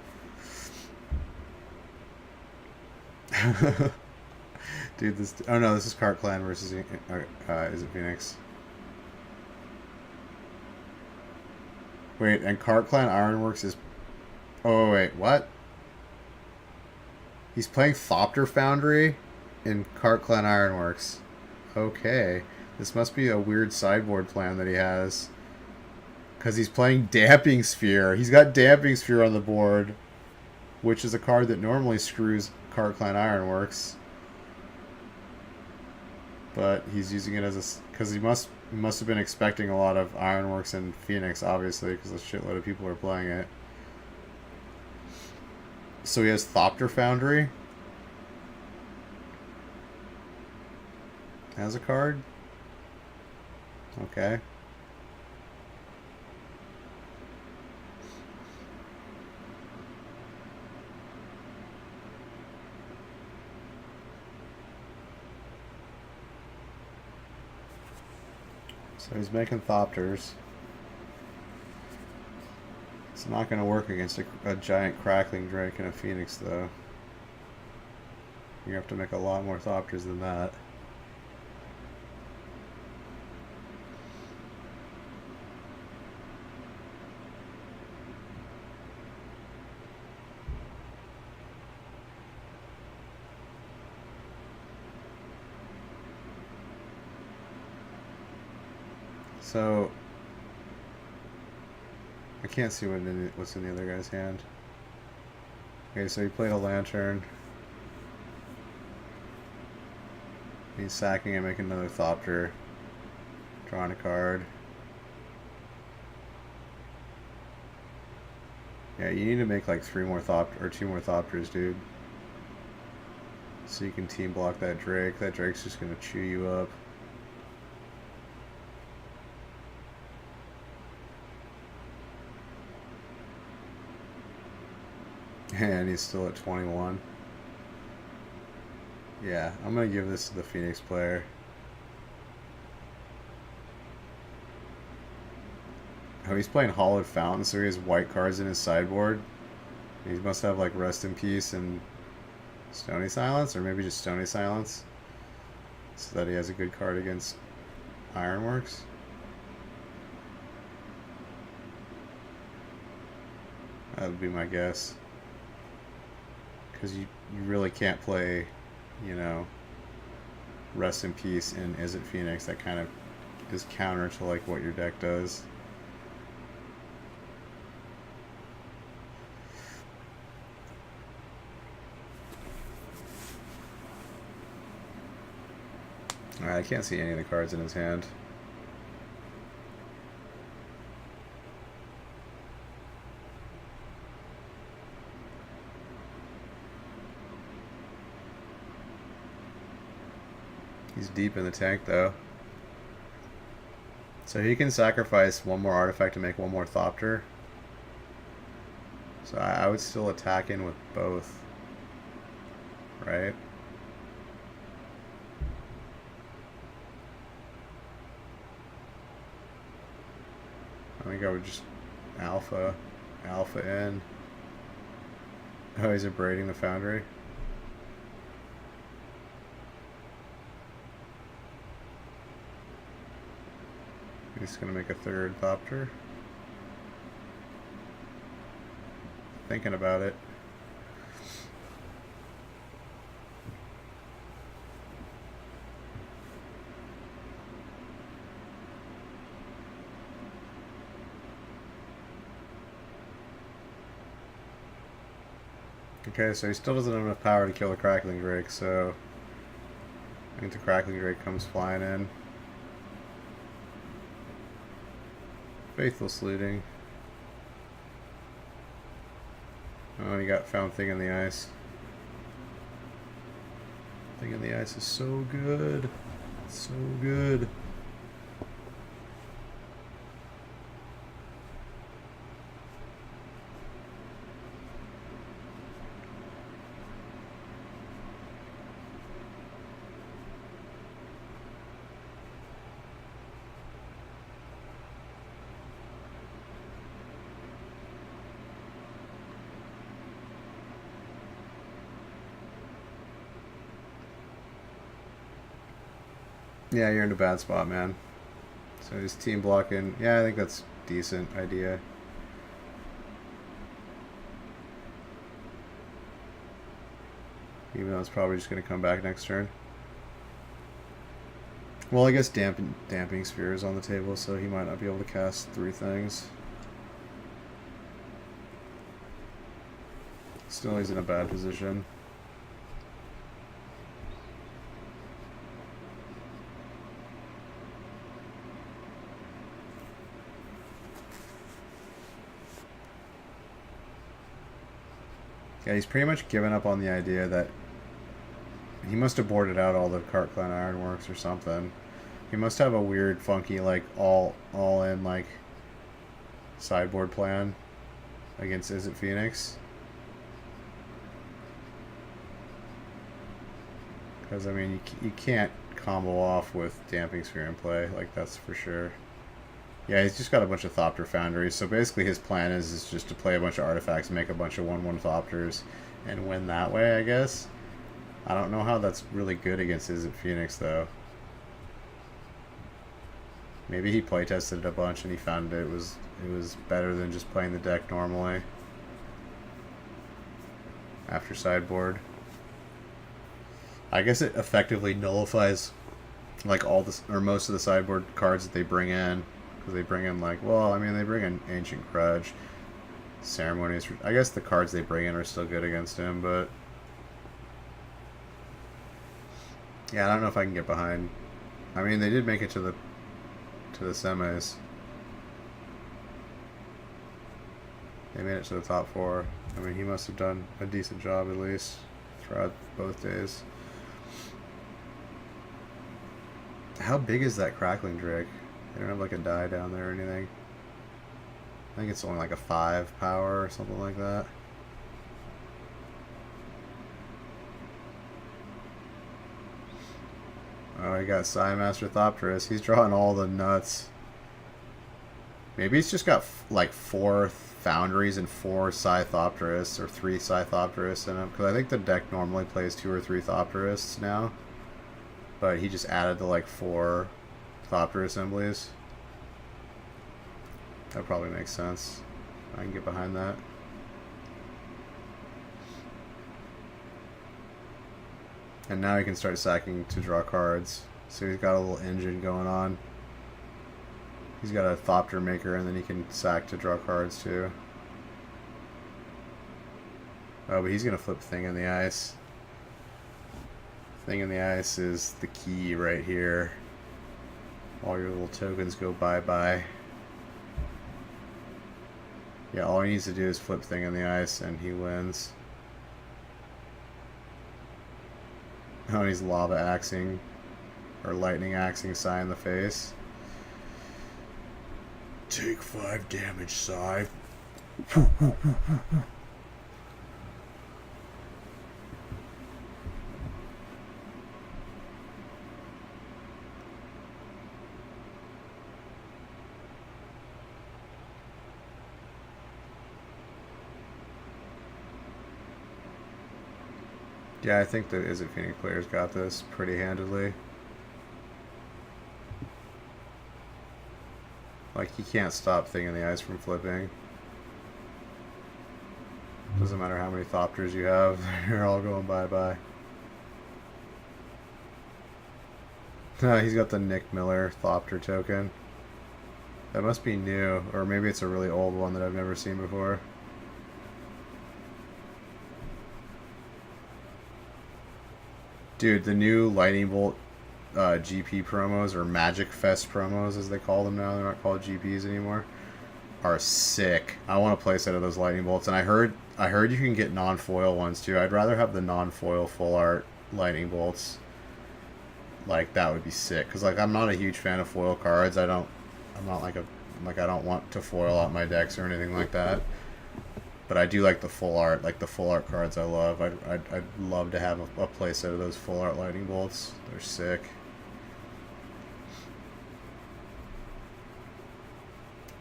Dude, this... Oh no, this is Cart Clan versus Is it Phoenix? Wait, and Cart Clan Ironworks is... Oh, wait, what? He's playing Thopter Foundry in Cart Clan Ironworks. Okay. This must be a weird sideboard plan that he has. Because he's playing Damping Sphere. He's got Damping Sphere on the board, which is a card that normally screws Cart Clan Ironworks. But he's using it as a... Because he must have been expecting a lot of Ironworks and Phoenix, obviously, because a shitload of people are playing it. So he has Thopter Foundry as a card. Okay. So he's making Thopters. It's not going to work against a giant crackling drake and a phoenix, though. You have to make a lot more Thopters than that. So... I can't see what's in the other guy's hand. Okay, so he played a Lantern. He's sacking and making another Thopter. Drawing a card. Yeah, you need to make like 3 more Thopters, or 2 more Thopters, dude. So you can team block that Drake. That Drake's just gonna chew you up. And he's still at 21. Yeah, I'm gonna give this to the Phoenix player. Oh, he's playing Hollowed Fountain, so he has white cards in his sideboard. He must have like Rest in Peace and Stony Silence, or maybe just Stony Silence, so that he has a good card against Ironworks. That would be my guess. Because you really can't play, you know, Rest in Peace in Is It Phoenix. That kind of is counter to like what your deck does. Alright, I can't see any of the cards in his hand. He's deep in the tank though. So he can sacrifice one more artifact to make one more Thopter. So I would still attack in with both. Right? I think I would just alpha in. Oh, he's abrading the Foundry. He's gonna make a third Thopter. Thinking about it. Okay, so he still doesn't have enough power to kill the Crackling Drake, so I think the Crackling Drake comes flying in. Faithless Looting. Oh, and he got found Thing in the Ice. Thing in the Ice is so good. So good. Yeah, you're in a bad spot, man. So he's team blocking. Yeah, I think that's a decent idea. Even though it's probably just going to come back next turn. Well, I guess Damping Sphere is on the table, so he might not be able to cast 3 things. Still, he's in a bad position. Yeah, he's pretty much given up on the idea that he must have boarded out all the Cart Clan Ironworks or something. He must have a weird, funky, like all in like sideboard plan against Is It Phoenix. Because I mean, you can't combo off with Damping Sphere in play, like that's for sure. Yeah, he's just got a bunch of Thopter Foundries, so basically his plan is just to play a bunch of artifacts, make a bunch of 1/1 Thopters, and win that way, I guess. I don't know how that's really good against Is It Phoenix, though. Maybe he playtested it a bunch and he found it was better than just playing the deck normally. After sideboard. I guess it effectively nullifies like all this or most of the sideboard cards that they bring in. Because they bring in like, well, I mean, they bring in Ancient Grudge, Ceremonies. I guess the cards they bring in are still good against him, but yeah, I don't know if I can get behind. I mean, they did make it to the semis. They made it to the top 4. I mean, he must have done a decent job at least throughout both days. How big is that Crackling Drake? They don't have like a die down there or anything. I think it's only like a 5 power or something like that. Oh, he got Master Thopterus. He's drawing all the nuts. Maybe he's just got like 4 Foundries and 4 Thopterus, or 3 Thopterus in him. Because I think the deck normally plays 2 or 3 Thopterus now. But he just added the like 4 Thopter assemblies. That probably makes sense. I can get behind that. And now he can start sacking to draw cards. So he's got a little engine going on. He's got a Thopter maker, and then he can sack to draw cards too. Oh, but he's going to flip Thing in the Ice. Thing in the Ice is the key right here. All your little tokens go bye-bye. Yeah, all he needs to do is flip Thing in the Ice, and he wins. Oh, and he's lava axing, or lightning axing Psy in the face. Take 5 damage, Psy. Yeah, I think the Is It Phoenix players got this pretty handily. Like, he can't stop Thing in the Ice from flipping. Doesn't matter how many Thopters you have, they're all going bye-bye. He's got the Nick Miller Thopter token. That must be new, or maybe it's a really old one that I've never seen before. Dude, the new Lightning Bolt GP promos, or Magic Fest promos as they call them now, they're not called GPs anymore, are sick. I want a playset of those Lightning Bolts, and I heard you can get non-foil ones too. I'd rather have the non-foil full art Lightning Bolts. Like, that would be sick, because like I'm not a huge fan of foil cards. I don't want to foil out my decks or anything like that. But I do like the full art, cards I love. I'd love to have a playset of those full art Lightning Bolts. They're sick.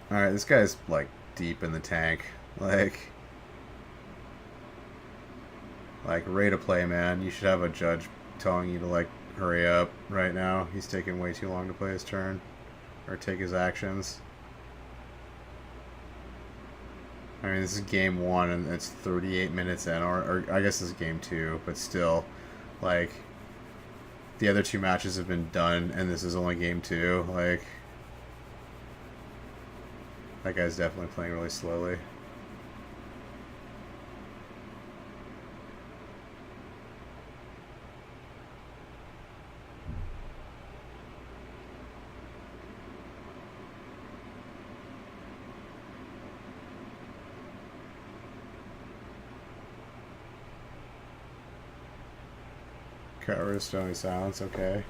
Alright, this guy's like deep in the tank. Like ready to play, man. You should have a judge telling you to like hurry up right now. He's taking way too long to play his turn or take his actions. I mean, this is game 1 and it's 38 minutes in, or I guess this is game 2, but still, like, the other 2 matches have been done and this is only game 2. Like, that guy's definitely playing really slowly. Cover Stony Silence, okay.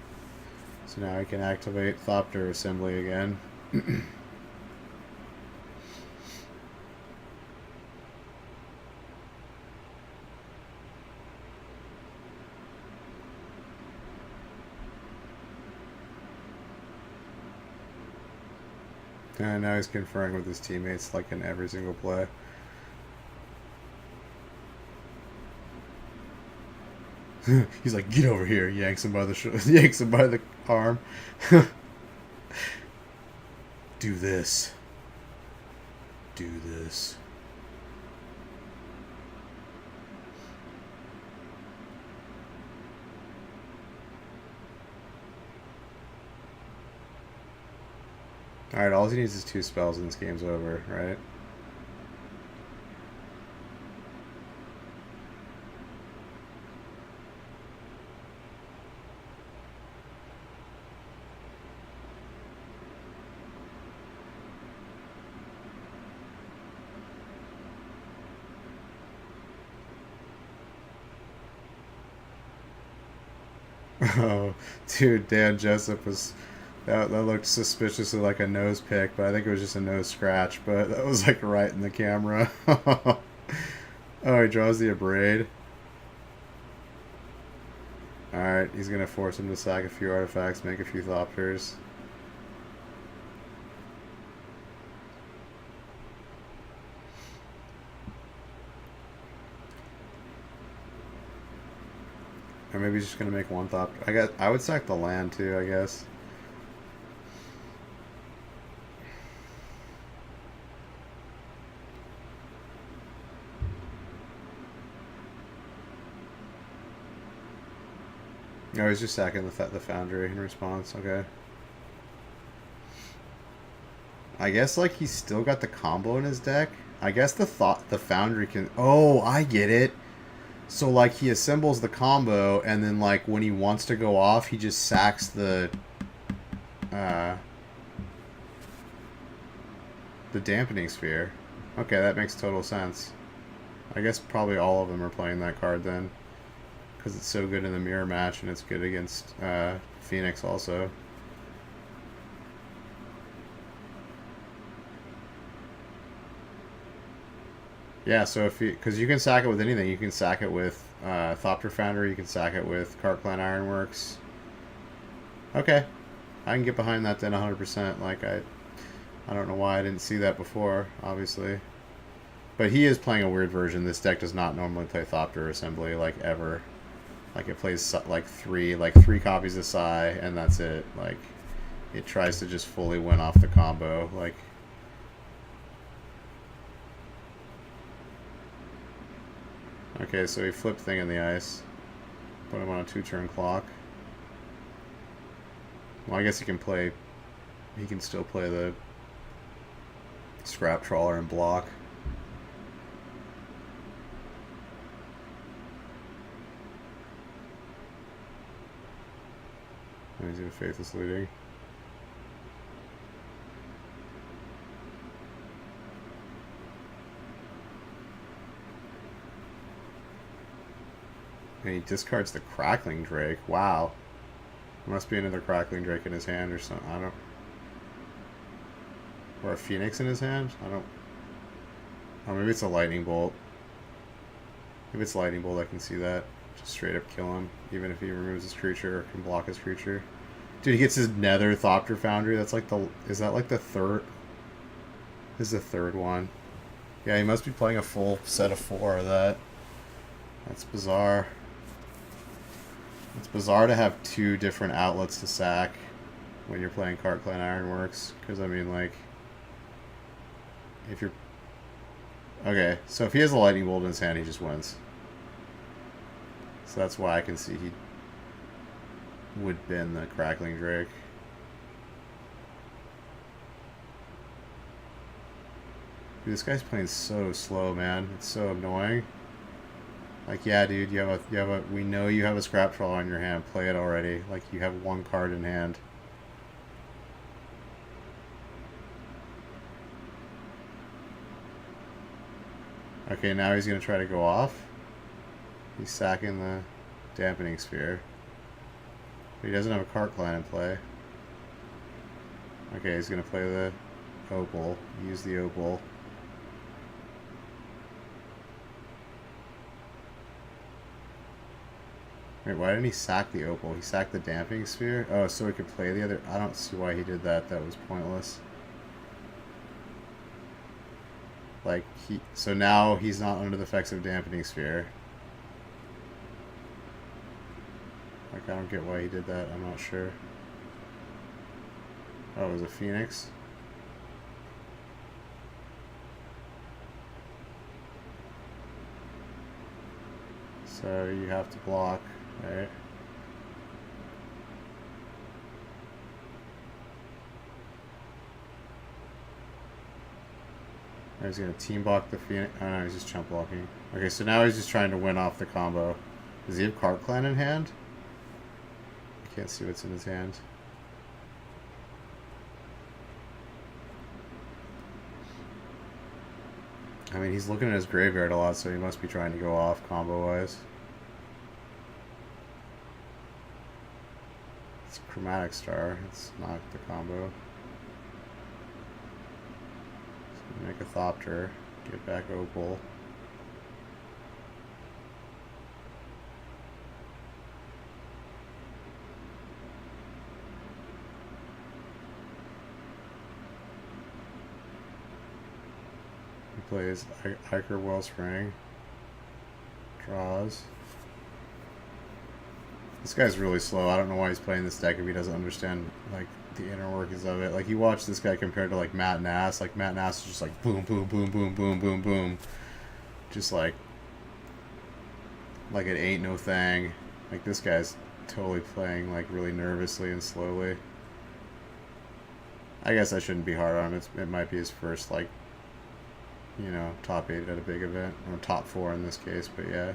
So now I can activate Thopter Assembly again. And now he's conferring with his teammates like in every single play. He's like, get over here, yanks him by the arm. Do this. Do this. Alright, all he needs is 2 spells and this game's over, right? Oh, dude, Dan Jessup was... That looked suspiciously like a nose pick, but I think it was just a nose scratch, but that was like right in the camera. Oh, he draws the Abrade. Alright, he's gonna force him to sack a few artifacts, make a few Thopters. Or maybe he's just gonna make one Thopter. I would sack the land too, I guess. No, he's just sacking the Foundry in response. Okay. I guess like he's still got the combo in his deck. I guess the Foundry can. Oh, I get it. So like he assembles the combo, and then like when he wants to go off, he just sacks the dampening sphere. Okay, that makes total sense. I guess probably all of them are playing that card then, because it's so good in the mirror match, and it's good against Phoenix also. Yeah, so if because you can sack it with anything, you can sack it with Thopter Foundry, you can sack it with Clan Ironworks. Okay, I can get behind that then 100%. Like I don't know why I didn't see that before, obviously. But he is playing a weird version. This deck does not normally play Thopter Assembly, like, ever. Like, it plays, like, three copies of Psi, and that's it. Like, it tries to just fully win off the combo. Like, okay, so he flipped Thing in the Ice. Put him on a 2-turn clock. Well, I guess he can play... He can still play the Scrap Trawler and block. And he's going to Faithless Looting. And he discards the Crackling Drake. Wow. There must be another Crackling Drake in his hand or something. I don't... Or a Phoenix in his hand? I don't... Oh, maybe it's a Lightning Bolt. If it's Lightning Bolt, I can see that. Just straight up kill him, even if he removes his creature or can block his creature. Dude, he gets his Nether Thopter Foundry. That's like the... Is that like the third... This is the third one. Yeah, he must be playing a full set of 4 of that. That's bizarre. It's bizarre to have 2 different outlets to sack when you're playing Clan Ironworks. Because, I mean, like... If you're... Okay, so if he has a Lightning Bolt in his hand, he just wins. So that's why I can see he would bin the Crackling Drake. Dude, this guy's playing so slow, man. It's so annoying. Like, yeah, dude, you have a. We know you have a Scrap Trawler on your hand. Play it already. Like, you have 1 card in hand. Okay, now he's gonna try to go off. He's sacking the Dampening Sphere. But he doesn't have a Clan in play. Okay, he's gonna play the Opal. Use the Opal. Wait, why didn't he sack the Opal? He sacked the Dampening Sphere? Oh, so he could play the other... I don't see why he did that. That was pointless. Like, so now he's not under the effects of Dampening Sphere. Like, I don't get why he did that. I'm not sure. Oh, it was a Phoenix? So you have to block, right? He's going to team block the Phoenix. Oh no, he's just chump blocking. Okay, so now he's just trying to win off the combo. Does he have Clan in hand? I can't see what's in his hand. I mean, he's looking at his graveyard a lot, so he must be trying to go off combo-wise. It's Chromatic Star. It's not the combo. So make a Thopter. Get back Opal. plays Iker Wellspring. Draws. This guy's really slow. I don't know why he's playing this deck if he doesn't understand like the inner workings of it. Like you watch this guy compared to like Matt Nass. Like Matt Nass is just like boom, boom, boom, boom, boom, boom, boom. Just like it ain't no thing. Like this guy's totally playing like really nervously and slowly. I guess I shouldn't be hard on him. It might be his first like, you know, top 8 at a big event, or top 4 in this case. But yeah.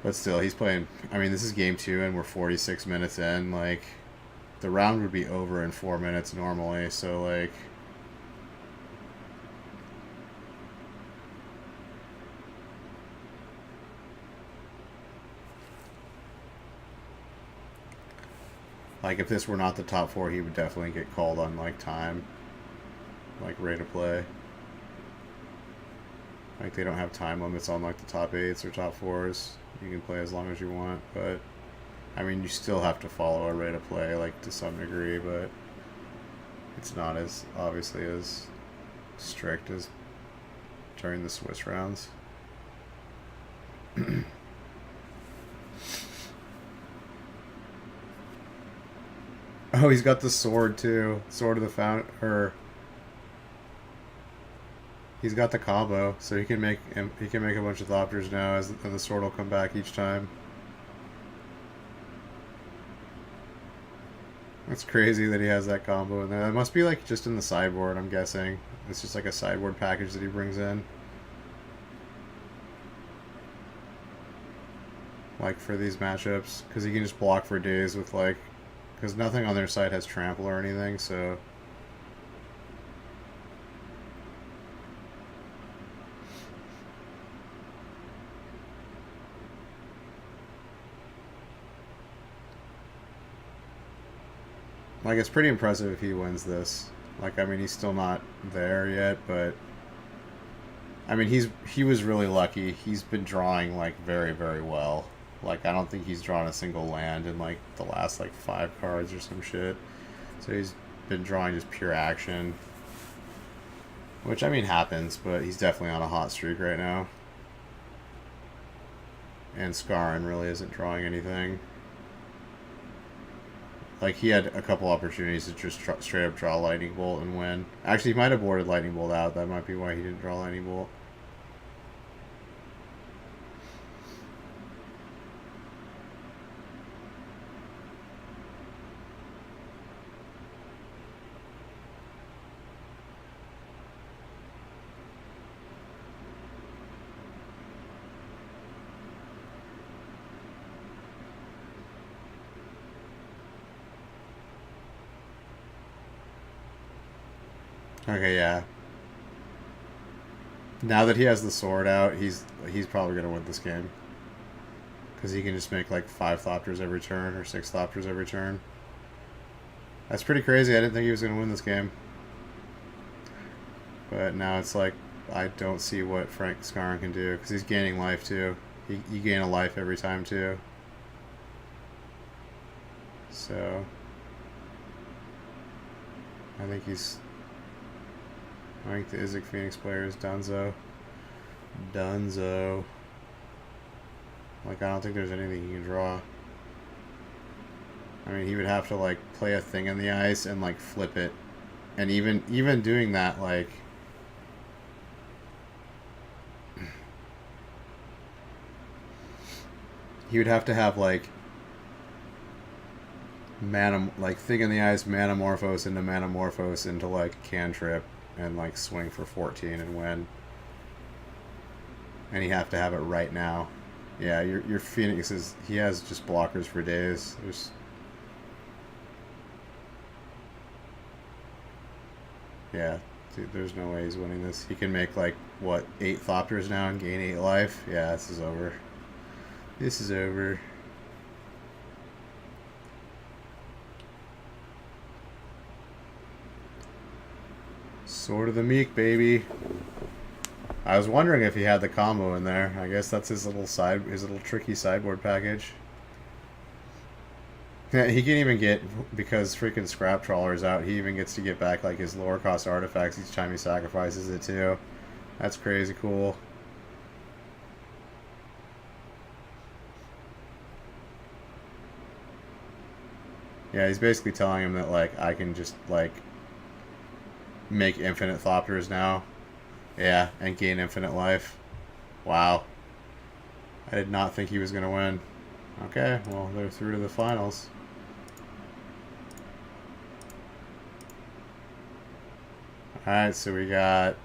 But still, he's playing. I mean, this is game 2, and we're 46 minutes in. Like, the round would be over in 4 minutes normally. So like. Like, if this were not the top 4, he would definitely get called on, like, time. Like, ready to play. Like, they don't have time limits on, like, the top 8s or top 4s. You can play as long as you want, but... I mean, you still have to follow a ready to play, like, to some degree, but... It's not as, obviously, as strict as during the Swiss rounds. Oh, he's got the sword too. Sword of the Founder. He's got the combo, so he can make a bunch of Thopters now, as the sword will come back each time. That's crazy that he has that combo in there. It must be like just in the sideboard, I'm guessing. It's just like a sideboard package that he brings in. Like for these matchups, because he can just block for days with like. Because nothing on their side has trample or anything, so... Like, it's pretty impressive if he wins this. Like, I mean, he's still not there yet, but... I mean, he was really lucky. He's been drawing, like, very, very well. Like, I don't think he's drawn a single land in, like, the last, like, 5 cards or some shit. So he's been drawing just pure action. Which, I mean, happens, but he's definitely on a hot streak right now. And Scarron really isn't drawing anything. Like, he had a couple opportunities to just straight up draw Lightning Bolt and win. Actually, he might have boarded Lightning Bolt out. That might be why he didn't draw Lightning Bolt. Okay, yeah. Now that he has the sword out, he's probably gonna win this game. Because he can just make like 5 Thopters every turn, or 6 Thopters every turn. That's pretty crazy. I didn't think he was gonna win this game. But now it's like, I don't see what Frank Scarron can do, because he's gaining life too. You gain a life every time too. So... I think the Izzet Phoenix player is Dunzo. Dunzo. Like, I don't think there's anything he can draw. I mean, he would have to, like, play a thing in the ice and, like, flip it. And even doing that, like... he would have to have, like... thing in the ice, Manamorphose into, like, Cantrip. And like swing for 14 and win. And you have to have it right now. Yeah, your Phoenix is, he has just blockers for days. Yeah, dude, there's no way he's winning this. He can make like what, 8 Thopters now and gain 8 life. Yeah, this is over. This is over. Sword of the Meek, baby. I was wondering if he had the combo in there. I guess that's his little tricky sideboard package. Yeah, he can even get, because freaking Scrap Trawler's out, he even gets to get back like his lower cost artifacts each time he sacrifices it too. That's crazy cool. Yeah, he's basically telling him that like I can just like make infinite Thopters now. Yeah, and gain infinite life. Wow. I did not think he was going to win. Okay, well, they're through to the finals. Alright, so we got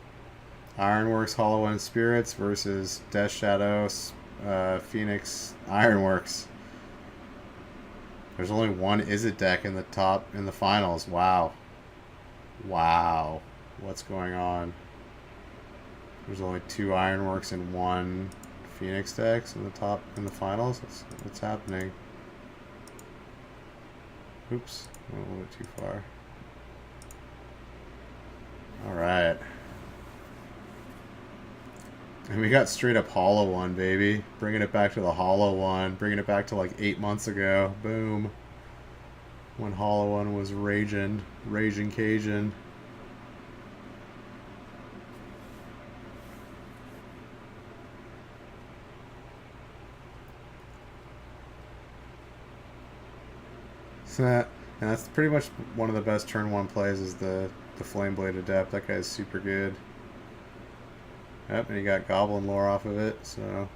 Ironworks Hollow One Spirits versus Death Shadow Phoenix Ironworks. There's only one Izzet deck in the finals. Wow. Wow. What's going on? There's only 2 Ironworks and 1 Phoenix decks in the finals. What's happening? Oops, went a little bit too far. Alright. And we got straight up Hollow One, baby. Bringing it back to the Hollow One. Bringing it back to like 8 months ago. Boom. When Hollow One was raging Cajun. And that's pretty much one of the best turn 1 plays is the Flameblade Adept. That guy's super good. Yep, and he got Goblin Lore off of it, so...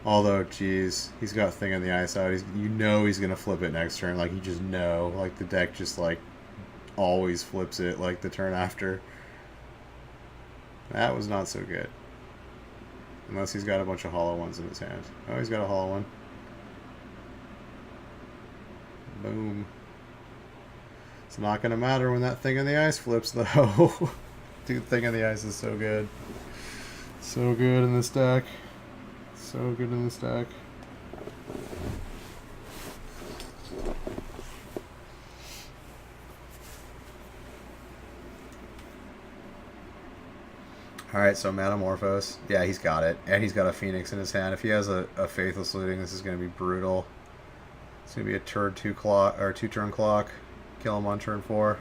Although, geez, he's got Thing on the Ice out. You know he's going to flip it next turn. Like, you just know. Like, the deck just, like, always flips it, like, the turn after. That was not so good. Unless he's got a bunch of Hollow Ones in his hand. Oh, he's got a Hollow One. Boom. It's not going to matter when that Thing on the Ice flips, though. Dude, Thing on the Ice is so good. So good in this deck. So good in this deck. Alright, so Metamorphose. Yeah, he's got it. And he's got a Phoenix in his hand. If he has a Faithless Looting, this is going to be brutal. It's going to be a turn 2 clock, or 2 turn clock. Kill him on turn 4.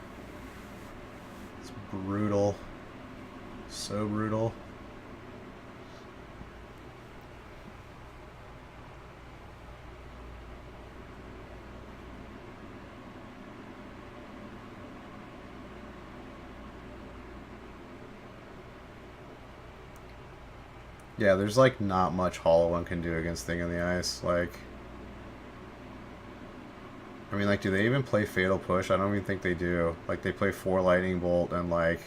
It's brutal. So brutal. Yeah, there's like not much Hollow One can do against Thing on the Ice. Like, I mean, like, do they even play Fatal Push? I don't even think they do. Like, they play 4 Lightning Bolt and like,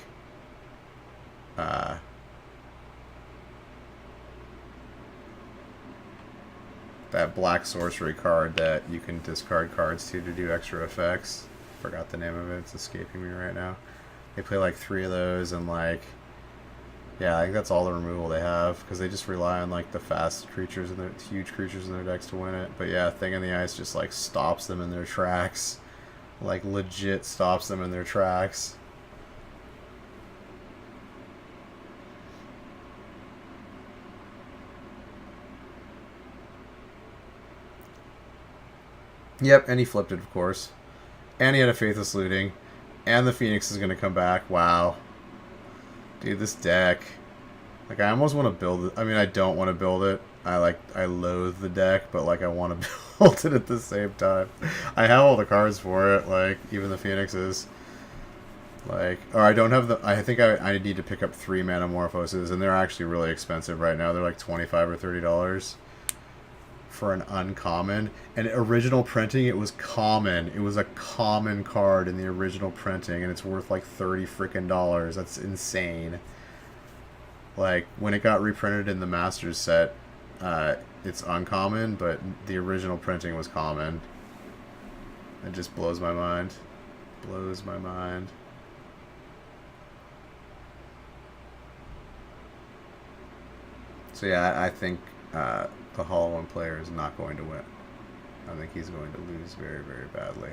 that black sorcery card that you can discard cards to do extra effects. Forgot the name of it. It's escaping me right now. They play like 3 of those and like, yeah, I think that's all the removal they have because they just rely on like the fast creatures and the huge creatures in their decks to win it. But yeah, Thing on the Ice just like stops them in their tracks. Like legit stops them in their tracks. Yep, and he flipped it, of course. And he had a Faithless Looting. And the Phoenix is going to come back. Wow. Dude, this deck. Like, I almost want to build it. I mean, I don't want to build it. I loathe the deck, but, like, I want to build it at the same time. I have all the cards for it, like, even the Phoenixes. Like, or I don't have the... I think I need to pick up 3 Metamorphoses, and they're actually really expensive right now. They're like $25 or $30 for an uncommon. And original printing, it was common. It was a common card in the original printing, and it's worth like $30 freaking dollars. That's insane. Like, when it got reprinted in the Masters set, it's uncommon, but the original printing was common. It just blows my mind. Blows my mind. So yeah, I think the Hollow One player is not going to win. I think he's going to lose very, very badly.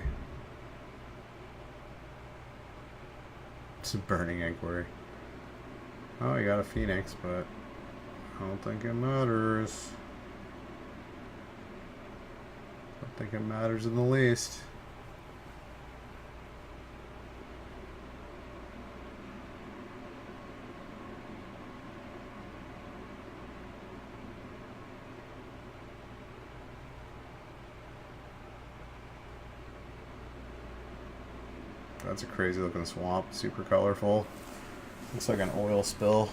It's a Burning Inquiry. Oh, he got a Phoenix, but I don't think it matters. Think it matters in the least. That's a crazy looking swamp, super colorful. Looks like an oil spill.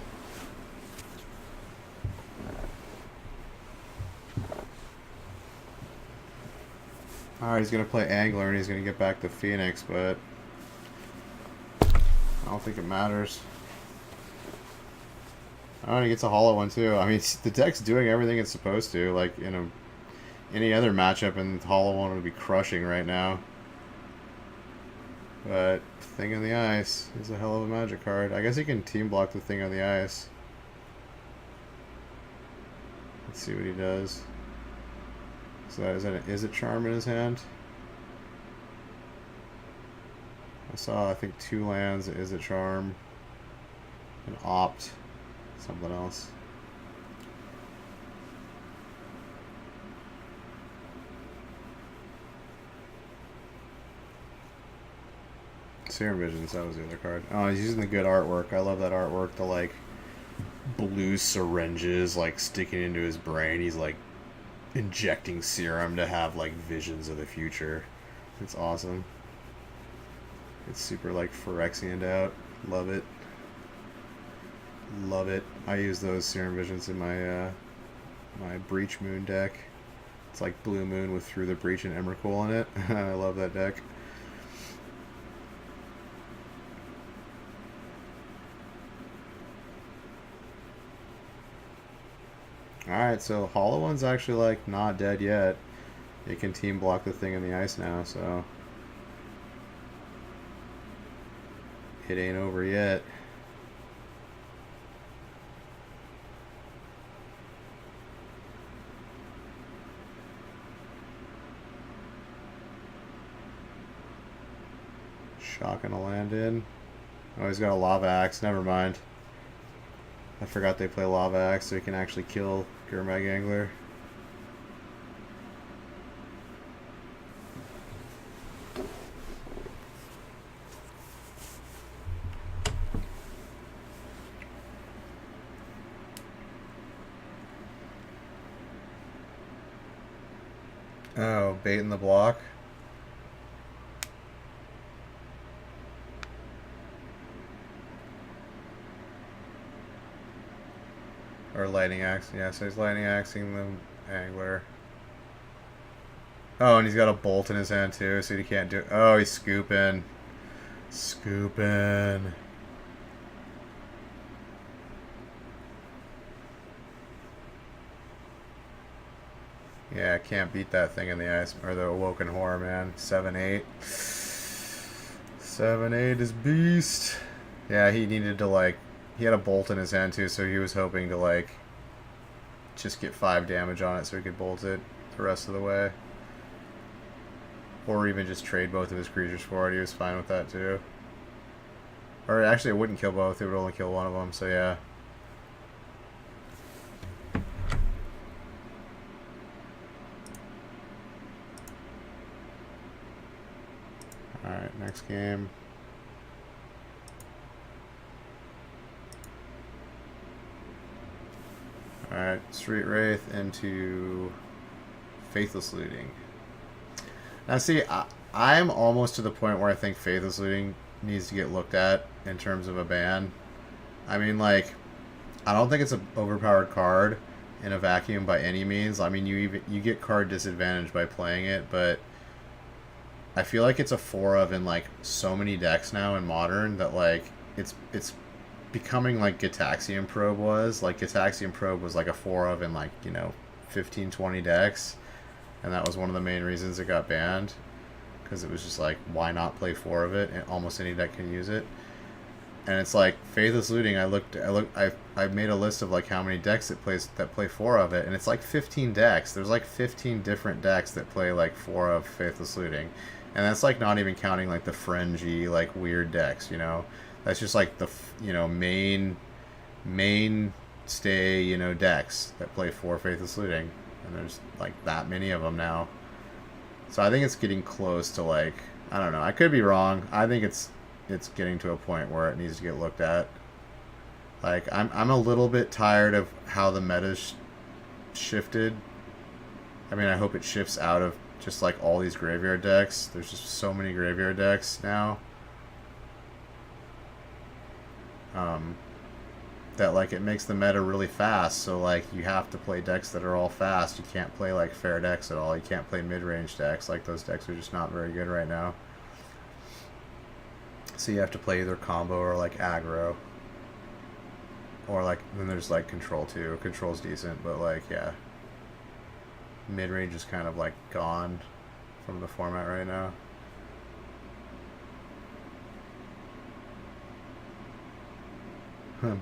Alright, he's going to play Angler and he's going to get back to Phoenix, but I don't think it matters. Oh, and he gets a hollow one too. I mean, the deck's doing everything it's supposed to. Like, in any other matchup, and hollow one would be crushing right now. But Thing on the Ice is a hell of a Magic card. I guess he can team block the Thing on the Ice. Let's see what he does. So is it Charm in his hand? I saw, I think, 2 lands. Is it Charm? An Opt. Something else. Serum Visions, that was the other card. Oh, he's using the good artwork. I love that artwork. The, like, blue syringes, like, sticking into his brain. He's, like, injecting serum to have, like, visions of the future. It's awesome. It's super, like, Phyrexianed out. Love it. Love it. I use those Serum Visions in my, my Breach Moon deck. It's like Blue Moon with Through the Breach and Emrakul in it. I love that deck. Alright, so Hollow One's actually, like, not dead yet. It can team block the Thing in the Ice now, so it ain't over yet. Shocking to land in. Oh, he's got a Lava Axe. Never mind. I forgot they play Lava Axe, so he can actually kill Gurmag Angler. Oh, bait in the block. Or lightning axe. Yeah, so he's lightning axing the angler. Oh, and he's got a bolt in his hand too, so he can't do. Oh, he's scooping. Scooping. Yeah, I can't beat that Thing in the Ice. Or the Awoken Horror, man. 7-8. 7-8 is beast. Yeah, he needed to, like, he had a bolt in his hand too, so he was hoping to, like, just get 5 damage on it so he could bolt it the rest of the way. Or even just trade both of his creatures for it. He was fine with that too. Or actually, it wouldn't kill both. It would only kill one of them, so yeah. Alright, next game. Alright, Street Wraith into Faithless Looting. Now see, I'm almost to the point where I think Faithless Looting needs to get looked at in terms of a ban. I mean, like, I don't think it's an overpowered card in a vacuum by any means. I mean, you get card disadvantage by playing it, but I feel like it's a 4 of in, like, so many decks now in Modern that, like, it's becoming like Gitaxian Probe was. Like, Gitaxian Probe was like a 4 of in, like, you know, 15, 20 decks. And that was one of the main reasons it got banned. Because it was just like, why not play 4 of it? And almost any deck can use it. And it's like, Faithless Looting, I made a list of, like, how many decks that play 4 of it. And it's like 15 decks. There's like 15 different decks that play, like, 4 of Faithless Looting. And that's, like, not even counting, like, the fringy, like, weird decks, you know? That's just, like, the, you know, mainstay, you know, decks that play 4 Faithless Looting. And there's, like, that many of them now. So I think it's getting close to like, I don't know. I could be wrong. I think it's getting to a point where it needs to get looked at. Like I'm a little bit tired of how the meta's shifted. I mean, I hope it shifts out of just like all these graveyard decks. There's just so many graveyard decks now. That like it makes the meta really fast, so like you have to play decks that are all fast. You can't play like fair decks at all. You can't play mid-range decks. Like those decks are just not very good right now. So you have to play either combo or like aggro. Or like then there's like control too. Control's decent, but like yeah. Mid-range is kind of like gone from the format right now.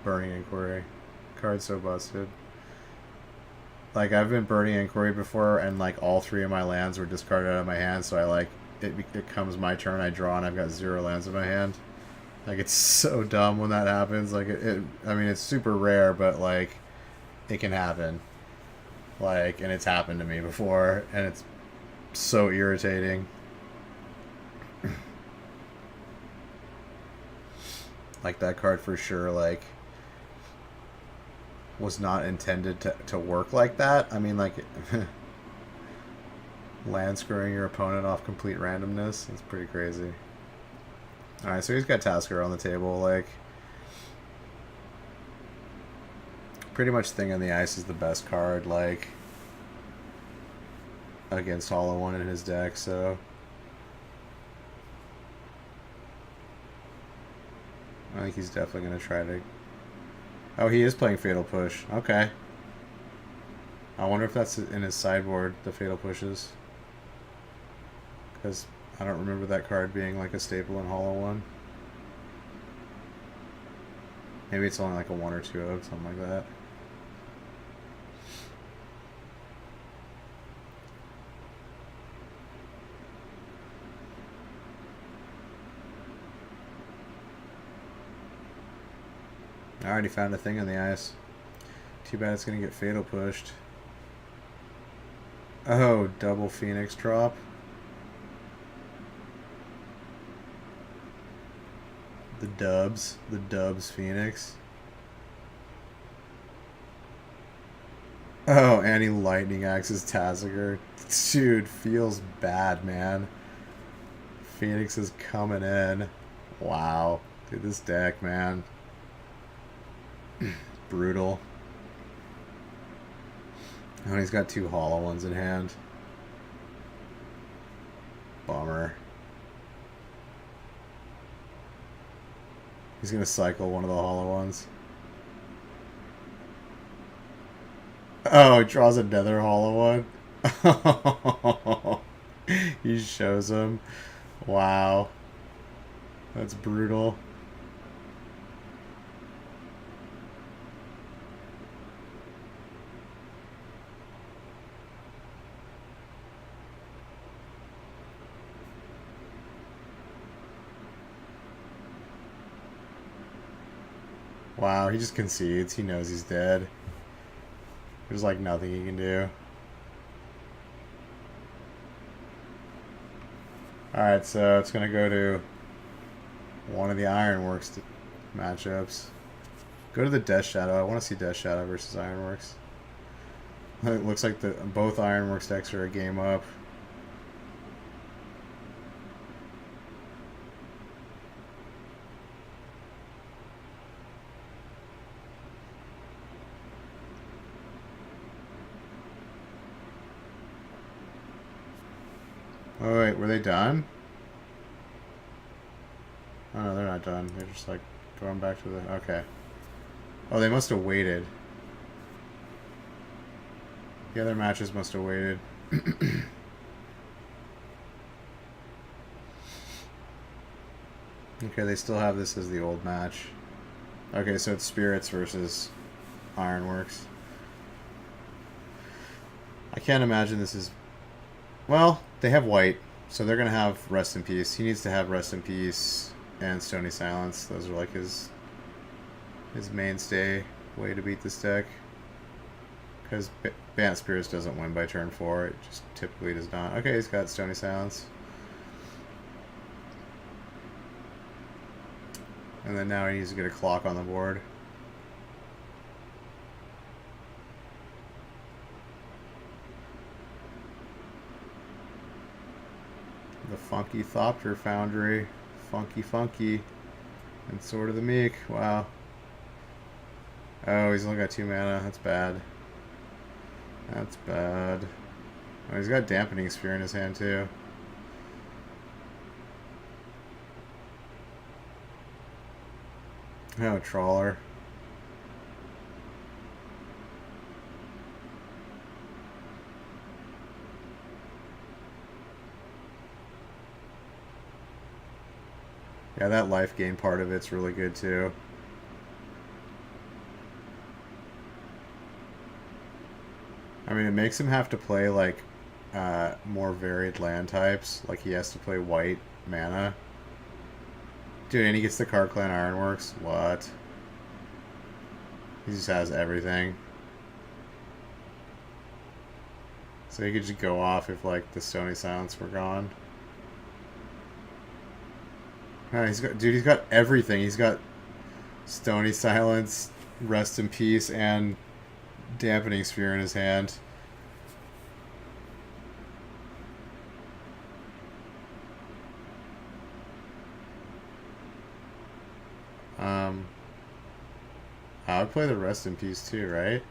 Burning Inquiry. Card's so busted. Like, I've been Burning Inquiry before, and like all 3 of my lands were discarded out of my hand, so I like, it comes my turn, I draw, and I've got 0 lands in my hand. Like, it's so dumb when that happens. Like, I mean, it's super rare, but like, it can happen. Like, and it's happened to me before, and it's so irritating. Like that card for sure, like, was not intended to work like that. I mean, like, land screwing your opponent off complete randomness. It's pretty crazy. Alright, so he's got Tasker on the table, like, pretty much Thing on the Ice is the best card, like, against Hollow One in his deck, so... I think he's definitely going to try to... Oh, he is playing Fatal Push. Okay. I wonder if that's in his sideboard, the Fatal Pushes. Because I don't remember that card being like a staple in Hollow One. Maybe it's only like a 1 or 2 of, something like that. I already found a Thing on the Ice. Too bad it's going to get Fatal Pushed. Oh, double Phoenix drop. The dubs. The dubs Phoenix. Oh, and he Lightning Axes Tassiger. Dude, feels bad, man. Phoenix is coming in. Wow. Dude, this deck, man. Brutal. Oh, he's got 2 Hollow Ones in hand. Bummer. He's gonna cycle one of the Hollow Ones. Oh, he draws another Hollow One. He shows him. Wow. That's brutal. Wow, he just concedes. He knows he's dead. There's like nothing he can do. Alright, so it's going to go to one of the Ironworks matchups. Go to the Death Shadow. I want to see Death Shadow versus Ironworks. It looks like both Ironworks decks are a game up. Oh, wait, were they done? Oh, no, they're not done. They're just, like, going back to the... Okay. Oh, they must have waited. The other matches must have waited. Okay, they still have this as the old match. Okay, so it's Spirits versus Ironworks. I can't imagine this is... Well, they have white, so they're going to have Rest in Peace. He needs to have Rest in Peace and Stony Silence. Those are like his mainstay way to beat this deck. Because Bant Spirits doesn't win by turn 4. It just typically does not. Okay, he's got Stony Silence. And then now he needs to get a clock on the board. The Funky Thopter Foundry. Funky. And Sword of the Meek. Wow. Oh, he's only got 2 mana. That's bad. That's bad. Oh, he's got Dampening Sphere in his hand, too. Oh, Trawler. Yeah, that life gain part of it's really good, too. I mean, it makes him have to play, like, more varied land types. Like, he has to play white mana. Dude, and he gets the Card Clan Ironworks. What? He just has everything. So he could just go off if, like, the Stony Silence were gone. Oh, he's got everything. He's got Stony Silence, Rest in Peace, and Dampening Sphere in his hand. I would play the Rest in Peace too, right?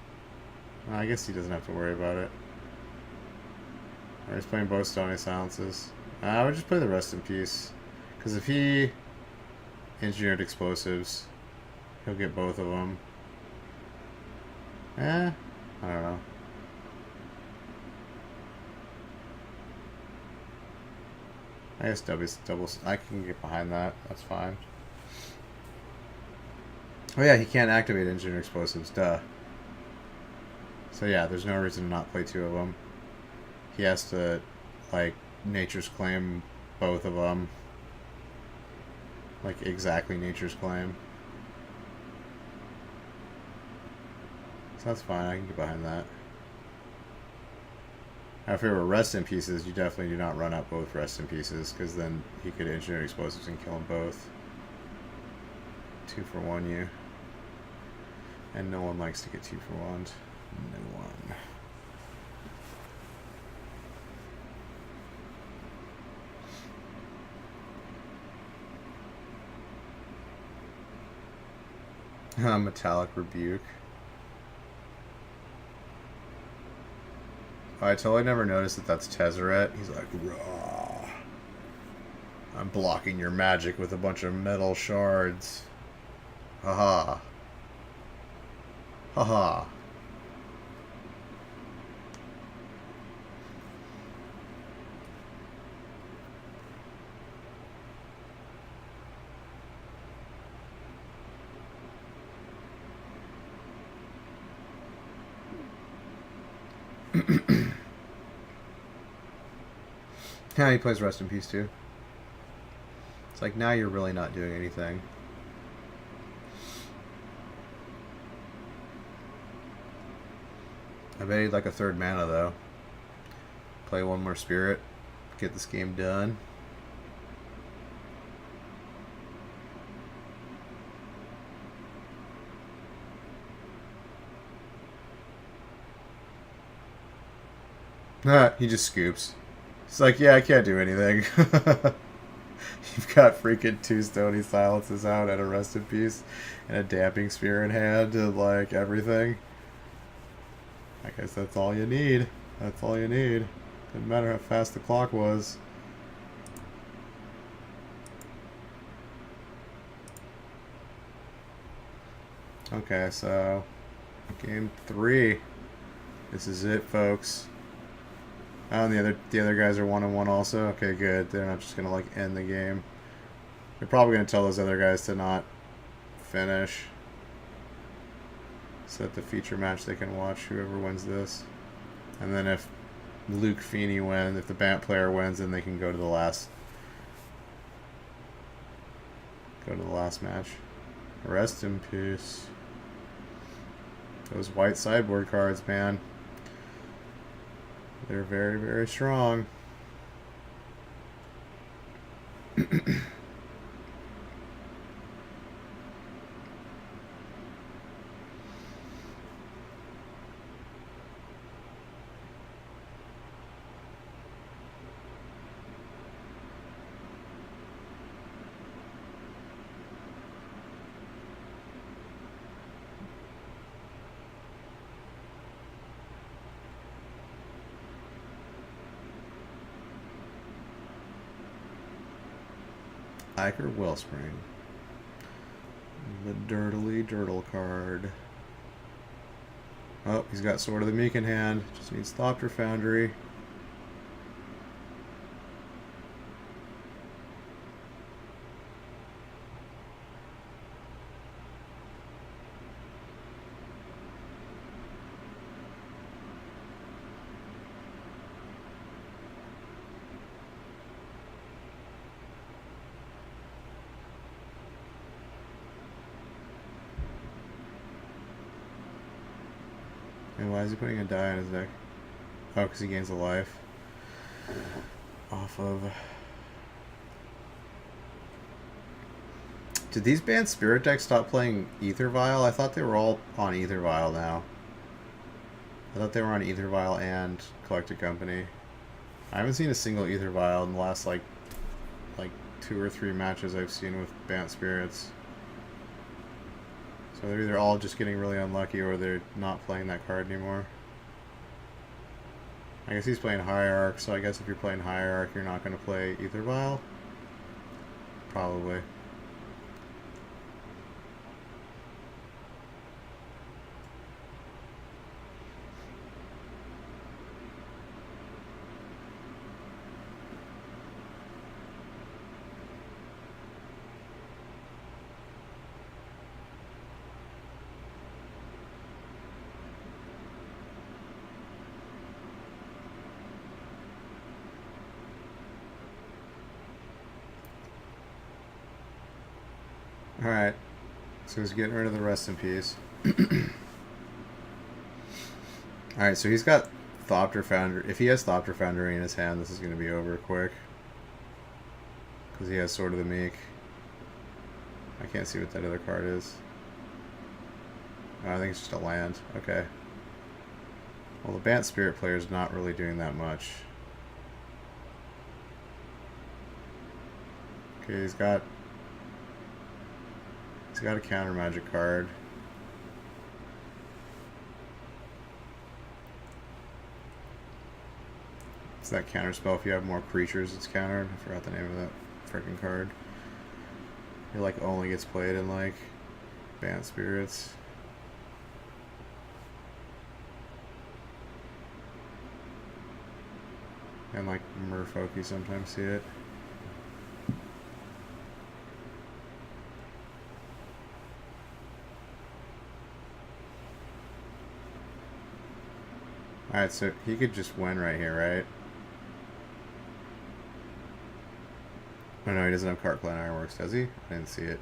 Well, I guess he doesn't have to worry about it. Or he's playing both Stony Silences. I would just play the Rest in Peace. Because if he engineered explosives, he'll get both of them. I don't know. I guess doubles. I can get behind that. That's fine. Oh yeah, he can't activate engineered explosives. Duh. So yeah, there's no reason to not play 2 of them. He has to, like, Nature's Claim both of them. Like, exactly Nature's Claim. So that's fine, I can get behind that. Now, if it were Rest in Pieces, you definitely do not run up both Rest in Pieces, because then he could engineer explosives and kill them both. 2 for 1, you. And no one likes to get 2 for 1. No one. Metallic Rebuke. Oh, I totally never noticed that that's Tezzeret. He's like, raw. I'm blocking your magic with a bunch of metal shards. Haha. Haha. Yeah, he plays Rest in Peace too. It's like, now you're really not doing anything. I bet he'd like a 3rd mana though. Play 1 more Spirit. Get this game done. He just scoops. It's like, yeah, I can't do anything. You've got freaking 2 Stony Silences out and a Rest in Peace and a Damping Sphere in hand and, like, everything. I guess that's all you need. That's all you need. Didn't matter how fast the clock was. Okay, so game 3. This is it, folks. Oh, and the other guys are 1-1 also. Okay, good. They're not just gonna, like, end the game. They're probably gonna tell those other guys to not finish. Set the feature match they can watch. Whoever wins this, and then if Luke Feeney wins, if the Bant player wins, then they can go to the last. Go to the last match. Rest in peace. Those white sideboard cards, man. They're very, very strong. Iker Wellspring. The Dirtly Dirtle card. Oh, he's got Sword of the Meek in hand. Just needs Thopter Foundry. And why is he putting a die on his deck? Oh, because he gains a life. Off of... Did these banned Spirit decks stop playing Aether Vial? I thought they were all on Aether Vial now. I thought they were on Aether Vial and Collected Company. I haven't seen a single Aether Vial in the last, like 2 or 3 matches I've seen with banned Spirits. So they're either all just getting really unlucky or they're not playing that card anymore. I guess he's playing Hierarch, so I guess if you're playing Hierarch, you're not going to play Aether Vial? Probably. Alright, so he's getting rid of the Rest in Peace. Alright, so he's got Thopter Foundry. If he has Thopter Foundry in his hand, this is going to be over quick. Because he has Sword of the Meek. I can't see what that other card is. Oh, I think it's just a land. Okay. Well, the Bant Spirit player is not really doing that much. Okay, he's got a counter magic card. It's that counter spell if you have more creatures it's countered. I forgot the name of that freaking card. It like only gets played in like Bant Spirits. And like Merfolk, you sometimes see it. Alright, so he could just win right here, right? Oh no, he doesn't have Cart Clan Ironworks, does he? I didn't see it.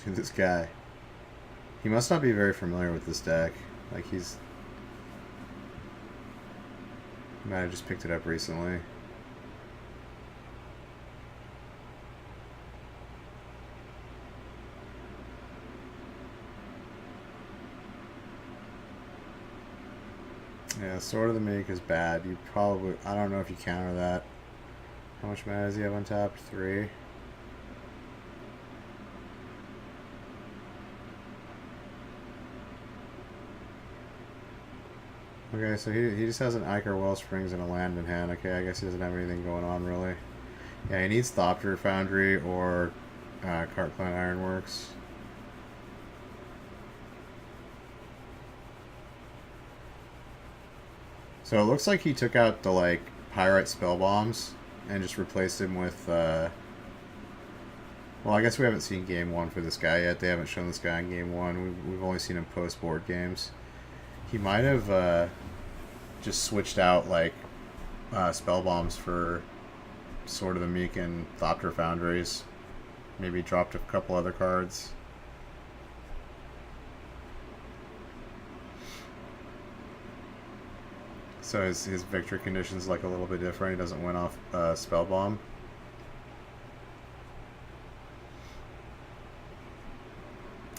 Dude, this guy. He must not be very familiar with this deck. Like, he might have just picked it up recently. Yeah, Sword of the Meek is bad. You probably... I don't know if you counter that. How much mana does he have on tap? 3? Okay, so he just has an Iker Wellsprings and a land in hand. Okay, I guess he doesn't have anything going on, really. Yeah, he needs Thopter Foundry or Cart Clan Ironworks. So it looks like he took out the, like, Pyrite Spell Bombs and just replaced him with, well, I guess we haven't seen Game 1 for this guy yet. They haven't shown this guy in Game 1. We've only seen him post-board games. He might have, just switched out like spell bombs for Sword of the Meek and Thopter Foundries. Maybe dropped a couple other cards. So his victory condition's like a little bit different. He doesn't win off spell bomb.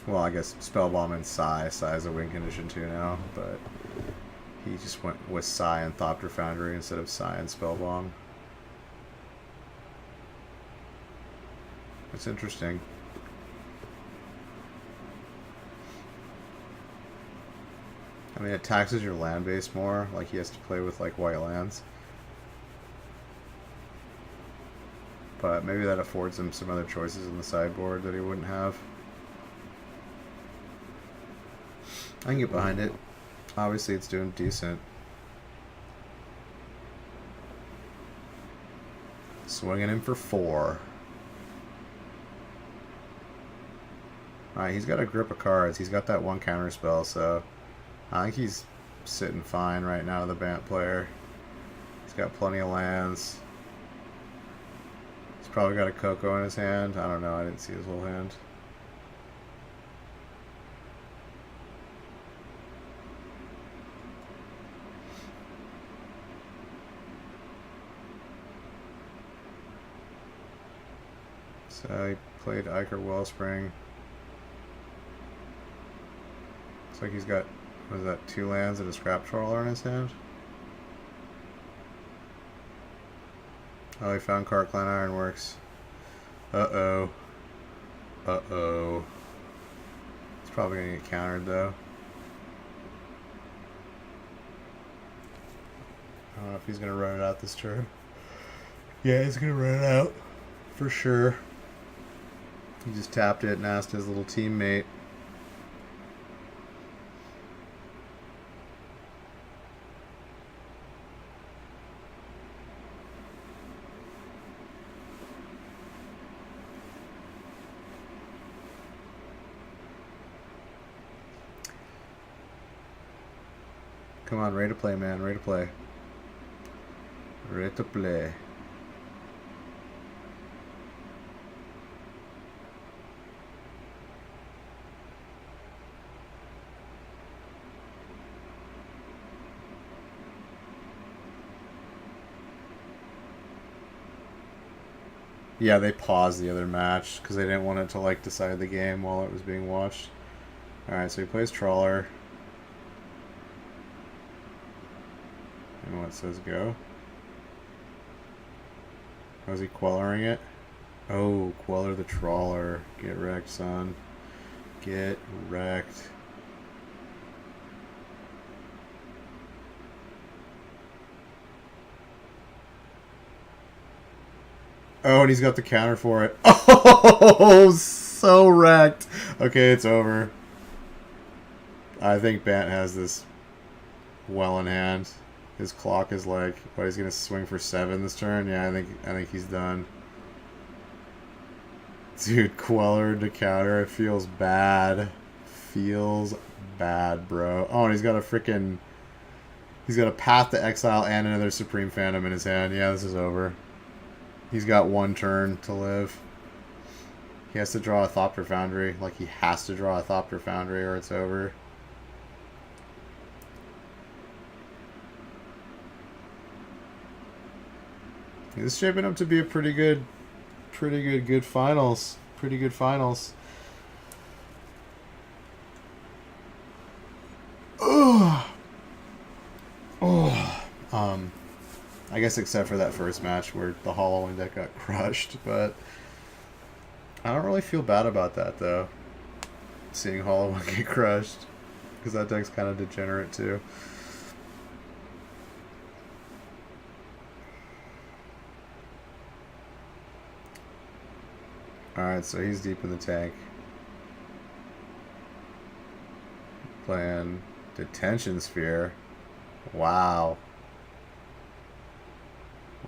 Well, I guess spell bomb and Psy. Psy is a win condition too now, but he just went with Psy and Thopter Foundry instead of Psy and spell bomb. It's interesting. I mean, it taxes your land base more. Like, he has to play with, like, white lands. But maybe that affords him some other choices in the sideboard that he wouldn't have. I can get behind it. Obviously, it's doing decent. Swinging in for 4. Alright, he's got a grip of cards. He's got that one counter spell, so I think he's sitting fine right now, the Bant player. He's got plenty of lands. He's probably got a Coco in his hand. I don't know, I didn't see his whole hand. So he played Iker Wellspring. Looks like he's got, what is that, 2 lands and a Scrap Trawler in his hand? Oh, he found Cartclan Ironworks. Uh-oh. Uh-oh. He's probably going to get countered, though. I don't know if he's going to run it out this turn. Yeah, he's going to run it out. For sure. He just tapped it and asked his little teammate. Come on, ready to play, man. Ready to play. Ready to play. Yeah, they paused the other match because they didn't want it to like decide the game while it was being watched. Alright, so he plays Trawler. And what says go? How's he quelling it? Oh, Queller the Trawler. Get wrecked, son. Get wrecked. Oh, and he's got the counter for it. Oh, so wrecked. Okay, it's over. I think Bant has this well in hand. His clock is like, what, he's gonna swing for 7 this turn? Yeah, I think he's done. Dude, Queller to counter, it feels bad. Feels bad, bro. Oh, and he's got a freaking, he's got a Path to Exile and another Supreme Phantom in his hand. Yeah, this is over. He's got 1 turn to live. He has to draw a Thopter Foundry. Like, he has to draw a Thopter Foundry or it's over. This is shaping up to be a pretty good finals. Pretty good finals. Oh. I guess except for that first match where the Hollowing deck got crushed, but I don't really feel bad about that though. Seeing Hollowing get crushed, because that deck's kind of degenerate too. Alright, so he's deep in the tank. Playing Detention Sphere. Wow.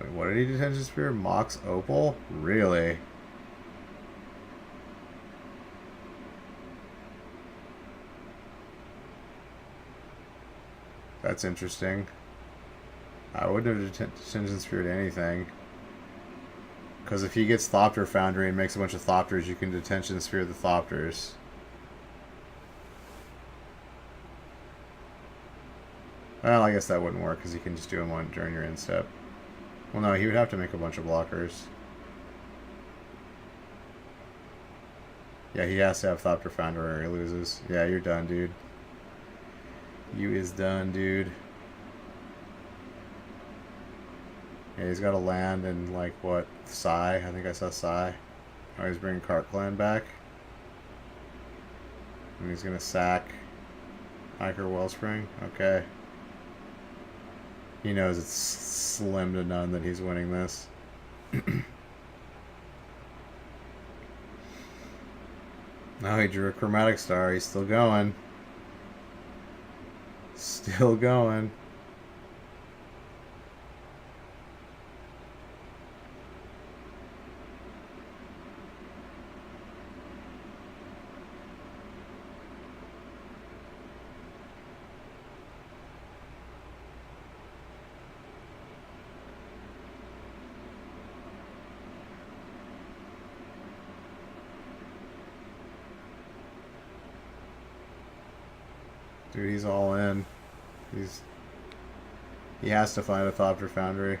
Wait, what did he Detention Sphere? Mox Opal? Really? That's interesting. I wouldn't have Detention Spirit anything. Because if he gets Thopter Foundry and makes a bunch of Thopters, you can Detention Spirit the Thopters. Well, I guess that wouldn't work because you can just do them one during your end step. Well, no, he would have to make a bunch of blockers. Yeah, he has to have Thopter Foundry or he loses. Yeah, you're done, dude. You is done, dude. Yeah, he's got to land in, like, what? Psy? I think I saw Psy. Oh, he's bringing Cart Clan back. And he's going to sack Iker Wellspring. Okay. He knows it's slim to none that he's winning this. No, he drew a Chromatic Star. He's still going. Still going. Dude, he's all in. He has to find a Thopter Foundry.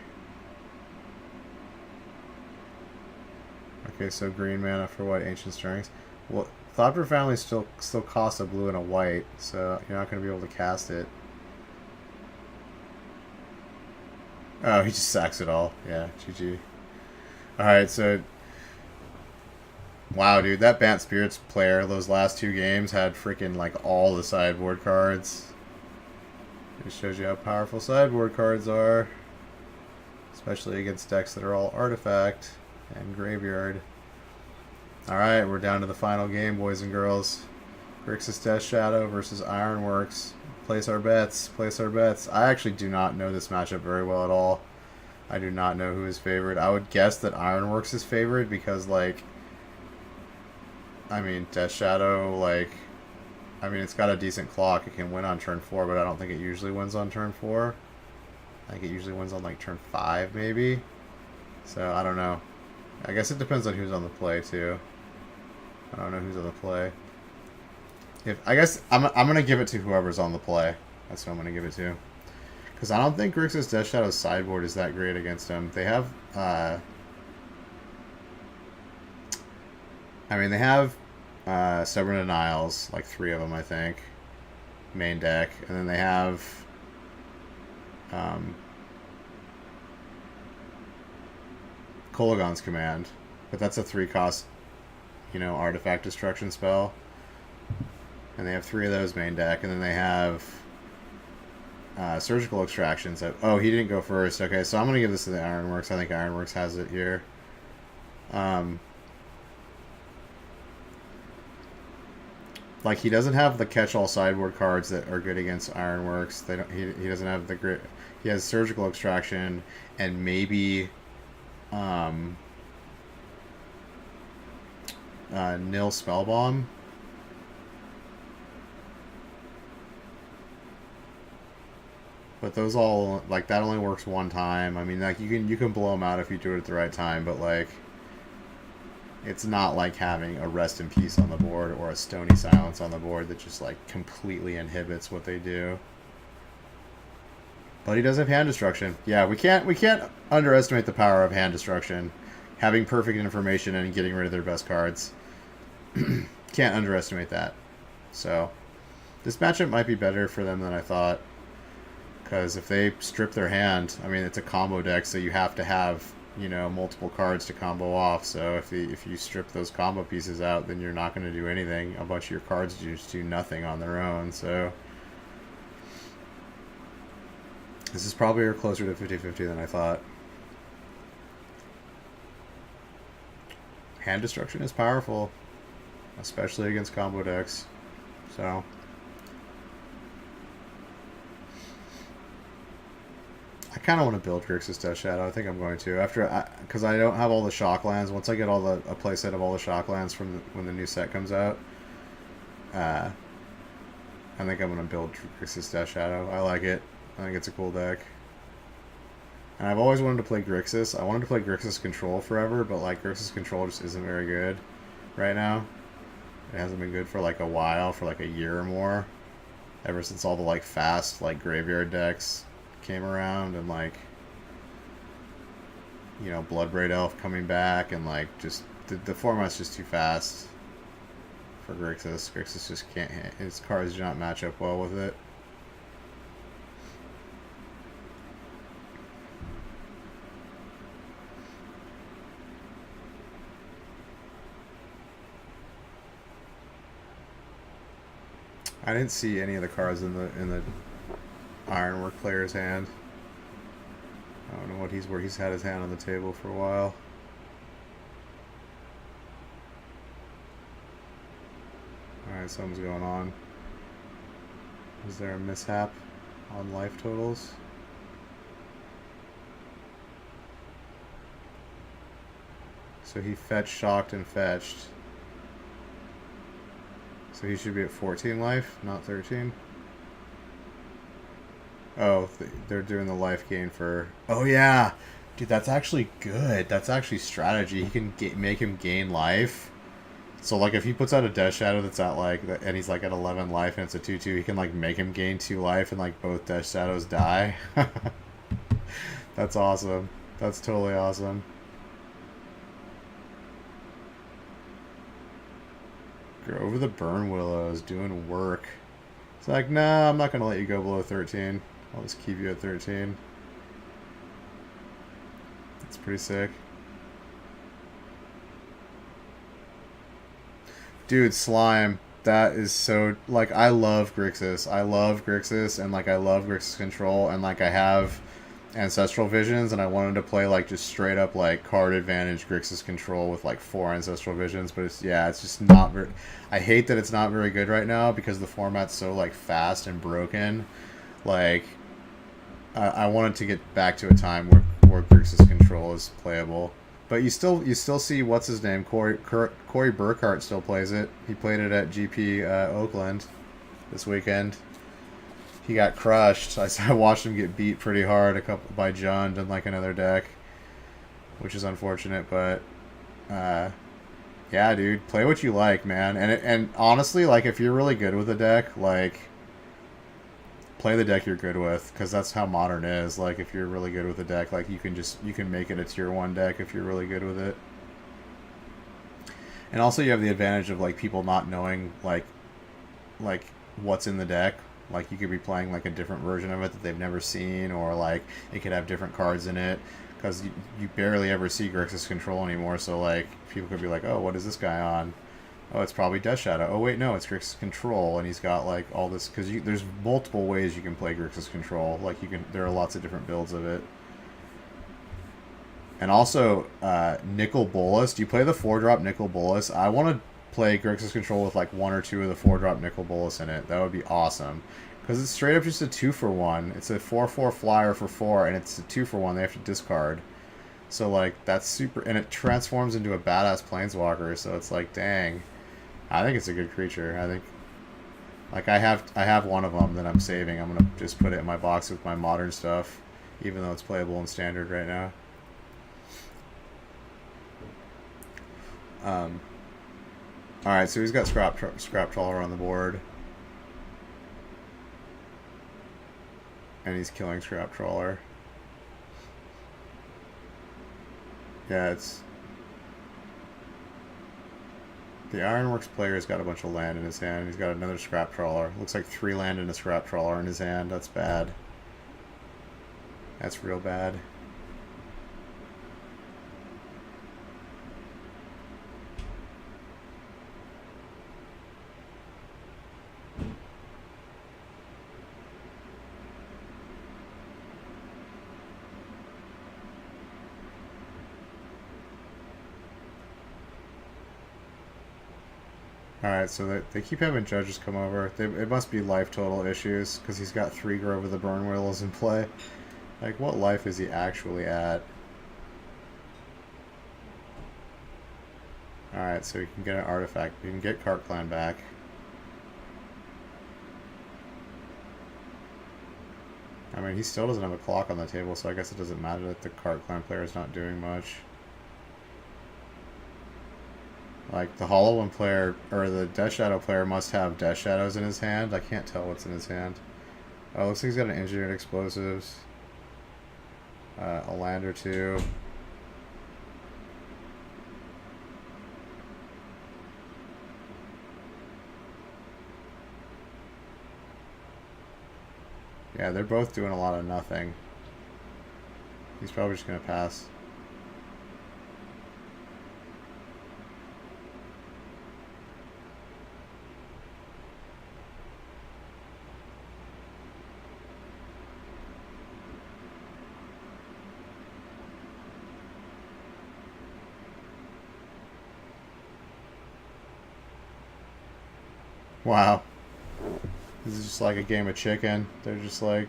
Okay, so green mana for what? Ancient Strings. Well, Thopter Foundry still costs a blue and a white, so you're not going to be able to cast it. Oh, he just sacks it all. Yeah, GG. Alright, so... Wow, dude, that Bant Spirits player, those last two games, had freaking, like, all the sideboard cards. It shows you how powerful sideboard cards are. Especially against decks that are all Artifact and Graveyard. Alright, we're down to the final game, boys and girls. Grixis Death Shadow versus Ironworks. Place our bets, place our bets. I actually do not know this matchup very well at all. I do not know who is favored. I would guess that Ironworks is favored because, like... I mean, Death Shadow, like... I mean, it's got a decent clock. It can win on turn 4, but I don't think it usually wins on turn 4. I think it usually wins on, like, turn 5, maybe. So, I don't know. I guess it depends on who's on the play, too. I don't know who's on the play. I guess I'm going to give it to whoever's on the play. That's who I'm going to give it to. Because I don't think Grixis Death Shadow's sideboard is that great against him. They have... I mean, they have Stubborn Denials, like 3 of them, I think, main deck. And then they have Kolagon's Command. But that's a 3-cost, you know, artifact destruction spell. And they have 3 of those main deck. And then they have Surgical Extractions. Oh, he didn't go first. Okay, so I'm going to give this to the Ironworks. I think Ironworks has it here. Like, he doesn't have the catch-all sideboard cards that are good against Ironworks. He doesn't have the grit. He has Surgical Extraction and maybe Nil Spellbomb. But those all, like, that only works one time. I mean, like, you can blow them out if you do it at the right time, but, like, it's not like having a Rest in Peace on the board or a Stony Silence on the board that just, like, completely inhibits what they do. But he does have hand destruction. Yeah, we can't underestimate the power of hand destruction. Having perfect information and getting rid of their best cards. Can't underestimate that. So, this matchup might be better for them than I thought. Because if they strip their hand, I mean, it's a combo deck, so you have to have, you know, multiple cards to combo off. So if you strip those combo pieces out, then you're not going to do anything. A bunch of your cards just do nothing on their own. So this is probably closer to 50-50 than I thought. Hand destruction is powerful, especially against combo decks. So I kind of want to build Grixis Death Shadow. I think I'm going to because I don't have all the shock lands. Once I get a playset of all the shock lands from when the new set comes out, I think I'm going to build Grixis Death Shadow. I like it. I think it's a cool deck. And I've always wanted to play Grixis. I wanted to play Grixis Control forever, but like Grixis Control just isn't very good right now. It hasn't been good for like a while, for like a year or more. Ever since all the like fast like graveyard decks came around, and like, you know, Bloodbraid Elf coming back, and like just the format's just too fast for Grixis. Grixis just can't, his cards do not match up well with it. I didn't see any of the cards in the Ironwork player's hand. I don't know what where he's had his hand on the table for a while. Alright, something's going on. Is there a mishap on life totals? So he fetched, shocked, and fetched. So he should be at 14 life, not 13. Oh, they're doing the life gain for... Oh, yeah! Dude, that's actually good. That's actually strategy. He can make him gain life. So, like, if he puts out a Death Shadow that's at, like... And he's, like, at 11 life and it's a 2-2, he can, like, make him gain 2 life and, like, both Death Shadows die. That's awesome. That's totally awesome. Over the Burn Willows, doing work. It's like, nah, I'm not going to let you go below 13. I'll just keep you at 13. That's pretty sick. Dude, Slime. That is so... Like, I love Grixis. I love Grixis, and, like, I love Grixis Control, and, like, I have Ancestral Visions, and I wanted to play, like, just straight up, like, card advantage Grixis Control with, like, 4 Ancestral Visions, but it's, yeah, it's just not very... I hate that it's not very good right now, because the format's so, like, fast and broken. Like, I wanted to get back to a time where Grixis Control is playable. But you still see, what's his name, Corey Burkhart still plays it. He played it at GP Oakland this weekend. He got crushed. I watched him get beat pretty hard by Jund and like another deck, which is unfortunate. But yeah, dude, play what you like, man. And honestly, like, if you're really good with a deck, like, play the deck you're good with, because that's how Modern is. Like, if you're really good with a deck, like, you can make it a tier 1 deck if you're really good with it. And also you have the advantage of, like, people not knowing like what's in the deck. Like, you could be playing like a different version of it that they've never seen, or like it could have different cards in it, because you barely ever see Grixis Control anymore. So like, people could be like, oh, what is this guy on? Oh, it's probably Death Shadow. Oh, wait, no, it's Grixis Control, and he's got, like, all this... Because there's multiple ways you can play Grixis Control. Like, there are lots of different builds of it. And also, Nicol Bolas. Do you play the 4-drop Nicol Bolas? I want to play Grixis Control with, like, 1 or 2 of the 4-drop Nicol Bolas in it. That would be awesome. Because it's straight up just a 2-for-1. It's a 4/4 flyer for 4, and it's a 2-for-1. They have to discard. So, like, that's super... And it transforms into a badass Planeswalker, so it's like, dang... I think it's a good creature. I think, like, I have one of them that I'm saving. I'm gonna just put it in my box with my Modern stuff, even though it's playable in Standard right now. All right, so he's got Scrap Trawler on the board, and he's killing Scrap Trawler. Yeah, it's... The Ironworks player's got a bunch of land in his hand. He's got another Scrap Trawler. Looks like 3 land and a Scrap Trawler in his hand. That's bad. That's real bad. Alright, so they keep having judges come over. It must be life total issues, because he's got 3 Grove of the Burn Willows in play. Like, what life is he actually at? Alright, so you can get an artifact. You can get Cart Clan back. I mean, he still doesn't have a clock on the table, so I guess it doesn't matter that the Cart Clan player is not doing much. Like, the Hollow One player, or the Death Shadow player must have Death Shadows in his hand. I can't tell what's in his hand. Oh, looks like he's got an Engineered Explosives. A land or two. Yeah, they're both doing a lot of nothing. He's probably just going to pass. Wow. This is just like a game of chicken. They're just like...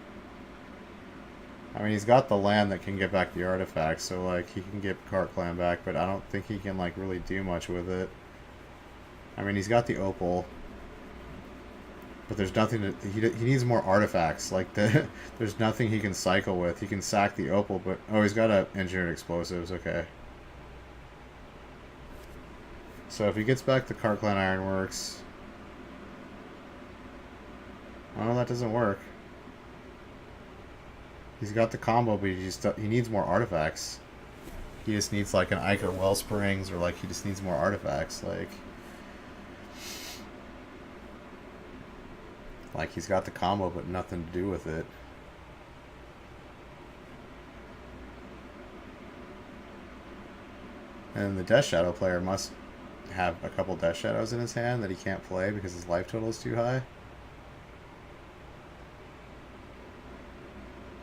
I mean, he's got the land that can get back the artifacts, so, like, he can get Cart Clan back, but I don't think he can, like, really do much with it. I mean, he's got the Opal, but there's nothing to... He needs more artifacts. Like, there's nothing he can cycle with. He can sack the Opal, but... Oh, he's got Engineered Explosives. Okay. So if he gets back the Cart Clan Ironworks... Oh, that doesn't work. He's got the combo, but he needs more artifacts. He just needs like an Iker Wellsprings, or like he just needs more artifacts. Like he's got the combo, but nothing to do with it. And the Death Shadow player must have a couple Death Shadows in his hand that he can't play because his life total is too high.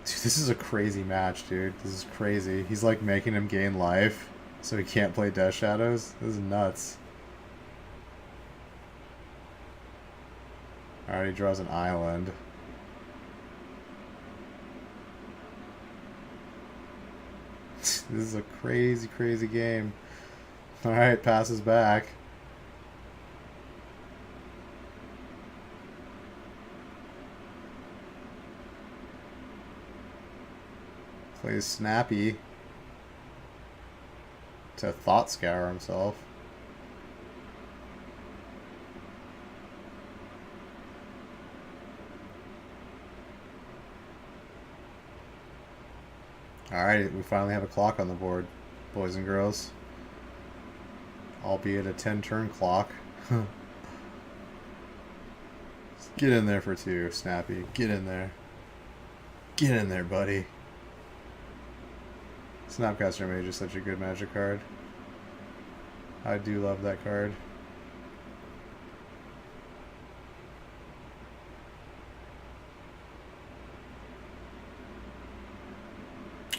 Dude, this is a crazy match, dude. This is crazy. He's like making him gain life so he can't play Death Shadows. This is nuts. Alright, he draws an island. This is a crazy, crazy game. Alright, passes back. Plays Snappy to Thought Scour himself. Alright, we finally have a clock on the board, boys and girls. Albeit a 10-turn clock. Get in there for two, Snappy. Get in there. Get in there, buddy. Snapcaster Mage is such a good Magic card. I do love that card.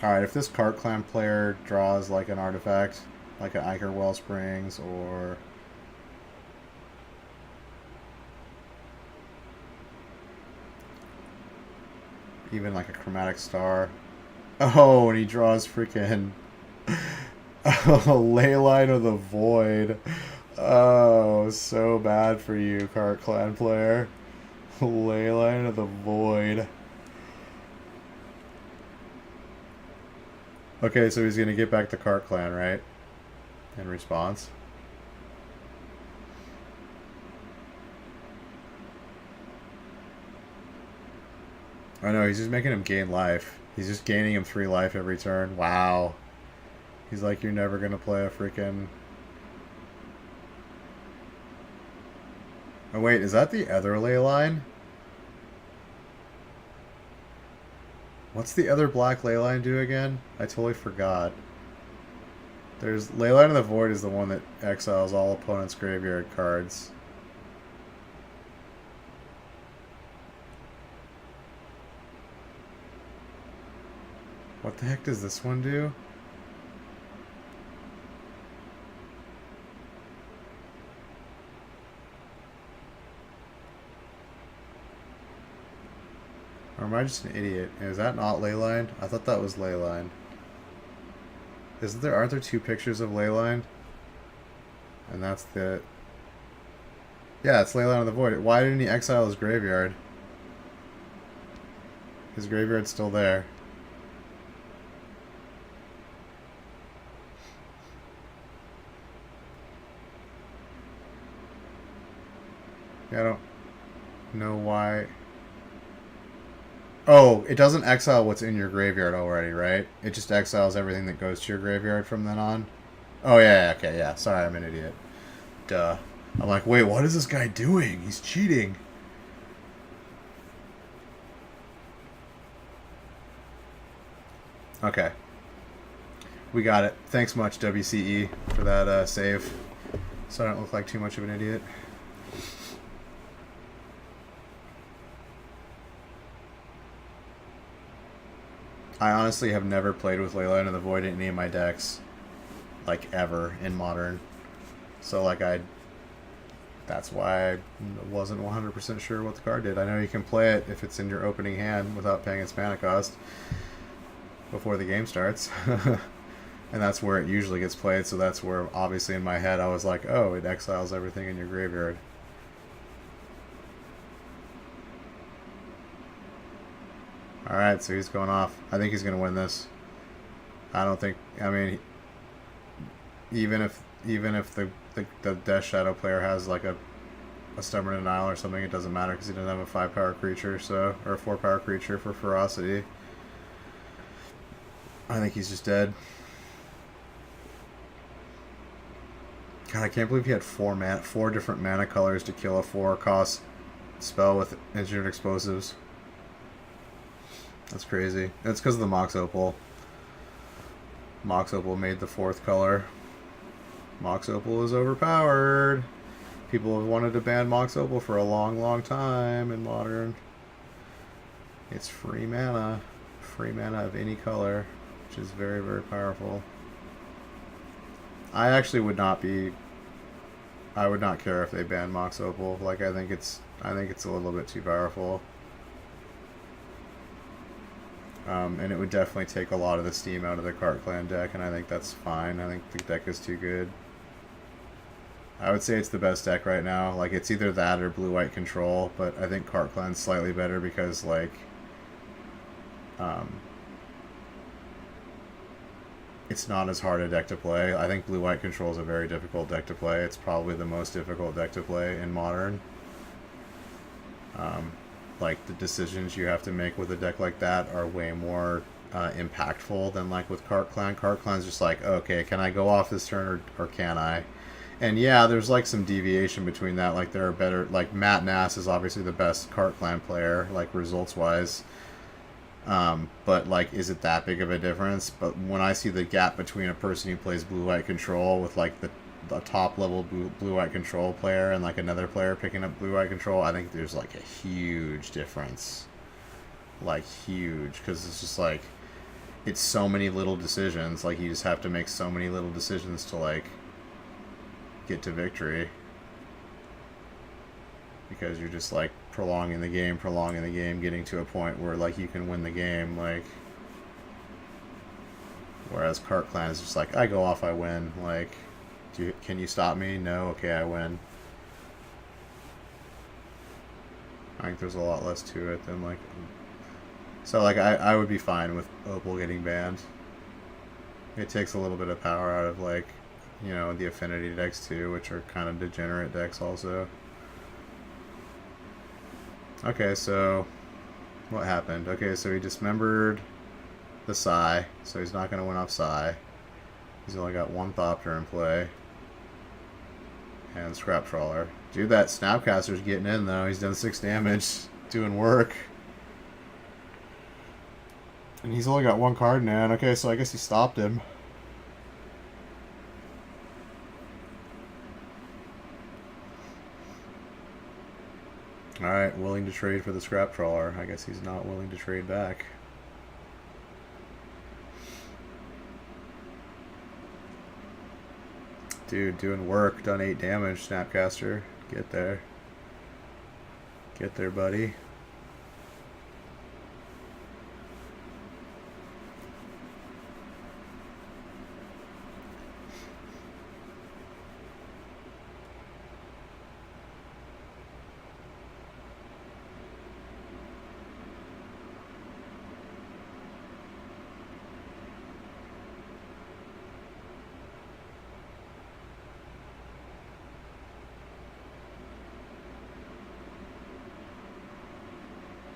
Alright, if this Cart Clan player draws like an artifact, like an Iker Wellsprings, or even like a Chromatic Star. Oh, and he draws freaking Leyline of the Void. Oh, so bad for you, Cart Clan player. Leyline of the Void. Okay, so he's going to get back the Cart Clan, right? In response. Oh no, he's just making him gain life. He's just gaining him 3 life every turn. Wow. He's like, you're never going to play a freaking... Oh wait, is that the other Leyline? What's the other black Leyline do again? I totally forgot. There's Leyline of the Void is the one that exiles all opponents' graveyard cards. What the heck does this one do? Or am I just an idiot? Is that not Leyline? I thought that was Leyline. Aren't there 2 pictures of Leyline? And that's the... Yeah, it's Leyline of the Void. Why didn't he exile his graveyard? His graveyard's still there. Yeah, I don't know why. Oh, it doesn't exile what's in your graveyard already, right? It just exiles everything that goes to your graveyard from then on. Oh, yeah, okay, yeah. Sorry, I'm an idiot. Duh. I'm like, wait, what is this guy doing? He's cheating. Okay. We got it. Thanks much, WCE, for that save. So I don't look like too much of an idiot. I honestly have never played with Layla into the Void in any of my decks. Like, ever, in Modern. So, like, that's why I wasn't 100% sure what the card did. I know you can play it if it's in your opening hand without paying its mana cost before the game starts. And that's where it usually gets played, so that's where, obviously, in my head, I was like, oh, it exiles everything in your graveyard. Alright, so he's going off. I think he's going to win this. I don't think... I mean, even if the Death Shadow player has, like, a Stubborn Denial or something, it doesn't matter because he doesn't have a 5-power creature, so... Or a 4-power creature for Ferocity. I think he's just dead. God, I can't believe he had four different mana colors to kill a 4-cost spell with engineered explosives. That's crazy. That's because of the Mox Opal. Mox Opal made the 4th color. Mox Opal is overpowered. People have wanted to ban Mox Opal for a long, long time in Modern. It's free mana. Free mana of any color, which is very, very powerful. I actually would not be... I would not care if they banned Mox Opal. Like, I think it's a little bit too powerful. And it would definitely take a lot of the steam out of the Cart Clan deck, and I think that's fine. I think the deck is too good. I would say it's the best deck right now. Like, it's either that or Blue-White Control, but I think Cart Clan's slightly better because, like, it's not as hard a deck to play. I think Blue-White Control is a very difficult deck to play. It's probably the most difficult deck to play in Modern. Like, the decisions you have to make with a deck like that are way more impactful than, like, with Cart Clan. Cart Clan's just like, okay, can I go off this turn or can I? And yeah, there's, like, some deviation between that. Like, there are better... Like, Matt Nass is obviously the best Cart Clan player, like, results-wise. But, like, is it that big of a difference? But when I see the gap between a person who plays Blue-White Control with, like, the top-level Blue-White Control player and, like, another player picking up Blue-White Control, I think there's, like, a huge difference. Like, huge. Because it's just, like, it's so many little decisions. Like, you just have to make so many little decisions to, like, get to victory. Because you're just, like, prolonging the game, getting to a point where, like, you can win the game, like... Whereas Cart Clan is just like, I go off, I win, like... Can you stop me? No? Okay, I win. I think there's a lot less to it than, like... So, like, I would be fine with Opal getting banned. It takes a little bit of power out of, like, you know, the affinity decks, too, which are kind of degenerate decks, also. Okay, so... What happened? Okay, so he dismembered the Psy, so he's not going to win off Psy. He's only got one Thopter in play. And Scrap Trawler. Dude, that Snapcaster's getting in, though. He's done 6 damage. Doing work. And he's only got one card in hand. Okay, so I guess he stopped him. Alright, willing to trade for the Scrap Trawler. I guess he's not willing to trade back. Dude, doing work, done 8 damage, Snapcaster. Get there. Get there, buddy.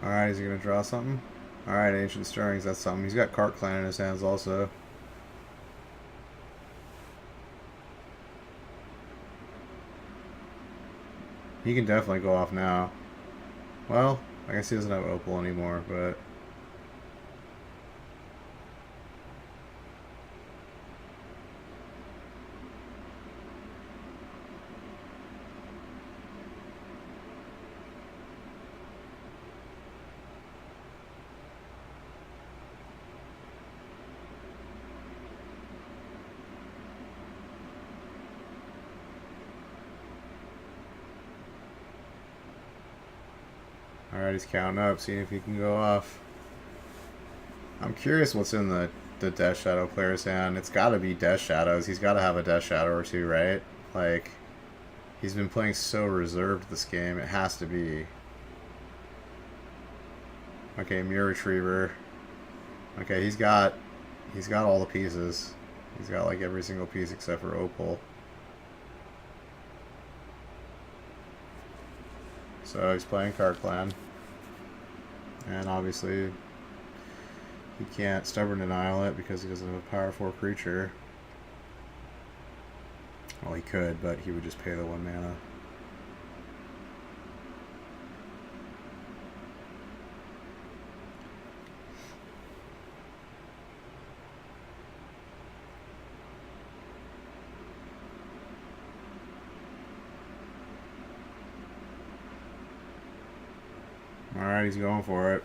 Alright, is he gonna draw something? Alright, Ancient Stirrings, that's something. He's got Cart Clan in his hands also. He can definitely go off now. Well, I guess he doesn't have Opal anymore, but... Alright, he's counting up, seeing if he can go off. I'm curious what's in the Death Shadow player's hand. It's gotta be Death Shadows. He's gotta have a Death Shadow or two, right? Like, he's been playing so reserved this game. It has to be. Okay, Mirror Retriever. Okay, he's got all the pieces. He's got like every single piece except for Opal. So he's playing Card Clan. And obviously he can't Stubborn Denial it because he doesn't have a Power 4 creature. Well, he could, but he would just pay the 1 mana. Alright, he's going for it.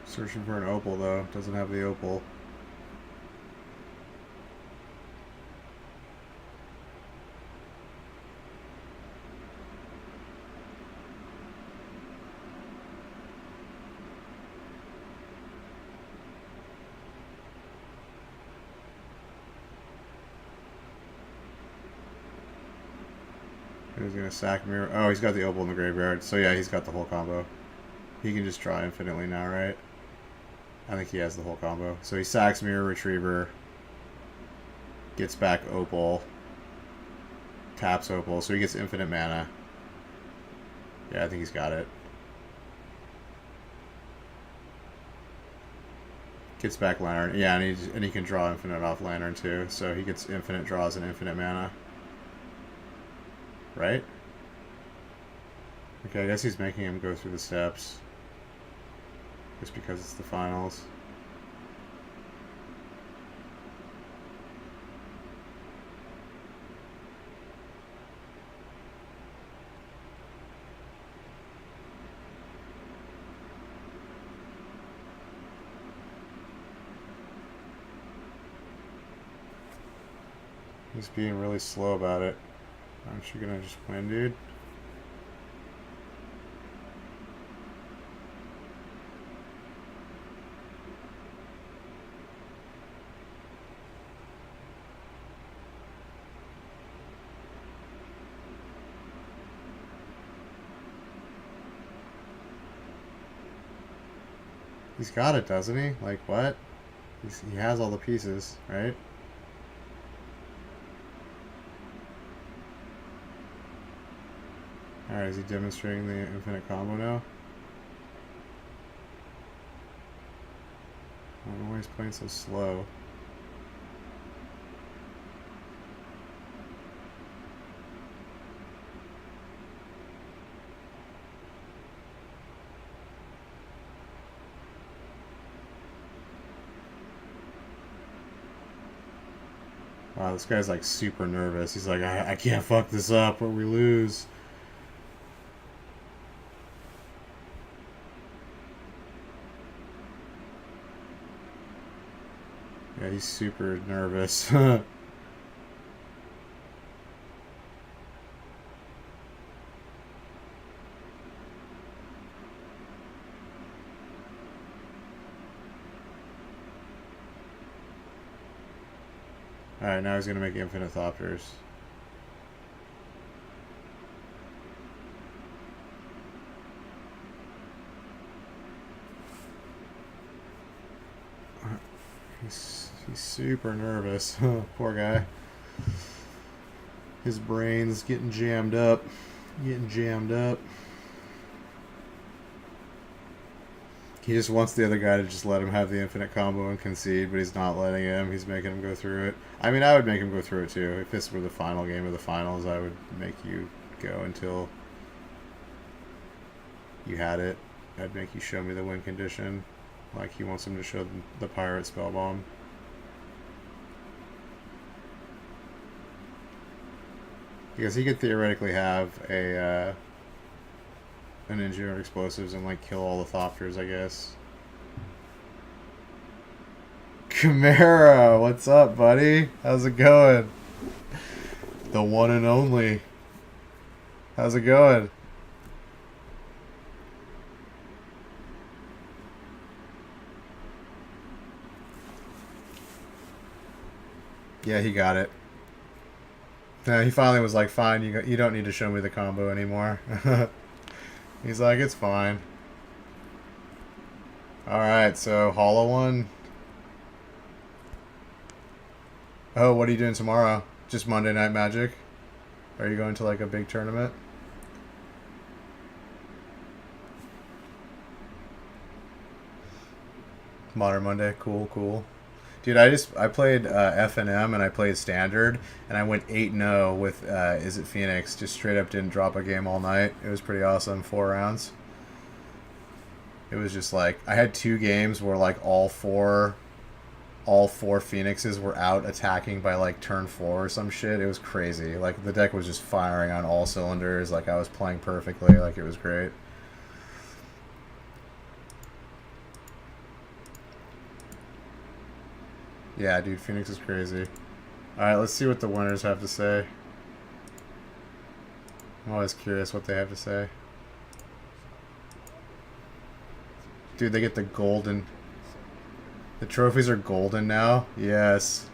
Searching for an Opal, though. Doesn't have the Opal. He's gonna sack Mirror. Oh, he's got the Opal in the graveyard. So yeah, he's got the whole combo. He can just draw infinitely now, right? I think he has the whole combo. So he sacks Mirror Retriever, gets back Opal, taps Opal, so he gets infinite mana. Yeah, I think he's got it. Gets back Lantern. Yeah, and he can draw infinite off Lantern too. So he gets infinite draws and infinite mana. Right? Okay, I guess he's making him go through the steps. Just because it's the finals. He's being really slow about it. Aren't you gonna just win, dude? He's got it, doesn't he? Like, what? He has all the pieces, right? Alright, is he demonstrating the infinite combo now? I don't know why he's playing so slow. Wow, this guy's like super nervous. He's like, I can't fuck this up or we lose. Yeah, he's super nervous. Alright, now he's gonna make infinite Thopters. He's super nervous. Poor guy. His brain's getting jammed up. Getting jammed up. He just wants the other guy to just let him have the infinite combo and concede, but he's not letting him. He's making him go through it. I mean, I would make him go through it too. If this were the final game of the finals, I would make you go until you had it. I'd make you show me the win condition. Like he wants him to show the pirate spellbomb. Because he could theoretically have a an engineered explosives and like kill all the Thopters, I guess. Chimera, what's up, buddy? How's it going? The one and only. How's it going? Yeah, he got it. He finally was like, fine, you don't need to show me the combo anymore. He's like, it's fine. Alright, so Hollow one. Oh, what are you doing tomorrow? Just Monday Night Magic? Are you going to like a big tournament? Modern Monday, cool, cool. Dude, I played F&M and I played Standard and I went 8-0 with Is It Phoenix. Just straight up didn't drop a game all night. It was pretty awesome. 4 rounds. It was just like I had 2 games where like all four Phoenixes were out attacking by like turn 4 or some shit. It was crazy. Like the deck was just firing on all cylinders. Like I was playing perfectly. Like it was great. Yeah, dude, Phoenix is crazy. Alright, let's see what the winners have to say. I'm always curious what they have to say. Dude, they get the golden... The trophies are golden now? Yes.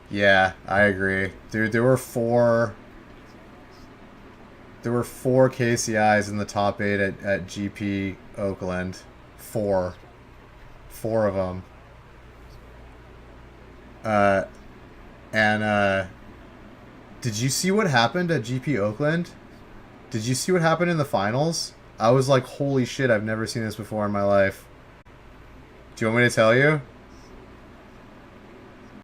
Yeah, I agree. Dude, there were 4 KCIs in the top 8 at GP Oakland. 4 of them. Did you see what happened at GP Oakland? Did you see what happened in the finals? I was like, holy shit, I've never seen this before in my life. Do you want me to tell you?